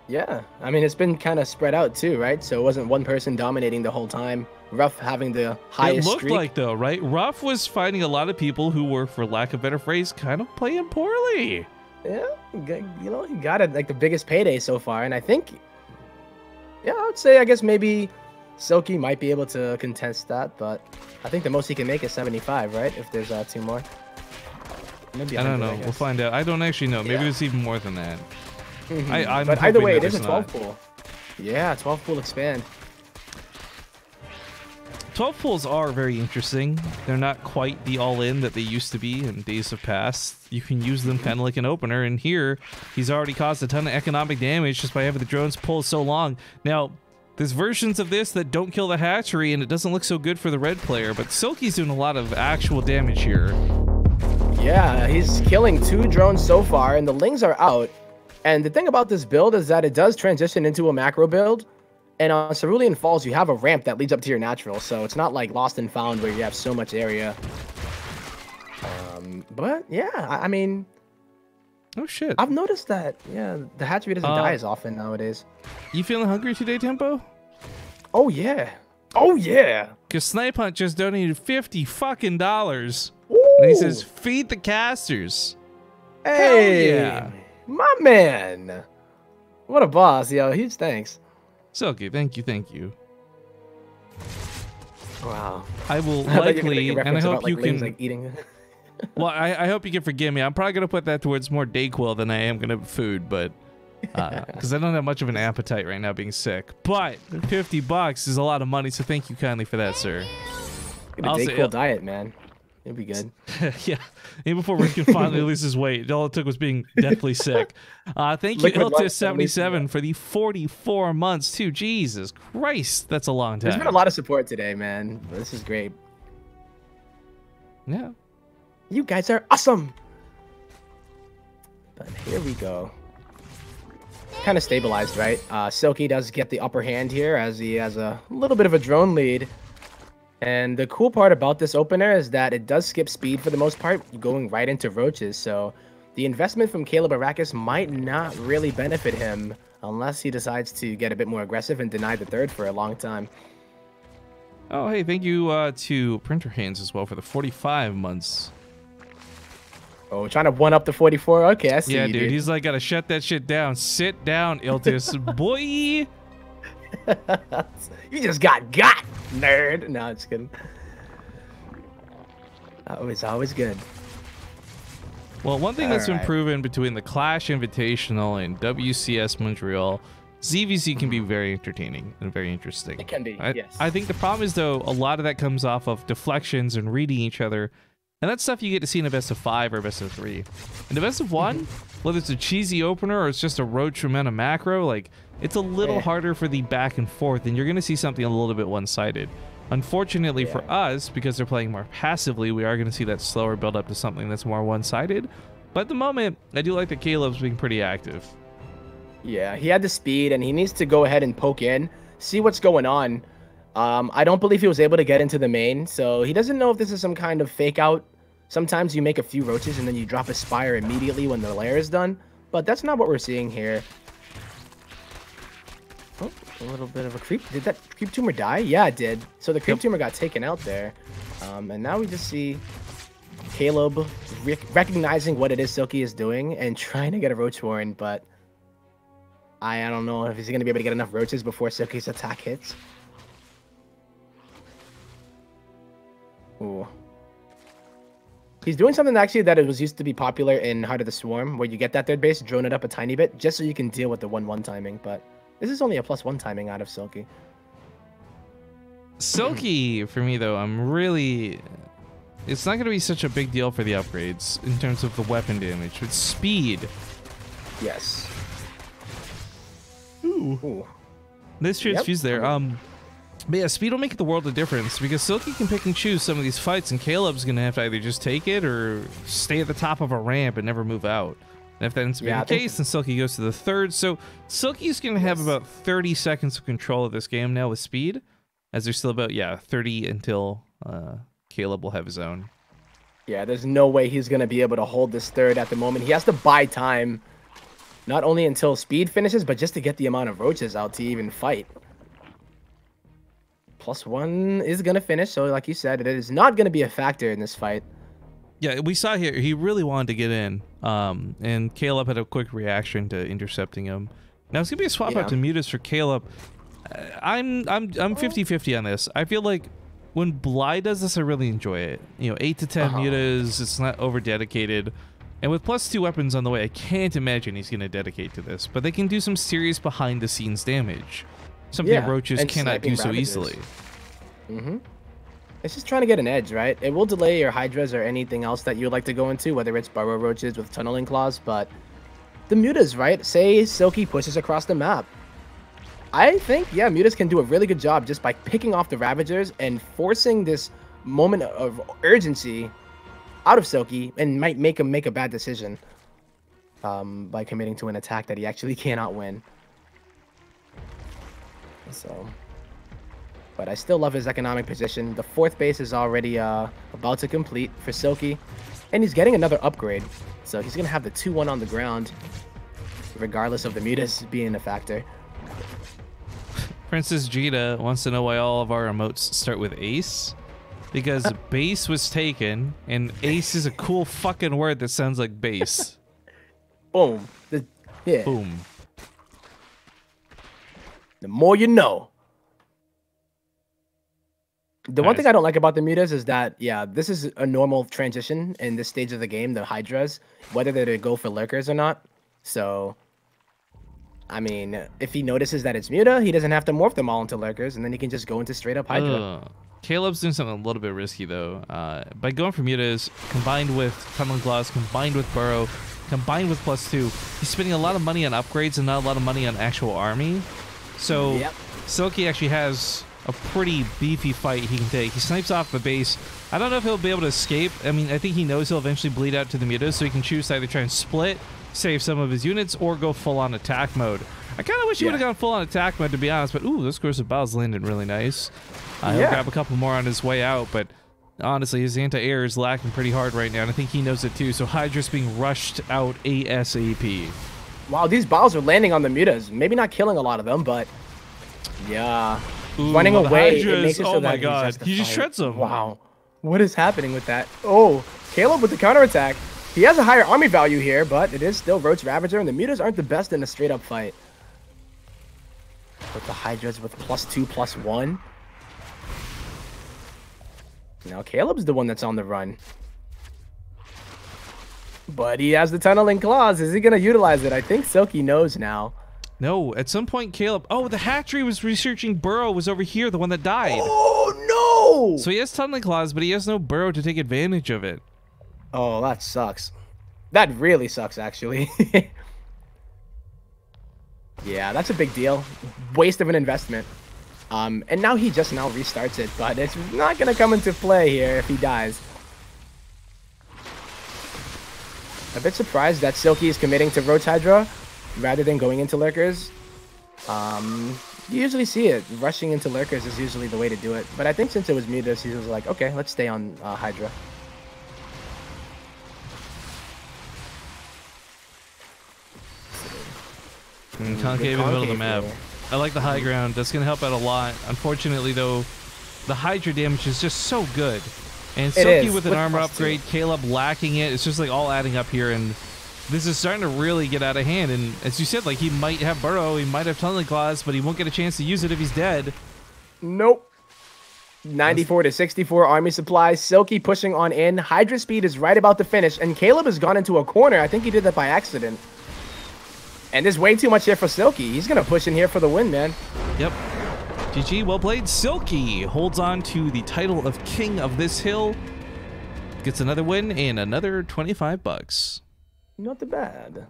Yeah, I mean, it's been kind of spread out too, right? So it wasn't one person dominating the whole time. Ruff having the highest It looked streak. like, though, right? Ruff was finding a lot of people who were, for lack of a better phrase, kind of playing poorly. Yeah, you know, he got it like the biggest payday so far, and I think, yeah, I would say, I guess maybe Silky might be able to contest that, but I think the most he can make is 75, right? If there's two more. Maybe I don't 100, know. We'll find out. I don't actually know. Maybe there's even more than that. But either way, it is a it's 12 not. pool. Yeah, 12 pool expand. 12 pools are very interesting. They're not quite the all-in that they used to be in days of past. You can use them kind of like an opener, and here he's already caused a ton of economic damage just by having the drones pull so long. Now, there's versions of this that don't kill the hatchery, and it doesn't look so good for the red player, but Silky's doing a lot of actual damage here. Yeah, he's killing 2 drones so far, and the lings are out. And the thing about this build is that it does transition into a macro build. And on Cerulean Falls, you have a ramp that leads up to your natural, so it's not like Lost and Found where you have so much area. But yeah, I mean... Oh, shit. I've noticed that, yeah, the hatchery doesn't die as often nowadays. You feeling hungry today, Tempo? Oh, yeah. Oh, yeah. Because Snipe Hunt just donated $50 fucking dollars. Ooh. And he says, feed the casters. Hey, Hell yeah. My man. What a boss, yo. Huge thanks. Silky, thank you, thank you. Wow. I will I thought you were gonna make a likely, and I reference hope about, you like, lings, can... like, eating. Well, I hope you can forgive me. I'm probably going to put that towards more Dayquil than I am going to food, but... Because I don't have much of an appetite right now being sick. But $50 is a lot of money, so thank you kindly for that, sir. Get a Dayquil diet, man. It'd be good. Yeah, even before Rick can finally lose his weight, all it took was being deathly sick. Thank you, Iltis77, for the 44 months, too. Jesus Christ, that's a long time. There's been a lot of support today, man. This is great. Yeah. You guys are awesome. But here we go. Kind of stabilized, right? Silky does get the upper hand here as he has a little bit of a drone lead. And the cool part about this opener is that it does skip speed for the most part, going right into roaches. So the investment from Caleb Arrakis might not really benefit him unless he decides to get a bit more aggressive and deny the third for a long time. Oh, hey, thank you to Printer Hands as well for the 45 months. Oh, trying to one up the 44? Okay, I see Yeah, you, dude, he's like, gotta shut that shit down. Sit down, Iltis. Boy! You just got, nerd. No, I'm just kidding. Always good. Well, one thing that's been Alright. proven between the Clash Invitational and WCS Montreal, ZVZ can be very entertaining and very interesting. It can be, yes. I think the problem is, though, a lot of that comes off of deflections and reading each other. And that's stuff you get to see in a best of 5 or best of 3. In a best of 1, whether it's a cheesy opener or it's just a roach from a macro, like, it's a little harder for the back and forth, and you're going to see something a little bit one-sided. Unfortunately for us, because they're playing more passively, we are going to see that slower build up to something that's more one-sided. But at the moment, I do like that Caleb's being pretty active. Yeah, he had the speed, and he needs to go ahead and poke in, see what's going on. I don't believe he was able to get into the main, so he doesn't know if this is some kind of fake out. Sometimes you make a few roaches and then you drop a Spire immediately when the lair is done, but that's not what we're seeing here. Oh, a little bit of a creep. Did that creep tumor die? Yeah, it did. So the creep tumor got taken out there. And now we just see Caleb recognizing what it is Silky is doing and trying to get a Roach Warren, but I don't know if he's going to be able to get enough roaches before Silky's attack hits. Ooh. He's doing something actually that it was used to be popular in Heart of the Swarm, where you get that third base, drone it up a tiny bit, just so you can deal with the 1-1 timing, but this is only a +1 timing out of Silky. Silky, for me, though, I'm really... It's not going to be such a big deal for the upgrades in terms of the weapon damage. With speed... Yes. Ooh. Nice transfuse there. But yeah, speed will make the world of difference because Silky can pick and choose some of these fights, and Caleb's going to have to either just take it or stay at the top of a ramp and never move out. And if that ends up being the case, then Silky goes to the third. So Silky's going to have about 30 seconds of control of this game now with speed, as there's still about, 30 until Caleb will have his own. Yeah, there's no way he's going to be able to hold this third at the moment. He has to buy time, not only until speed finishes, but just to get the amount of roaches out to even fight. +1 is going to finish, so like you said, it is not going to be a factor in this fight. Yeah, we saw here, he really wanted to get in, and Caleb had a quick reaction to intercepting him. Now, it's going to be a swap out to Mutas for Caleb. I'm 50-50 on this. I feel like when Bly does this, I really enjoy it. 8 to 10 Mutas, it's not over-dedicated. And with +2 weapons on the way, I can't imagine he's going to dedicate to this. But they can do some serious behind-the-scenes damage. Something roaches cannot do so easily. It's just trying to get an edge, right? It will delay your Hydras or anything else that you'd like to go into, whether it's burrow roaches with tunneling claws, but the Mutas, right? Say Silky pushes across the map. I think, Mutas can do a really good job just by picking off the Ravagers and forcing this moment of urgency out of Silky, and might make him make a bad decision by committing to an attack that he actually cannot win. So, but I still love his economic position. The fourth base is already about to complete for Silky, and he's getting another upgrade. So he's going to have the 2-1 on the ground, regardless of the Mutas being a factor. Princess Jita wants to know why all of our emotes start with Ace. Because base was taken, and Ace is a cool fucking word that sounds like base. Boom. Boom. The more you know. The one thing I don't like about the Mutas is that, this is a normal transition in this stage of the game, the Hydras, whether they go for lurkers or not. So, I mean, if he notices that it's Muta, he doesn't have to morph them all into lurkers, and then he can just go into straight up Hydra. Caleb's doing something a little bit risky, though. By going for Mutas, combined with Tunneling Claws, combined with Burrow, combined with +2, he's spending a lot of money on upgrades and not a lot of money on actual army. So Silky actually has a pretty beefy fight he can take. He snipes off the base. I don't know if he'll be able to escape. I mean, I think he knows he'll eventually bleed out to the Mutas, so he can choose to either try and split, save some of his units, or go full-on attack mode. I kind of wish he would have gone full-on attack mode, to be honest, but ooh, those Corrosive Bows landed really nice. He'll grab a couple more on his way out, but honestly, his anti-air is lacking pretty hard right now, and I think he knows it too, so Hydra's being rushed out ASAP. Wow, these Bows are landing on the Mutas. Maybe not killing a lot of them, but running away, it makes it so that he just shreds them. Wow. What is happening with that? Oh, Caleb with the counterattack. He has a higher army value here, but it is still Roach Ravager, and the Mutas aren't the best in a straight-up fight. With the Hydras with +2, +1. Now Caleb's the one that's on the run. But he has the tunneling claws. Is he going to utilize it? I think Silky knows now. No, at some point Caleb... Oh, the hatchery was researching Burrow was over here, the one that died. Oh, no! So he has tunneling claws, but he has no Burrow to take advantage of it. Oh, that sucks. That really sucks, actually. Yeah, that's a big deal. Waste of an investment. And now he just now restarts it, but it's not going to come into play here if he dies. A bit surprised that Silky is committing to Roach Hydra rather than going into Lurkers. You usually see it. Rushing into lurkers is usually the way to do it. But I think since it was muted, he was like, okay, let's stay on Hydra. Concave in the middle of the map. I like the high ground. That's going to help out a lot. Unfortunately, though, the Hydra damage is just so good. And Silky with an armor upgrade, Caleb lacking it. It's just like all adding up here. And this is starting to really get out of hand. And as you said, like he might have Burrow, he might have Tunneling Claws, but he won't get a chance to use it if he's dead. Nope. 94 to 64 army supplies. Silky pushing on in. Hydra speed is right about to finish. And Caleb has gone into a corner. I think he did that by accident. And there's way too much here for Silky. He's going to push in here for the win, man. Yep. GG, well played. Silky holds on to the title of King of this hill. Gets another win and another 25 bucks. Not too bad.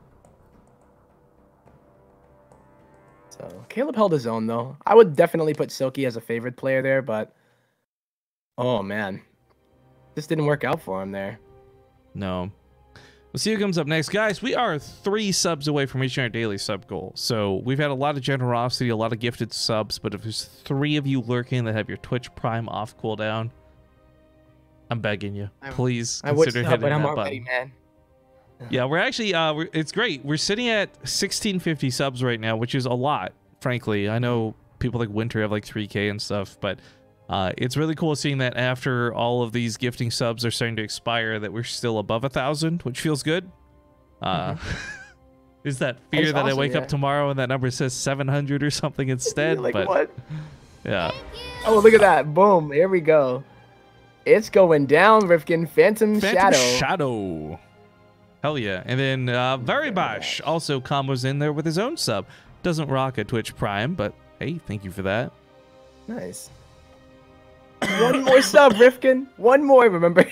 So, Caleb held his own, though. I would definitely put Silky as a favorite player there, but... Oh, man. This didn't work out for him there. No. We'll see who comes up next. Guys, we are 3 subs away from reaching our daily sub goal. So we've had a lot of generosity, a lot of gifted subs, but if there's 3 of you lurking that have your Twitch Prime off cooldown, I'm begging you. Please consider hitting that button. Man. Yeah, we're actually, it's great. We're sitting at 1650 subs right now, which is a lot, frankly. I know people like Winter have like 3K and stuff, but it's really cool seeing that after all of these gifting subs are starting to expire that we're still above 1,000, which feels good. Is that fear that awesome, I wake up tomorrow and that number says 700 or something instead? Like, but what? Yeah. Oh, look at that. Boom. Here we go. It's going down, Rifkin. Phantom Shadow. Hell yeah. And then Very Bash also combos in there with his own sub. Doesn't rock a Twitch Prime, but hey, thank you for that. Nice. One more sub, Rifkin. One more, remember?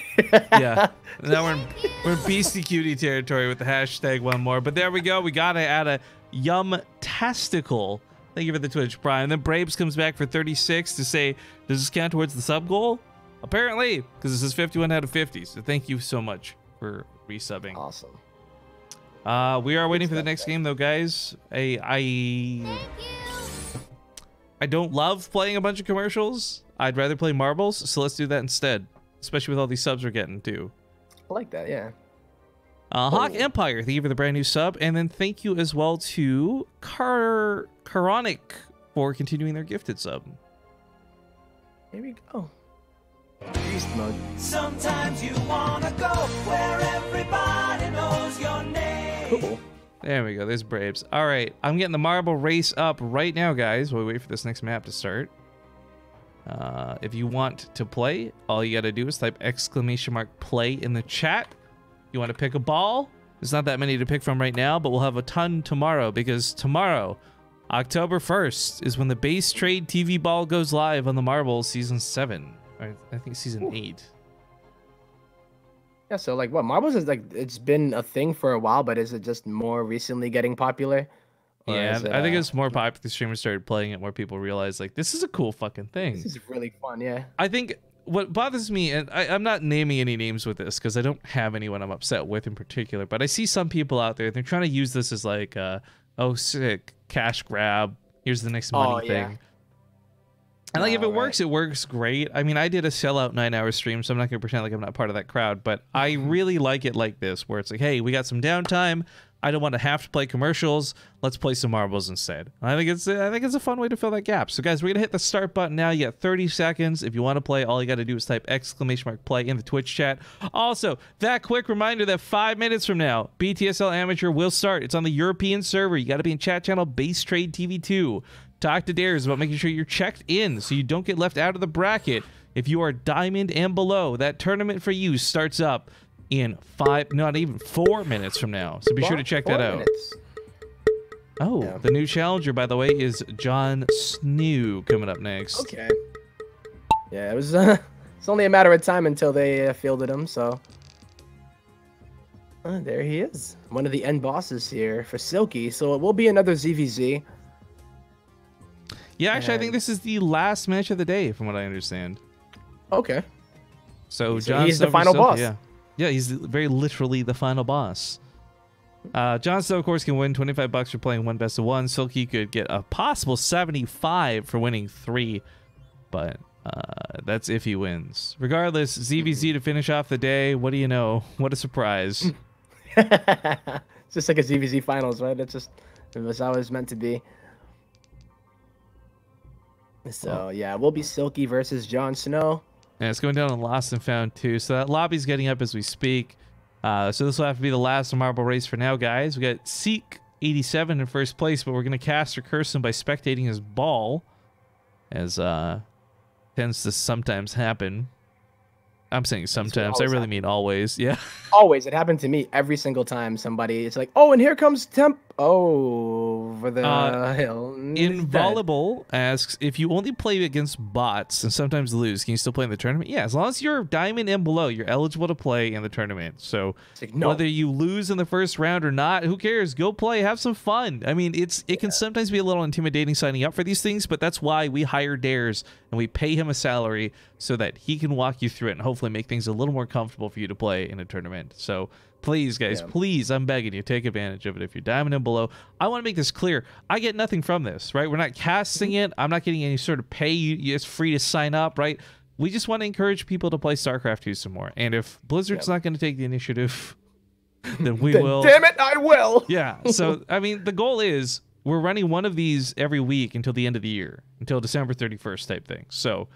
Yeah. Now we're in Beastie Cutie territory with the hashtag one more. But there we go. We got to add a Yum-tastical. Thank you for the Twitch Prime. Then Braves comes back for 36 to say, does this count towards the sub goal? Apparently, because this is 51 out of 50. So thank you so much for resubbing. Awesome. We are waiting for the next game, though, guys. I don't love playing a bunch of commercials. I'd rather play marbles, so let's do that instead. Especially with all these subs we're getting, too. I like that, yeah. Hawk Empire, thank you for the brand new sub. And then thank you as well to Karonic for continuing their gifted sub. Here we go. Beast mode. Sometimes you wanna go where everybody knows your name. Cool. There we go. There's Braves. All right. I'm getting the marble race up right now, guys, while we wait for this next map to start. If you want to play, all you got to do is type !play in the chat. You want to pick a ball? There's not that many to pick from right now, but we'll have a ton tomorrow because tomorrow, October 1st, is when the BaseTradeTV ball goes live on the Marbles Season 7. Or I think Season 8. Yeah, so like what? Marbles is like, it's been a thing for a while, but is it just more recently getting popular? Yeah, I think it's more popular. Streamers started playing it, more people realized like this is a cool fucking thing. This is really fun, yeah. I think what bothers me, and I'm not naming any names with this because I don't have anyone I'm upset with in particular, but I see some people out there, they're trying to use this as like, oh, sick, cash grab, here's the next money thing. And like if it works, it works great. I mean, I did a sellout 9-hour stream, so I'm not going to pretend like I'm not part of that crowd, but I really like it like this, where it's like, hey, we got some downtime. I don't want to have to play commercials. Let's play some marbles instead. I think it's a fun way to fill that gap. So guys, we're gonna hit the start button now. You got 30 seconds. If you want to play, all you got to do is type !play in the Twitch chat. Also, that quick reminder that 5 minutes from now, BTSL Amateur will start. It's on the European server. You got to be in chat channel BaseTradeTV 2. Talk to Dares about making sure you're checked in so you don't get left out of the bracket. If you are diamond and below, that tournament for you starts up in 4 minutes from now. So be sure to check that out. Oh, yeah. The new challenger, by the way, is Jon Snow coming up next. Okay. Yeah, it was. It's only a matter of time until they fielded him. So there he is, one of the end bosses here for Silky. So it will be another ZVZ. Yeah, actually, I think this is the last match of the day, from what I understand. Okay. So Jon he's the final boss. Yeah, he's very literally the final boss. Jon Snow, of course, can win $25 for playing 1 best of 1. Silky could get a possible 75 for winning 3, but that's if he wins. Regardless, ZVZ to finish off the day. What do you know? What a surprise. It's just like a ZVZ finals, right? It was always meant to be. So yeah, we'll be Silky versus Jon Snow. And it's going down on Lost and Found too. So that lobby's getting up as we speak. So this will have to be the last marble race for now, guys. We got Seek 87 in first place, but we're going to cast or curse him by spectating his ball, as tends to sometimes happen. I'm saying sometimes. I really mean always. Yeah. Always. It happened to me every single time somebody. It's like, oh, and here comes Temp. Over the hill. Involleyball asks, if you only play against bots and sometimes lose, can you still play in the tournament? Yeah, as long as you're diamond and below, you're eligible to play in the tournament. So like, no. Whether you lose in the first round or not, who cares? Go play, have some fun. I mean, it can sometimes be a little intimidating signing up for these things, but that's why we hire Dares and we pay him a salary so that he can walk you through it and hopefully make things a little more comfortable for you to play in a tournament. So please, guys, please, I'm begging you, take advantage of it. If you're diamond and below, I want to make this clear. I get nothing from this, right? We're not casting it. I'm not getting any sort of pay. It's free to sign up, right? We just want to encourage people to play StarCraft 2 some more. And if Blizzard's not going to take the initiative, then we will. Damn it, I will. Yeah. So, I mean, the goal is we're running one of these every week until the end of the year, until December 31st type thing. So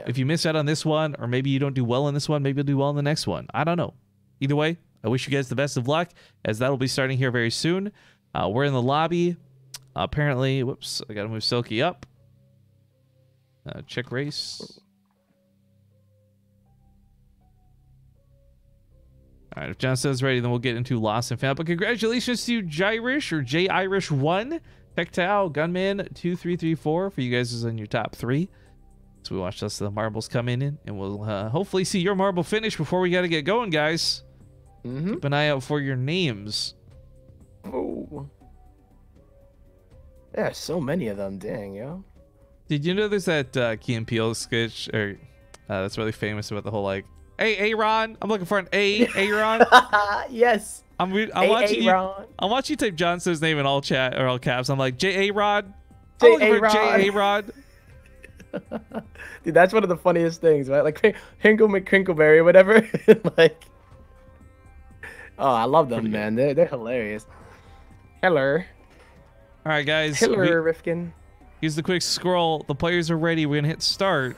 if you miss out on this one, or maybe you don't do well in this one, maybe you'll do well in the next one. I don't know. Either way, I wish you guys the best of luck, as that will be starting here very soon. We're in the lobby. Apparently, whoops, I got to move Silky up. Check race. All right, if John says ready, then we'll get into Lost and Found. But congratulations to Jirish, or J-Irish1, Tectao, Gunman 2334 for you guys is in your top 3. So we watch us the marbles come in, and we'll hopefully see your marble finish before we got to get going, guys. Keep an eye out for your names. Oh. There are so many of them, dang, yo. Did you know there's that Key and Peele sketch that's really famous about the whole, like, hey, Aaron, I'm looking for an Aaron. Yes. I'm watching you type Jon Snow's name in all chat or all caps. I'm like, J-A-Rod. J-A-Rod. Dude, that's one of the funniest things, right? Like Hinkle McCrinkleberry or whatever. Like, oh, I love them, man. They're hilarious. Hello. All right, guys. Hello, Rifkin. Here's the quick scroll. The players are ready. We're gonna hit start.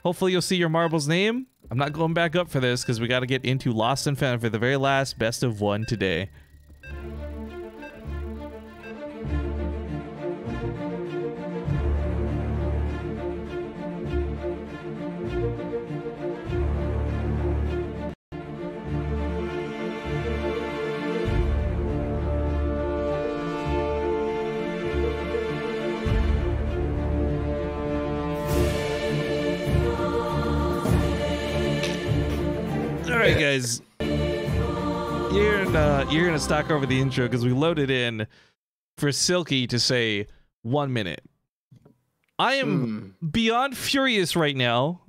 Hopefully, you'll see your marble's name. I'm not going back up for this because we got to get into Lost and Found for the very last best of 1 today. Alright, guys, you're gonna stock over the intro because we loaded in for Silky to say 1 minute. I am beyond furious right now,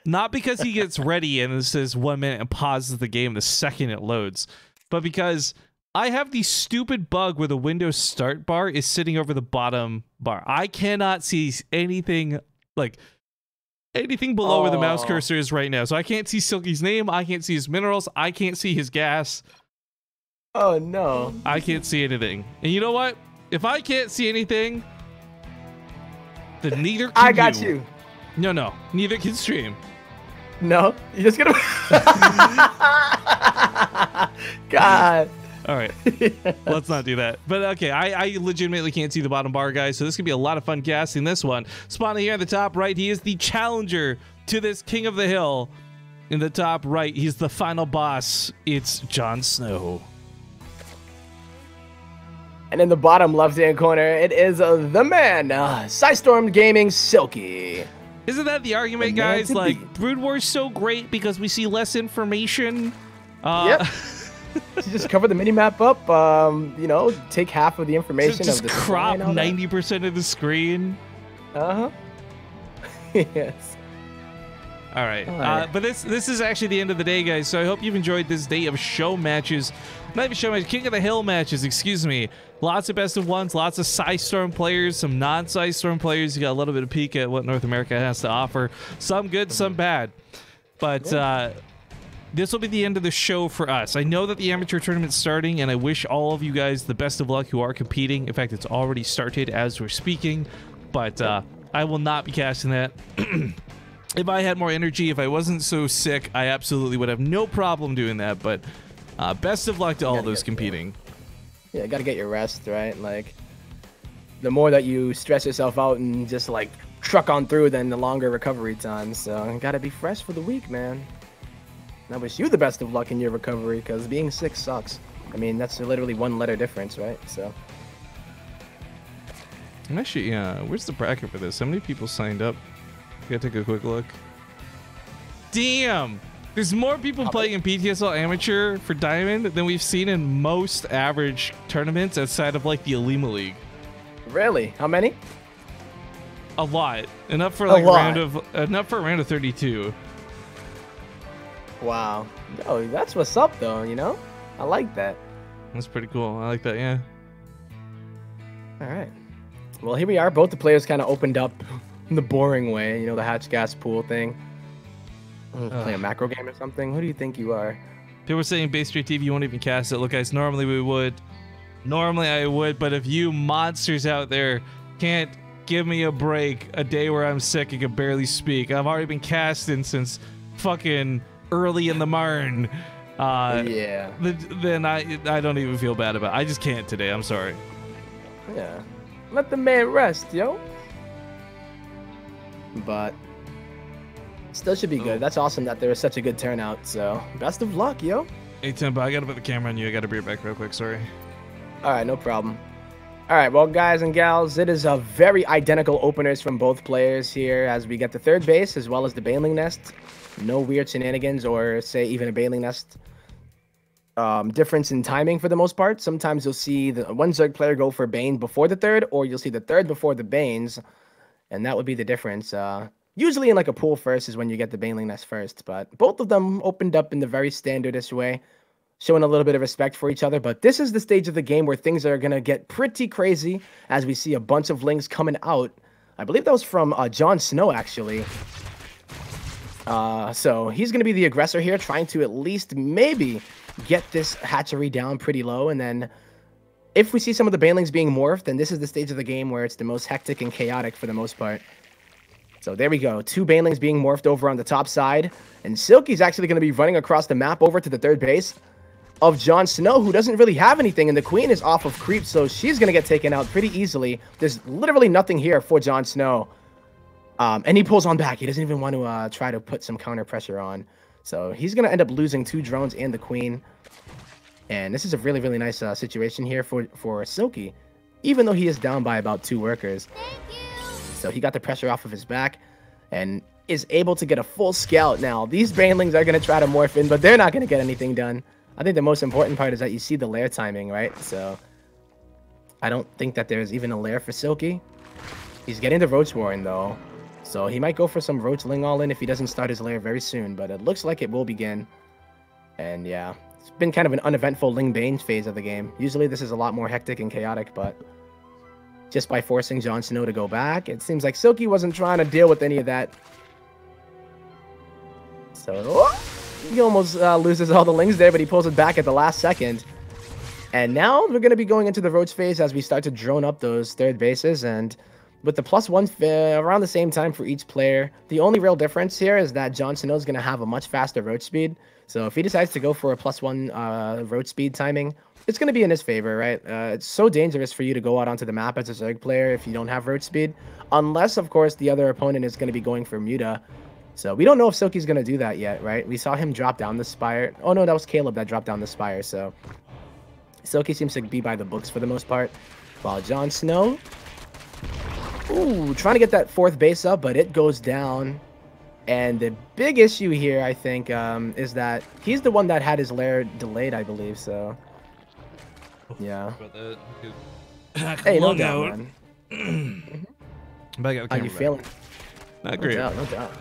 not because he gets ready and it says 1 minute and pauses the game the second it loads, but because I have the stupid bug where the Windows start bar is sitting over the bottom bar. I cannot see anything below where the mouse cursor is right now. So I can't see Silky's name. I can't see his minerals. I can't see his gas. Oh, no. I can't see anything. And you know what? If I can't see anything, then neither can I got you. No. Neither can stream. No? You're just gonna... God. All right. Let's not do that. But okay, I legitimately can't see the bottom bar, guys, so this could be a lot of fun casting this one. Spawning here at the top right, he is the challenger to this King of the Hill. In the top right, he's the final boss. It's Jon Snow. And in the bottom left-hand corner, it is the man, Psistorm Gaming Silky. Isn't that the argument, guys? Like, Brood War's so great because we see less information. Yep. So just cover the mini-map up, you know, take half of the information. Just crop 90% of the screen. Uh-huh. Yes. All right. right. But this is actually the end of the day, guys. So I hope you've enjoyed this day of show matches. Not even show matches, King of the Hill matches, excuse me. Lots of best of ones, lots of Psistorm players, some non-Psistorm players. You got a little bit of peek at what North America has to offer. Some good, some bad. But this will be the end of the show for us. I know that the amateur tournament's starting, and I wish all of you guys the best of luck who are competing. In fact, it's already started as we're speaking. But I will not be casting that. If I had more energy, if I wasn't so sick, I absolutely would have no problem doing that. But best of luck to all those competing. Yeah, gotta get your rest, right? Like, the more that you stress yourself out and just like truck on through, then the longer recovery time. So gotta be fresh for the week, man. And I wish you the best of luck in your recovery, because being sick sucks. I mean, that's literally one letter difference, right? So. I'm actually, where's the bracket for this? How many people signed up? Gotta take a quick look. Damn! There's more people playing in PTSL Amateur for Diamond than we've seen in most average tournaments outside of like the Alima League. Really? How many? A lot. Enough for like a round of 32. Wow. Yo, that's what's up though, you know? I like that. That's pretty cool. I like that, yeah. Alright. Well, here we are. Both the players kind of opened up in the boring way, you know, the hatch gas pool thing. Play a macro game or something? Who do you think you are? People were saying BaseTradeTV, you won't even cast it. Look, guys, normally we would. Normally I would, but if you monsters out there can't give me a break a day where I'm sick and can barely speak, I've already been casting since fucking early in the morning. Yeah. Then I don't even feel bad about it. I just can't today. I'm sorry. Yeah. Let the man rest, yo. But still should be good. That's awesome that there was such a good turnout. So best of luck, yo. Hey, Temp0, I gotta put the camera on you. I gotta bring it back real quick. Sorry. All right, no problem. All right, well, guys and gals, it is a very identical openers from both players here as we get the third base as well as the Baneling Nest. No weird shenanigans or say even a Baneling Nest difference in timing for the most part. Sometimes you'll see the one Zerg player go for Bane before the third, or you'll see the third before the Banes, and that would be the difference. Usually in like a pool first is when you get the Baneling Nest first, but both of them opened up in the very standardish way, showing a little bit of respect for each other. But this is the stage of the game where things are going to get pretty crazy as we see a bunch of links coming out. I believe that was from Jon Snow, actually. So he's going to be the aggressor here, trying to at least maybe get this hatchery down pretty low. And then if we see some of the Banelings being morphed, then this is the stage of the game where it's the most hectic and chaotic for the most part. So there we go. 2 Banelings being morphed over on the top side. And Silky's actually going to be running across the map over to the third base of Jon Snow, who doesn't really have anything. And the Queen is off of creep, so she's going to get taken out pretty easily. There's literally nothing here for Jon Snow. And he pulls on back. He doesn't even want to try to put some counter pressure on. So he's going to end up losing 2 drones and the Queen. And this is a really, really nice situation here for Silky, even though he is down by about 2 workers. So he got the pressure off of his back and is able to get a full scout. Now, these Banelings are going to try to morph in, but they're not going to get anything done. I think the most important part is that you see the lair timing, right? So I don't think that there's even a lair for Silky. He's getting the Roach Warren, though. So he might go for some Roachling all-in if he doesn't start his lair very soon, but it looks like it will begin. And yeah, it's been kind of an uneventful Ling Bane phase of the game. Usually this is a lot more hectic and chaotic, but just by forcing Jon Snow to go back, it seems like Silky wasn't trying to deal with any of that. So he almost loses all the Lings there, but he pulls it back at the last second. And now we're going to be going into the Roach phase as we start to drone up those third bases. And with the +1 around the same time for each player, the only real difference here is that Jon Snow is going to have a much faster Roach speed. So if he decides to go for a +1 Roach speed timing, it's going to be in his favor, right? It's so dangerous for you to go out onto the map as a Zerg player if you don't have Roach speed. Unless, of course, the other opponent is going to be going for Muta. So we don't know if Silky's going to do that yet, right? We saw him drop down the Spire. Oh, no, that was Caleb that dropped down the Spire. So Silky seems to be by the books for the most part. While Jon Snow, ooh, trying to get that 4th base up, but it goes down. And the big issue here, I think, is that he's the one that had his lair delayed, I believe. So, yeah. Hey, no doubt, man. Back out the How you feeling? Not great. No doubt, no doubt.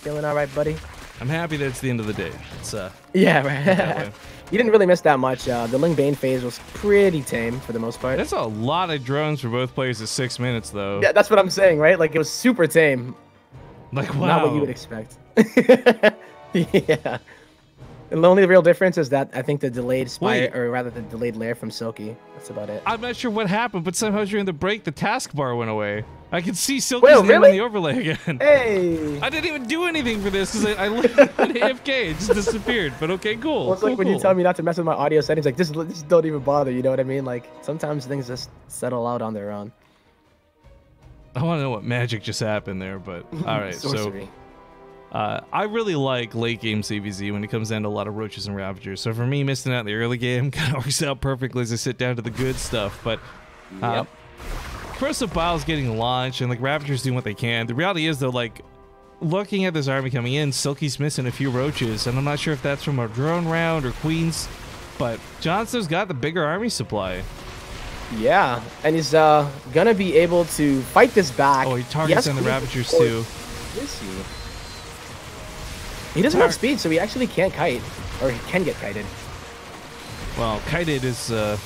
Feeling all right, buddy? I'm happy that it's the end of the day. It's Yeah, that way. right. You didn't really miss that much. The Ling Bane phase was pretty tame for the most part. That's a lot of drones for both players at 6 minutes, though. Yeah, that's what I'm saying, right? Like, it was super tame. Like, wow. Not what you would expect. Yeah. And the only real difference is that I think the delayed spire, or rather the delayed lair from Silky. That's about it. I'm not sure what happened, but somehow during the break, the taskbar went away. I can see Silky's Wait, name really? on the overlay again. Hey! I didn't even do anything for this because I literally went AFK. It just disappeared. But okay, cool. Well, it's like when you tell me not to mess with my audio settings, like, just don't even bother, you know what I mean? Like, sometimes things just settle out on their own. I want to know what magic just happened there, but all right. Sorcery. I really like late game CVZ when it comes down to a lot of roaches and ravagers. So for me, missing out in the early game kind of works out perfectly as I sit down to the good stuff. But Yep. Corrosive Bile's getting launched, and like ravagers doing what they can. The reality is though, like looking at this army coming in, Silky's missing a few roaches, and I'm not sure if that's from a drone round or queens. But Johnson's got the bigger army supply. Yeah, and he's gonna be able to fight this back. Oh, he targets on the ravagers too. Is he? He doesn't have speed, so he actually can't kite, or he can get kited. Well, kited is, I'm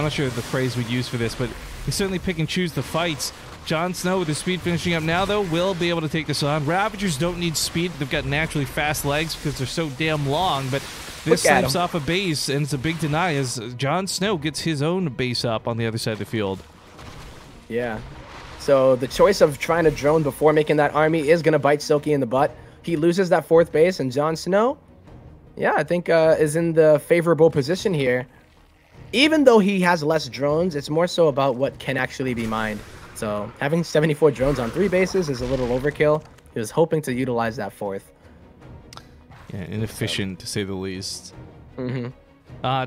not sure the phrase we'd use for this, but he certainly pick and choose the fights. Jon Snow, with his speed finishing up now, though, will be able to take this on. Ravagers don't need speed. They've got naturally fast legs because they're so damn long, but this slips off a base, and it's a big deny as Jon Snow gets his own base up on the other side of the field. Yeah. So the choice of trying to drone before making that army is going to bite Silky in the butt. He loses that 4th base, and Jon Snow, yeah, I think is in the favorable position here. Even though he has less drones, it's more so about what can actually be mined. So having 74 drones on 3 bases is a little overkill. He was hoping to utilize that 4th. Yeah, inefficient to say the least. Mm-hmm.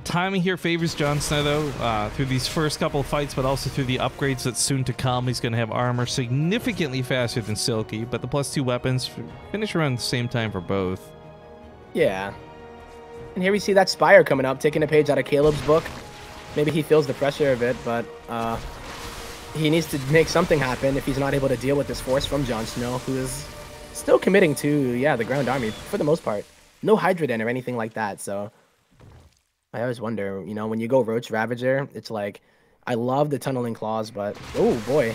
Timing here favors Jon Snow, though, through these first couple of fights, but also through the upgrades that's soon to come. He's going to have armor significantly faster than Silky, but the +2 weapons finish around the same time for both. Yeah. And here we see that Spire coming up, taking a page out of Caleb's book. Maybe he feels the pressure of it, but he needs to make something happen if he's not able to deal with this force from Jon Snow, who is still committing to, yeah, the ground army for the most part. No Hydra Den or anything like that, so I always wonder, you know, when you go Roach Ravager, it's like, I love the Tunneling Claws, but, oh boy,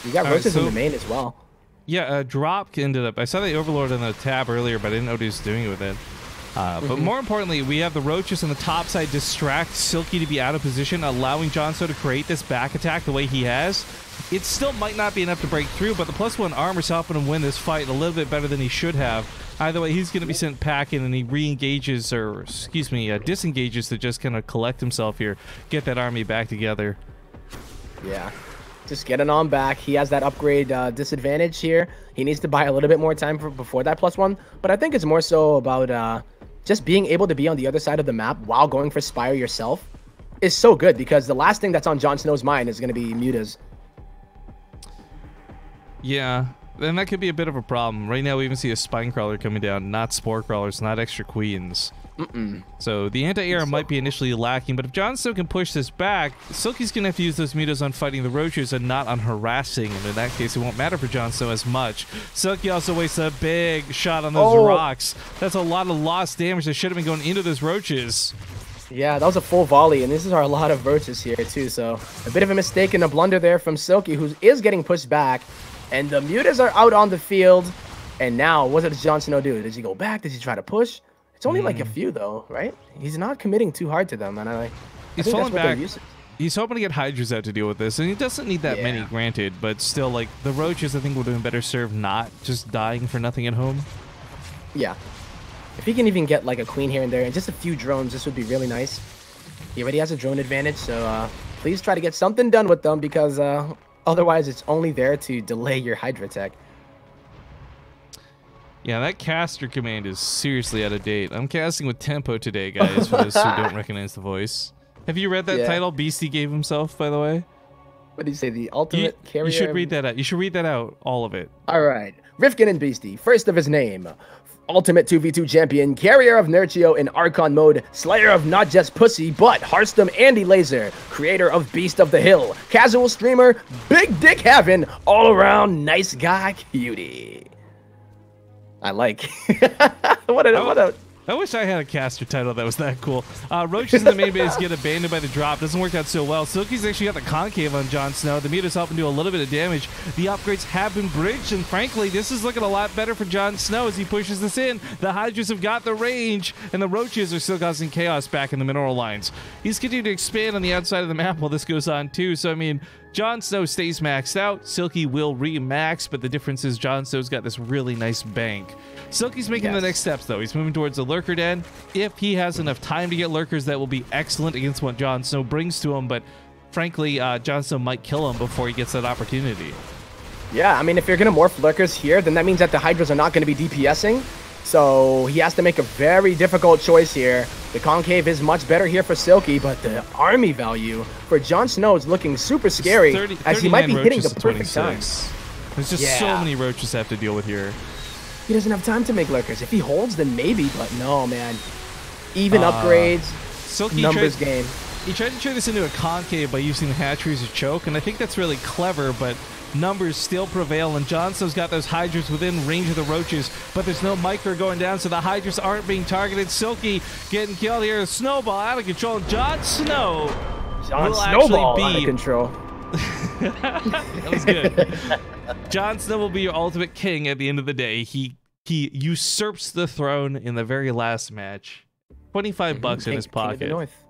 you got Roaches in the main as well. Yeah, Drop ended up, I saw the Overlord on the tab earlier, but I didn't know what he was doing with it. But more importantly, we have the Roaches on the top side distract Silky to be out of position, allowing Jon Snow to create this back attack the way he has. It still might not be enough to break through, but the +1 armor's helping him win this fight a little bit better than he should have. Either way, he's going to be sent packing, and he re-engages, or excuse me, disengages to just kind of collect himself here, get that army back together. Yeah, just getting on back. He has that upgrade disadvantage here. He needs to buy a little bit more time before that +1, but I think it's more so about just being able to be on the other side of the map while going for Spire yourself is so good, because the last thing that's on Jon Snow's mind is going to be mutas. Yeah, and that could be a bit of a problem. Right now, we even see a Spine Crawler coming down, not Spore Crawlers, not extra Queens. So the anti-air might be initially lacking, but if Jon Snow can push this back, Silky's going to have to use those mutas on fighting the Roaches and not on harassing, and in that case, it won't matter for Jon Snow as much. Silky also wastes a big shot on those rocks. That's a lot of lost damage that should have been going into those Roaches. Yeah, that was a full volley, and this are a lot of Roaches here, too, so a bit of a mistake and a blunder there from Silky, who is getting pushed back. And the mutas are out on the field. And now, what does Jon Snow do? Does he go back? Does he try to push? It's only like a few, though, right? He's not committing too hard to them. And I he's falling back. He's hoping to get Hydras out to deal with this. And he doesn't need that many, granted. But still, like, the Roaches, I think, would have been better served not just dying for nothing at home. Yeah. If he can even get, like, a Queen here and there and just a few drones, this would be really nice. He already has a drone advantage, so please try to get something done with them, because otherwise, it's only there to delay your Hydra tech. Yeah, that caster command is seriously out of date. I'm casting with Temp0 today, guys, for those who don't recognize the voice. Have you read that title Beastie gave himself, by the way? What did you say? The ultimate carrier? You should read that out. You should read that out, all of it. All right. Rifkin and Beastie, first of his name. Ultimate 2v2 champion, carrier of Nurtio in Archon mode, slayer of not just pussy, but Hearthstone Andy Laser, creator of Beast of the Hill, casual streamer, big dick having, all around nice guy cutie. I like. what a I wish I had a caster title that was that cool. Roaches in the main base get abandoned by the drop. Doesn't work out so well. Silky's actually got the concave on Jon Snow. The meter's helping do a little bit of damage. The upgrades have been bridged, and frankly, this is looking a lot better for Jon Snow as he pushes this in. The Hydras have got the range, and the Roaches are still causing chaos back in the mineral lines. He's continuing to expand on the outside of the map while this goes on, too. So, I mean, Jon Snow stays maxed out. Silky will re-max, but the difference is Jon Snow's got this really nice bank. Silky's making the next steps, though. He's moving towards the Lurker Den. If he has enough time to get Lurkers, that will be excellent against what Jon Snow brings to him, but frankly, Jon Snow might kill him before he gets that opportunity. Yeah, I mean, if you're going to morph Lurkers here, then that means that the Hydras are not going to be DPSing, so he has to make a very difficult choice here. The Concave is much better here for Silky, but the army value for Jon Snow is looking super scary, as he might be hitting the perfect time. There's just so many Roaches to have to deal with here. He doesn't have time to make Lurkers. If he holds, then maybe, but no, man. Even upgrades, Silky numbers game. He tried to turn this into a concave by using the hatcheries as a choke, and I think that's really clever, but numbers still prevail, and Jon Snow's got those Hydras within range of the Roaches, but there's no micro going down, so the Hydras aren't being targeted. Silky getting killed here. Snowball out of control. Jon Snow Jon will Snowball actually be... out of control. That was good. Jon Snow will be your ultimate king at the end of the day. He usurps the throne in the very last match. $25 in his pocket. King of the North.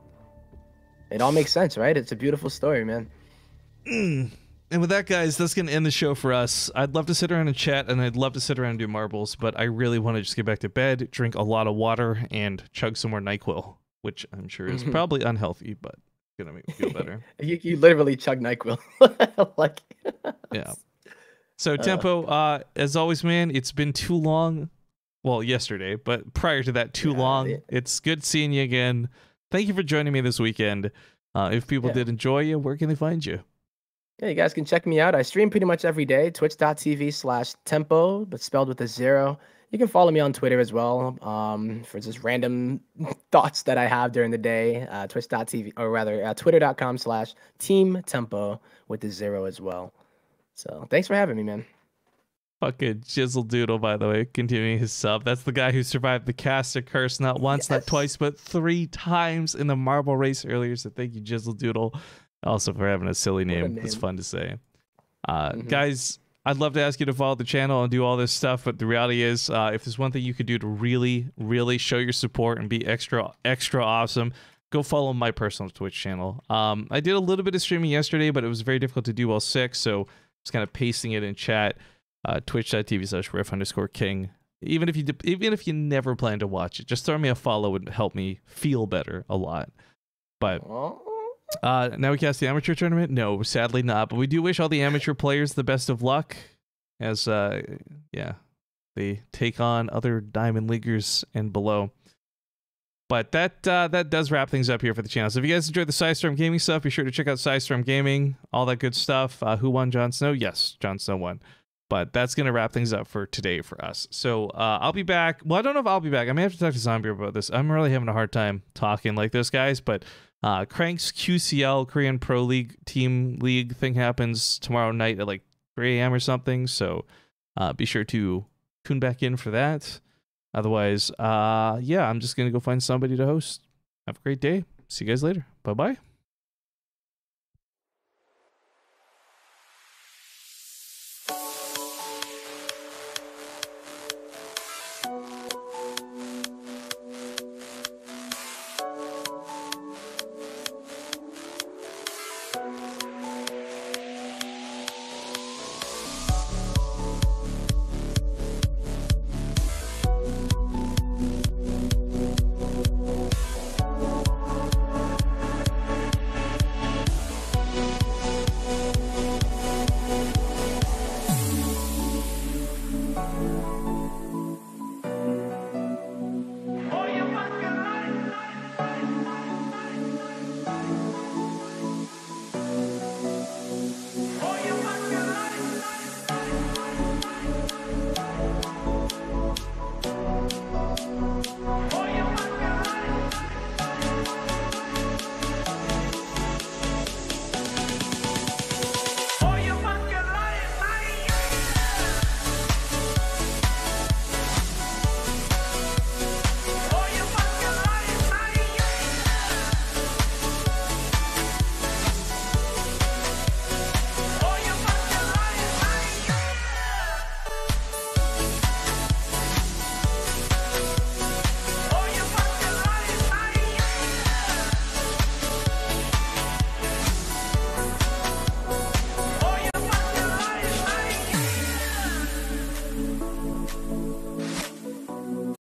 It all makes sense, right? It's a beautiful story, man. And with that, guys, that's going to end the show for us. I'd love to sit around and chat, and I'd love to sit around and do marbles, but I really want to just get back to bed, drink a lot of water, and chug some more NyQuil, which I'm sure is probably unhealthy, but gonna make me feel better. you literally chug NyQuil. Like, yeah. So Tempo, as always, man, it's been too long. Well, yesterday, but prior to that, too long. It's good seeing you again. Thank you for joining me this weekend. If people did enjoy you, where can they find you? Yeah, you guys can check me out. I stream pretty much every day. Twitch.tv/Tempo, but spelled with a 0. You can follow me on Twitter as well for just random thoughts that I have during the day. Twitch.tv, or rather, Twitter.com/TeamTempo with the 0 as well. So thanks for having me, man. Fucking Jizzle Doodle, by the way, continuing his sub. That's the guy who survived the caster curse not once, not twice, but 3 times in the marble race earlier. So thank you, Jizzle Doodle, also for having a silly name. It's fun to say. Guys, I'd love to ask you to follow the channel and do all this stuff, but the reality is, if there's one thing you could do to really, really show your support and be extra, extra awesome, go follow my personal Twitch channel. I did a little bit of streaming yesterday, but it was very difficult to do while sick, so just kind of pasting it in chat. Twitch.tv/riff_king. Even if you never plan to watch it, just throw me a follow and help me feel better a lot. But now we cast the amateur tournament? No, sadly not. But we do wish all the amateur players the best of luck as they take on other Diamond Leaguers and below. But that does wrap things up here for the channel. So if you guys enjoyed the Psistorm Gaming stuff, be sure to check out Psistorm Gaming, all that good stuff. Who won Jon Snow? Yes, Jon Snow won. But that's going to wrap things up for today for us. So I'll be back. Well, I don't know if I'll be back. I may have to talk to Zombie about this. I'm really having a hard time talking like this, guys. But Crank's QCL, Korean Pro League Team League thing happens tomorrow night at like 3 a.m. or something. So be sure to tune back in for that. Otherwise, I'm just going to go find somebody to host. Have a great day. See you guys later. Bye-bye.